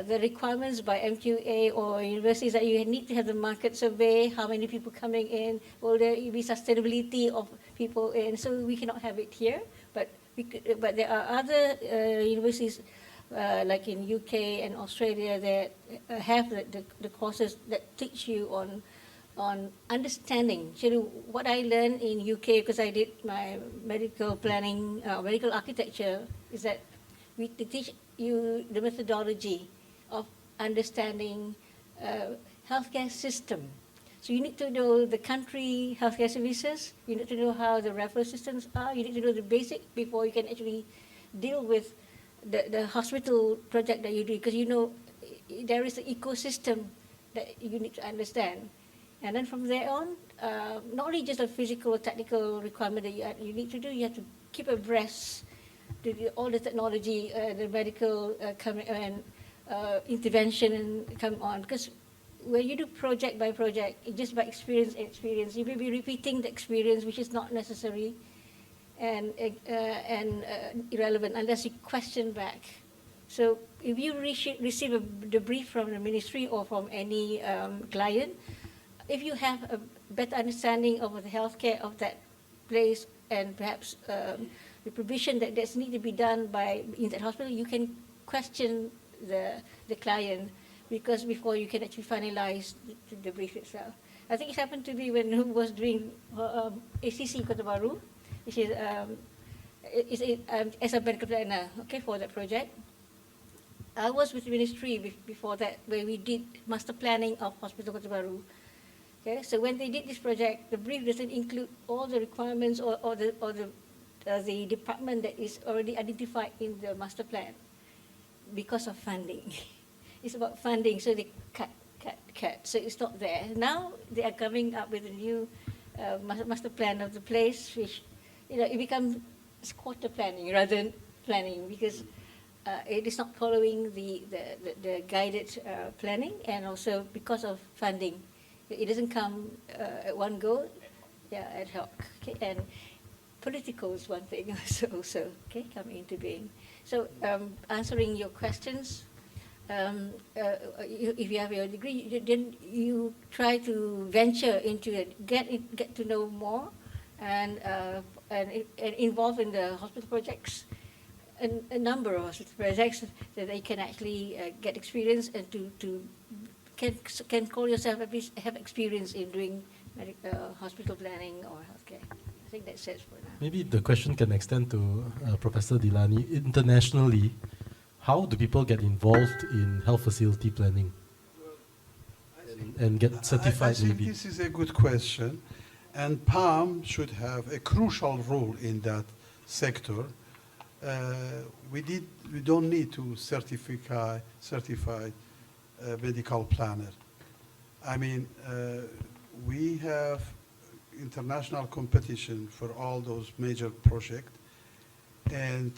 the requirements by MQA or universities that you need to have the market survey, how many people coming in, will there be sustainability of people in, so we cannot have it here. But there are other universities like in UK and Australia that have the courses that teach you on understanding. Actually, what I learned in UK, because I did my medical planning, medical architecture, is that we teach you the methodology of understanding healthcare system. So you need to know the country healthcare services, you need to know how the referral systems are, you need to know the basic before you can actually deal with the hospital project that you do, because you know there is an ecosystem that you need to understand. And then from there on, not only just a physical or technical requirement that you need to do, you have to keep abreast to all the technology, the medical intervention and come on. Because when you do project by project, just by experience, you may be repeating the experience, which is not necessary and irrelevant unless you question back. So if you receive the brief from the ministry or from any client, if you have a better understanding of the healthcare of that place and perhaps the provision that needs to be done in that hospital, you can question the client, because before you can actually finalize the brief itself. I think it happened to me when I was doing ACC Kota Baru, which is as a medical planner, okay, for that project. I was with the ministry before that, where we did master planning of Hospital Kota Baru. Okay, so when they did this project, the brief doesn't include all the requirements or the department that is already identified in the master plan because of funding. It's about funding, so they cut. So it's not there. Now they are coming up with a new master plan of the place, which it becomes quarter planning rather than planning, because it is not following the guided planning, and also because of funding. It doesn't come at one go, ad hoc. Okay? And political is one thing also, okay, come into being. So answering your questions, if you have your degree, then you try to venture into it, get to know more, and involve in the hospital projects, a number of hospital projects that they can actually get experience and can call yourself at least have experience in doing hospital planning or healthcare. I think that's it for now. Maybe the question can extend to Professor Dilani. Internationally, how do people get involved in health facility planning and get certified? I think maybe? This is a good question, and PAM should have a crucial role in that sector. We don't need to certify medical planner. I mean, we have international competition for all those major projects. And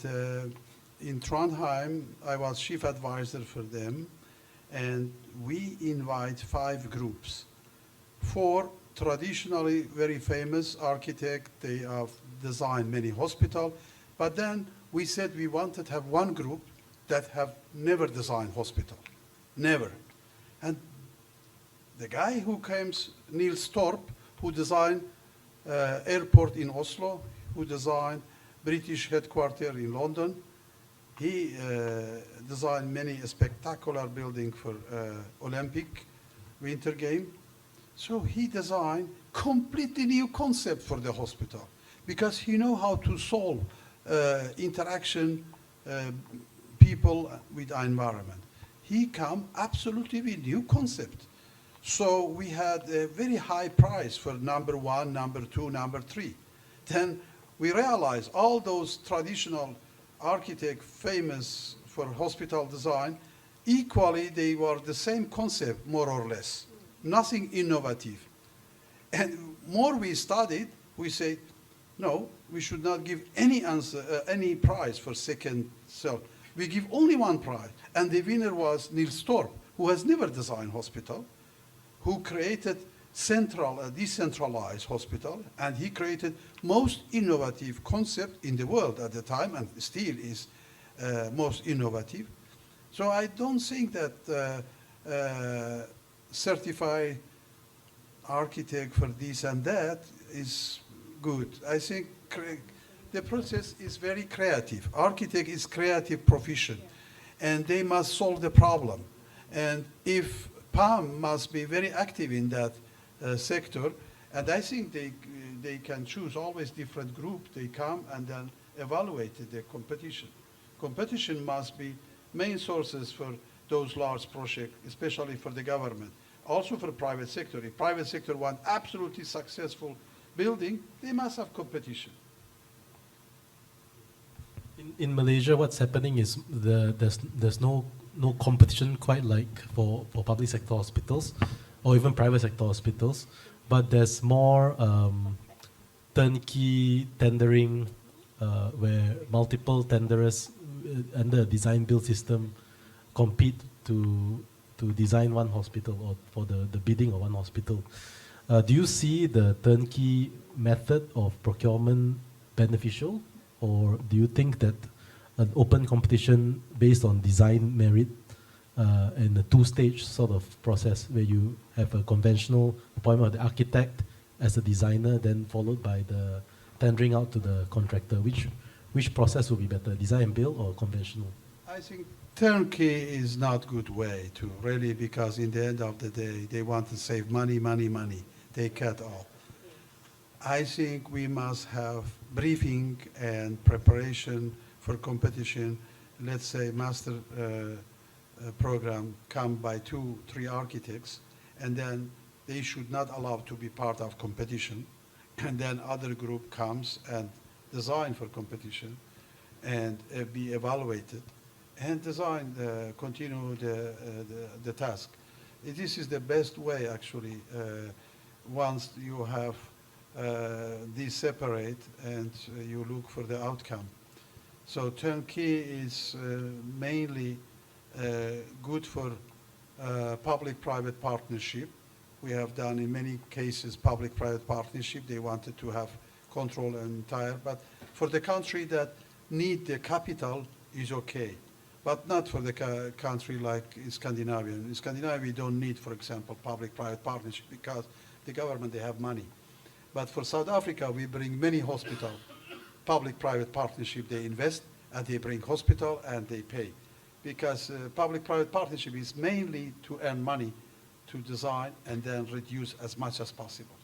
in Trondheim, I was chief advisor for them. And we invite 5 groups. 4 traditionally very famous architects. They have designed many hospitals. But then we said we wanted to have 1 group that have never designed hospital. Never. And the guy who came, Niels Torp, who designed airport in Oslo, who designed British headquarters in London, he designed many spectacular buildings for Olympic Winter Game. So he designed completely new concept for the hospital, because he know how to solve interaction people with environment. He come absolutely with new concept. So we had a very high price for number 1, number 2, number 3. Then we realized all those traditional architects famous for hospital design, equally they were the same concept, more or less. Nothing innovative. And more we studied, we say, no, we should not give any answer, any prize for second cell. We give only one prize. And the winner was Niels Torp, who has never designed hospital, who created decentralized hospital, and he created most innovative concept in the world at the time, and still is most innovative. So I don't think that certified architect for this and that is good. I think the process is very creative. Architect is creative profession, and they must solve the problem. And if PAM must be very active in that sector, and I think they can choose always different group. They come and then evaluate the competition. Competition must be main sources for those large projects, especially for the government. Also for private sector. If private sector want absolutely successful building, they must have competition. In Malaysia, what's happening is there's no competition quite like for public sector hospitals or even private sector hospitals, but there's more turnkey tendering where multiple tenderers under a design build system compete to design one hospital or for the bidding of one hospital. Do you see the turnkey method of procurement beneficial, or do you think that an open competition based on design merit and a two-stage sort of process where you have a conventional appointment of the architect as a designer, then followed by the tendering out to the contractor, which process will be better, design and build or conventional? I think turnkey is not good way to really, because in the end of the day, they want to save money. They cut all. I think we must have briefing and preparation for competition. Let's say master program come by 2-3 architects, and then they should not allow to be part of competition. And then other group comes and design for competition and be evaluated and design, continue the task. This is the best way actually, once you have these separate and you look for the outcome. So turnkey is mainly good for public-private partnership. We have done in many cases public-private partnership. They wanted to have control entire, but for the country that need the capital is okay, but not for the country like Scandinavia. In Scandinavia, we don't need, for example, public-private partnership because the government, they have money. But for South Africa, we bring many hospital, public-private partnership, they invest and they bring hospital and they pay. Because public-private partnership is mainly to earn money to design and then reduce as much as possible.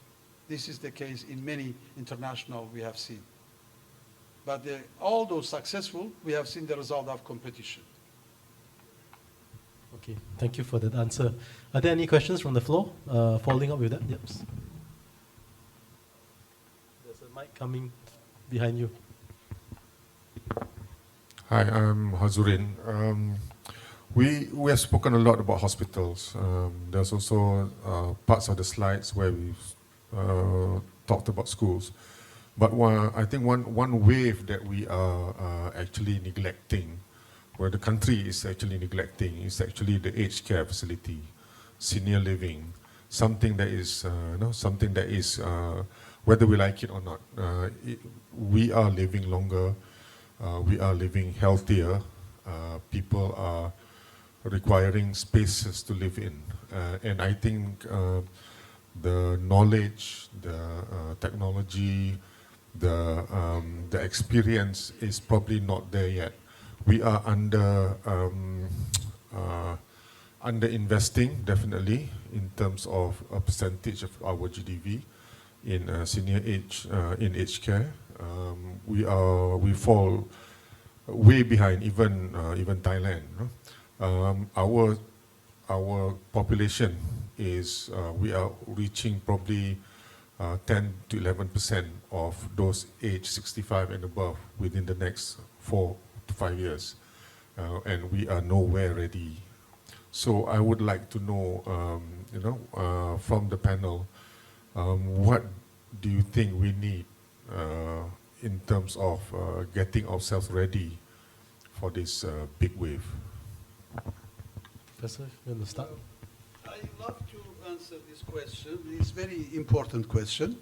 This is the case in many international we have seen. But all those successful, we have seen the result of competition. Okay, thank you for that answer. Are there any questions from the floor? Following up with that, yep. There's a mic coming behind you. Hi, I'm Hazurin. We have spoken a lot about hospitals. There's also parts of the slides where we've talked about schools. But I think one wave that we are actually neglecting, where the country is actually neglecting, is actually the aged care facility, senior living, something that is, whether we like it or not, we are living longer, we are living healthier, people are requiring spaces to live in. And I think the knowledge, the technology, the experience is probably not there yet. We are under investing definitely in terms of a percentage of our GDP in senior age in aged care. We fall way behind even Thailand. No? Our population is we are reaching probably 10 to 11% of those age 65 and above within the next 4 to 5 years, and we are nowhere ready. So I would like to know, from the panel, what do you think we need in terms of getting ourselves ready for this big wave? Professor, you want to start? I love to answer this question. It's a very important question.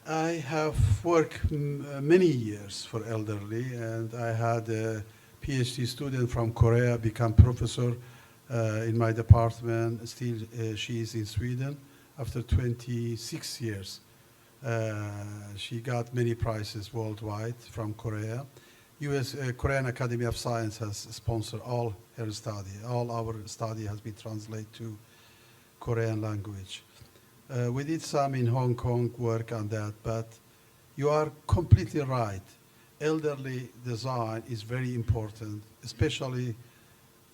I have worked many years for elderly, and I had a PhD student from Korea become professor in my department. Still, she is in Sweden after 26 years. She got many prizes worldwide from Korea. Korean Academy of Science has sponsored all her study. All our study has been translated to Korean language. We did some in Hong Kong work on that, but you are completely right. Elderly design is very important, especially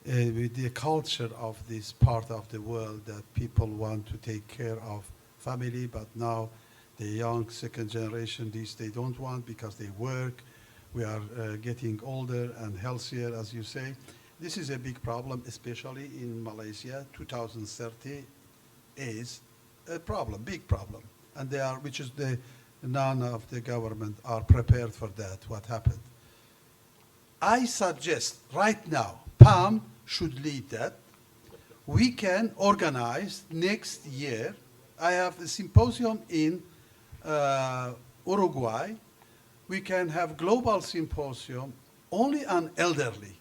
with the culture of this part of the world that people want to take care of family, but now the young second generation, they don't want because they work. We are getting older and healthier, as you say. This is a big problem, especially in Malaysia. 2030 is a problem, big problem. And which is none of the government are prepared for that, what happened. I suggest right now, PAM should lead that. We can organize next year. I have a symposium in Uruguay. We can have global symposium only on elderly.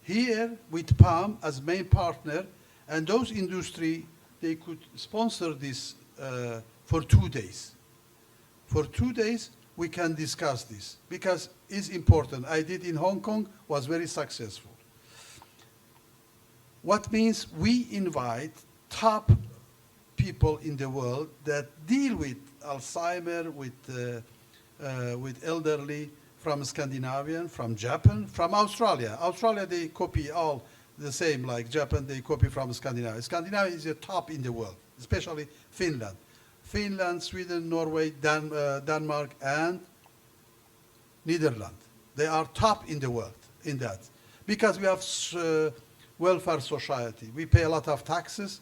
Here with PAM as main partner, and those industry, they could sponsor this for 2 days. For 2 days, we can discuss this because it's important. I did in Hong Kong, was very successful. What means we invite top people in the world that deal with Alzheimer, with elderly from Scandinavian, from Japan, from Australia. Australia, they copy all the same like Japan, they copy from Scandinavia. Scandinavia is the top in the world, especially Finland. Finland, Sweden, Norway, Denmark, and Netherlands. They are top in the world in that. Because we have welfare society. We pay a lot of taxes,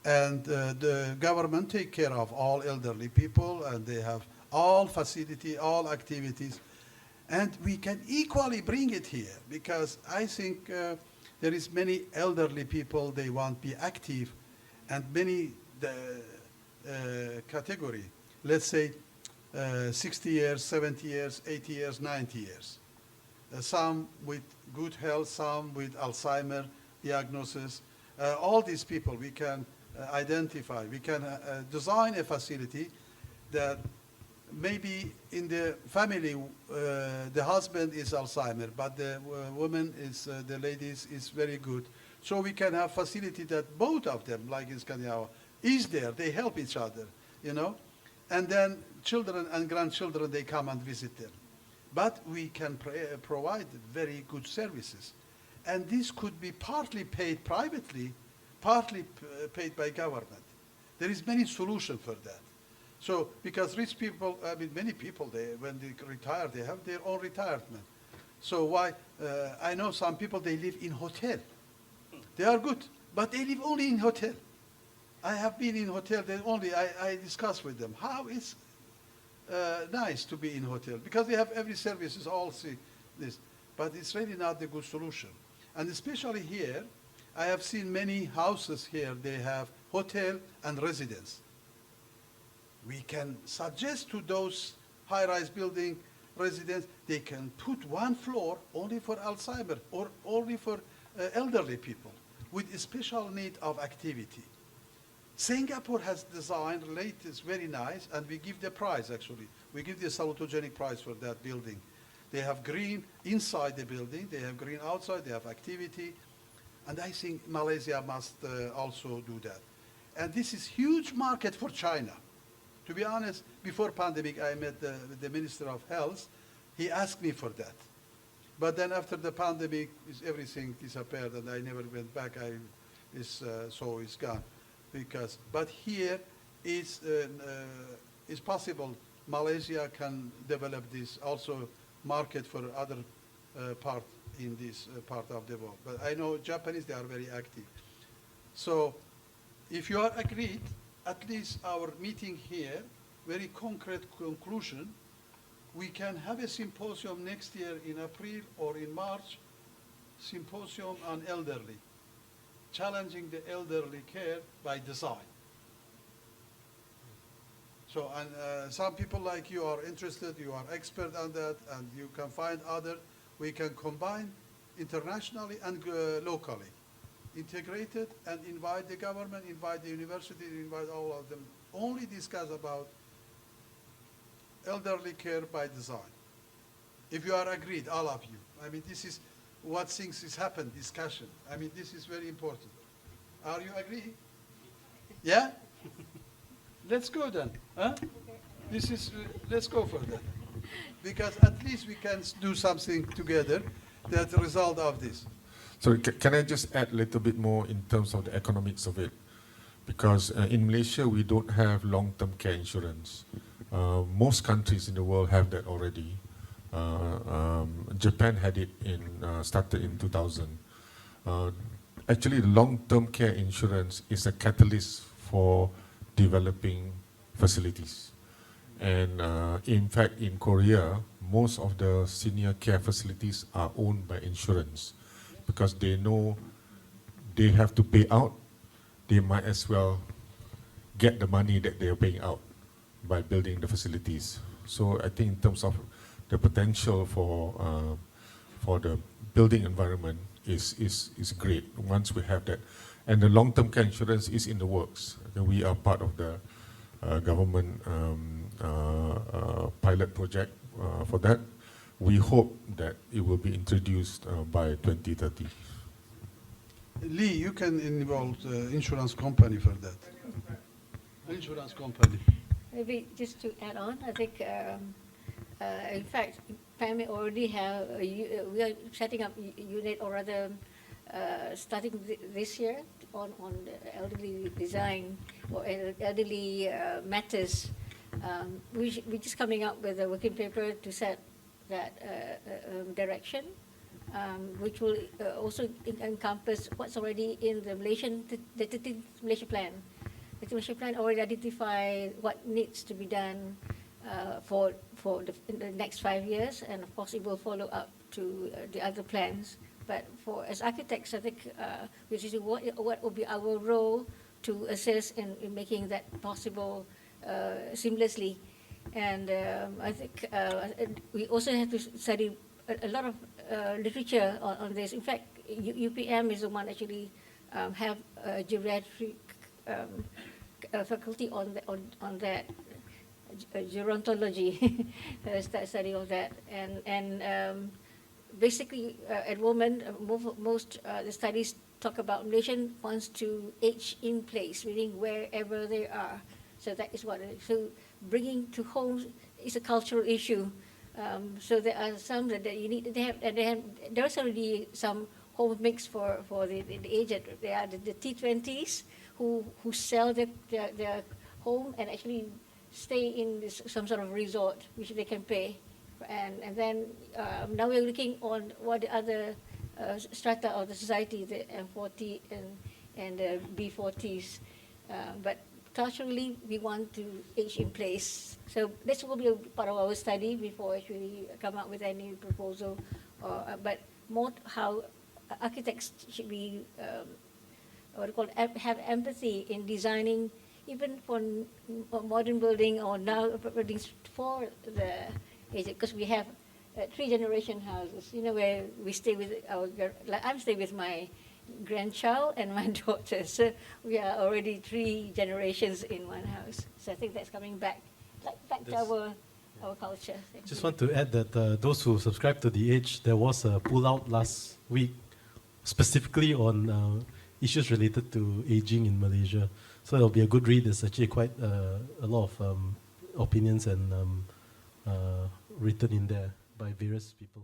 and the government take care of all elderly people, and they have all facility, all activities. And we can equally bring it here, because I think there is many elderly people, they want to be active, and many category, let's say 60 years, 70 years, 80 years, 90 years. Some with good health, some with Alzheimer diagnosis. All these people we can identify. We can design a facility that maybe in the family, the husband is Alzheimer, but the woman is, the ladies is very good. So we can have facility that both of them, like in Scandinavia, is there. They help each other, you know. And then children and grandchildren, they come and visit them. But we can provide very good services. And this could be partly paid privately, partly paid by government. There is many solutions for that. So, because rich people, I mean, many people, when they retire, they have their own retirement. So why, I know some people, they live in hotel. They are good, but they live only in hotel. I have been in hotel, I discuss with them how it's nice to be in hotel, because they have every services, all see this. But it's really not the good solution. And especially here, I have seen many houses here, they have hotel and residence. We can suggest to those high-rise building residents, they can put one floor only for Alzheimer or only for elderly people with a special need of activity. Singapore has designed latest, very nice, and we give the prize actually. We give the Salutogenic prize for that building. They have green inside the building, they have green outside, they have activity. And I think Malaysia must also do that. And this is huge market for China. To be honest, before pandemic, I met the Minister of Health. He asked me for that. But then after the pandemic, everything disappeared, and I never went back. So it's gone. But here is possible. Malaysia can develop this also market for other part in this part of the world. But I know Japanese, they are very active. So if you are agreed, at least our meeting here, very concrete conclusion, we can have a symposium next year in April or in March, symposium on elderly, challenging the elderly care by design. So, and some people like you are interested, you are expert on that, and you can find other. We can combine internationally and locally, integrated, and invite the government, invite the university, invite all of them. Only discuss about elderly care by design. If you are agreed, all of you. I mean, this is what things is happened, discussion. I mean, this is very important. Are you agree? Yeah? Let's go then. Huh? This is, let's go for that. Because at least we can do something together that result of this. So can I just add a little bit more in terms of the economics of it? Because in Malaysia, we don't have long-term care insurance. Most countries in the world have that already. Japan had it started in 2000. Actually, long-term care insurance is a catalyst for developing facilities. And in fact, in Korea, most of the senior care facilities are owned by insurance because they know they have to pay out. They might as well get the money that they are paying out by building the facilities. So I think in terms of the potential for the building environment is great once we have that. And the long-term care insurance is in the works. We are part of the government pilot project for that. We hope that it will be introduced by 2030. Lee, you can involve the insurance company for that. Insurance company. Maybe just to add on, I think, in fact, PAM already have, we are setting up a unit, or rather, starting this year on the elderly design or elderly matters. We're just coming up with a working paper to set that direction, which will also encompass what's already in the Malaysia plan. The Malaysia plan already identified what needs to be done in the next 5 years, and of course it will follow up to the other plans. But as architects, I think which is what will be our role to assist in making that possible seamlessly. And I think we also have to study a lot of literature on this. In fact, UPM is the one actually have a geriatric faculty on that, gerontology study of that, and basically at the moment most the studies talk about Malaysian wants to age in place, meaning wherever they are. So that is what. So bringing to homes is a cultural issue. So there are some that you need. There's already some home mix for the aged. They are the T20s who sell their home and actually stay in some sort of resort which they can pay, and then now we're looking on what the other strata of the society, the M40 and the B40s, but culturally we want to age in place. So this will be a part of our study before actually come up with any proposal, but more how architects should be have empathy in designing even for modern building or now buildings for the aged, because we have 3-generation houses, where we stay with I'm staying with my grandchild and my daughter, so we are already 3 generations in one house. So I think that's coming back to our culture. Just want to add that those who subscribe to The Age, there was a pull-out last week specifically on issues related to aging in Malaysia. So it'll be a good read. There's actually quite a lot of opinions and written in there by various people.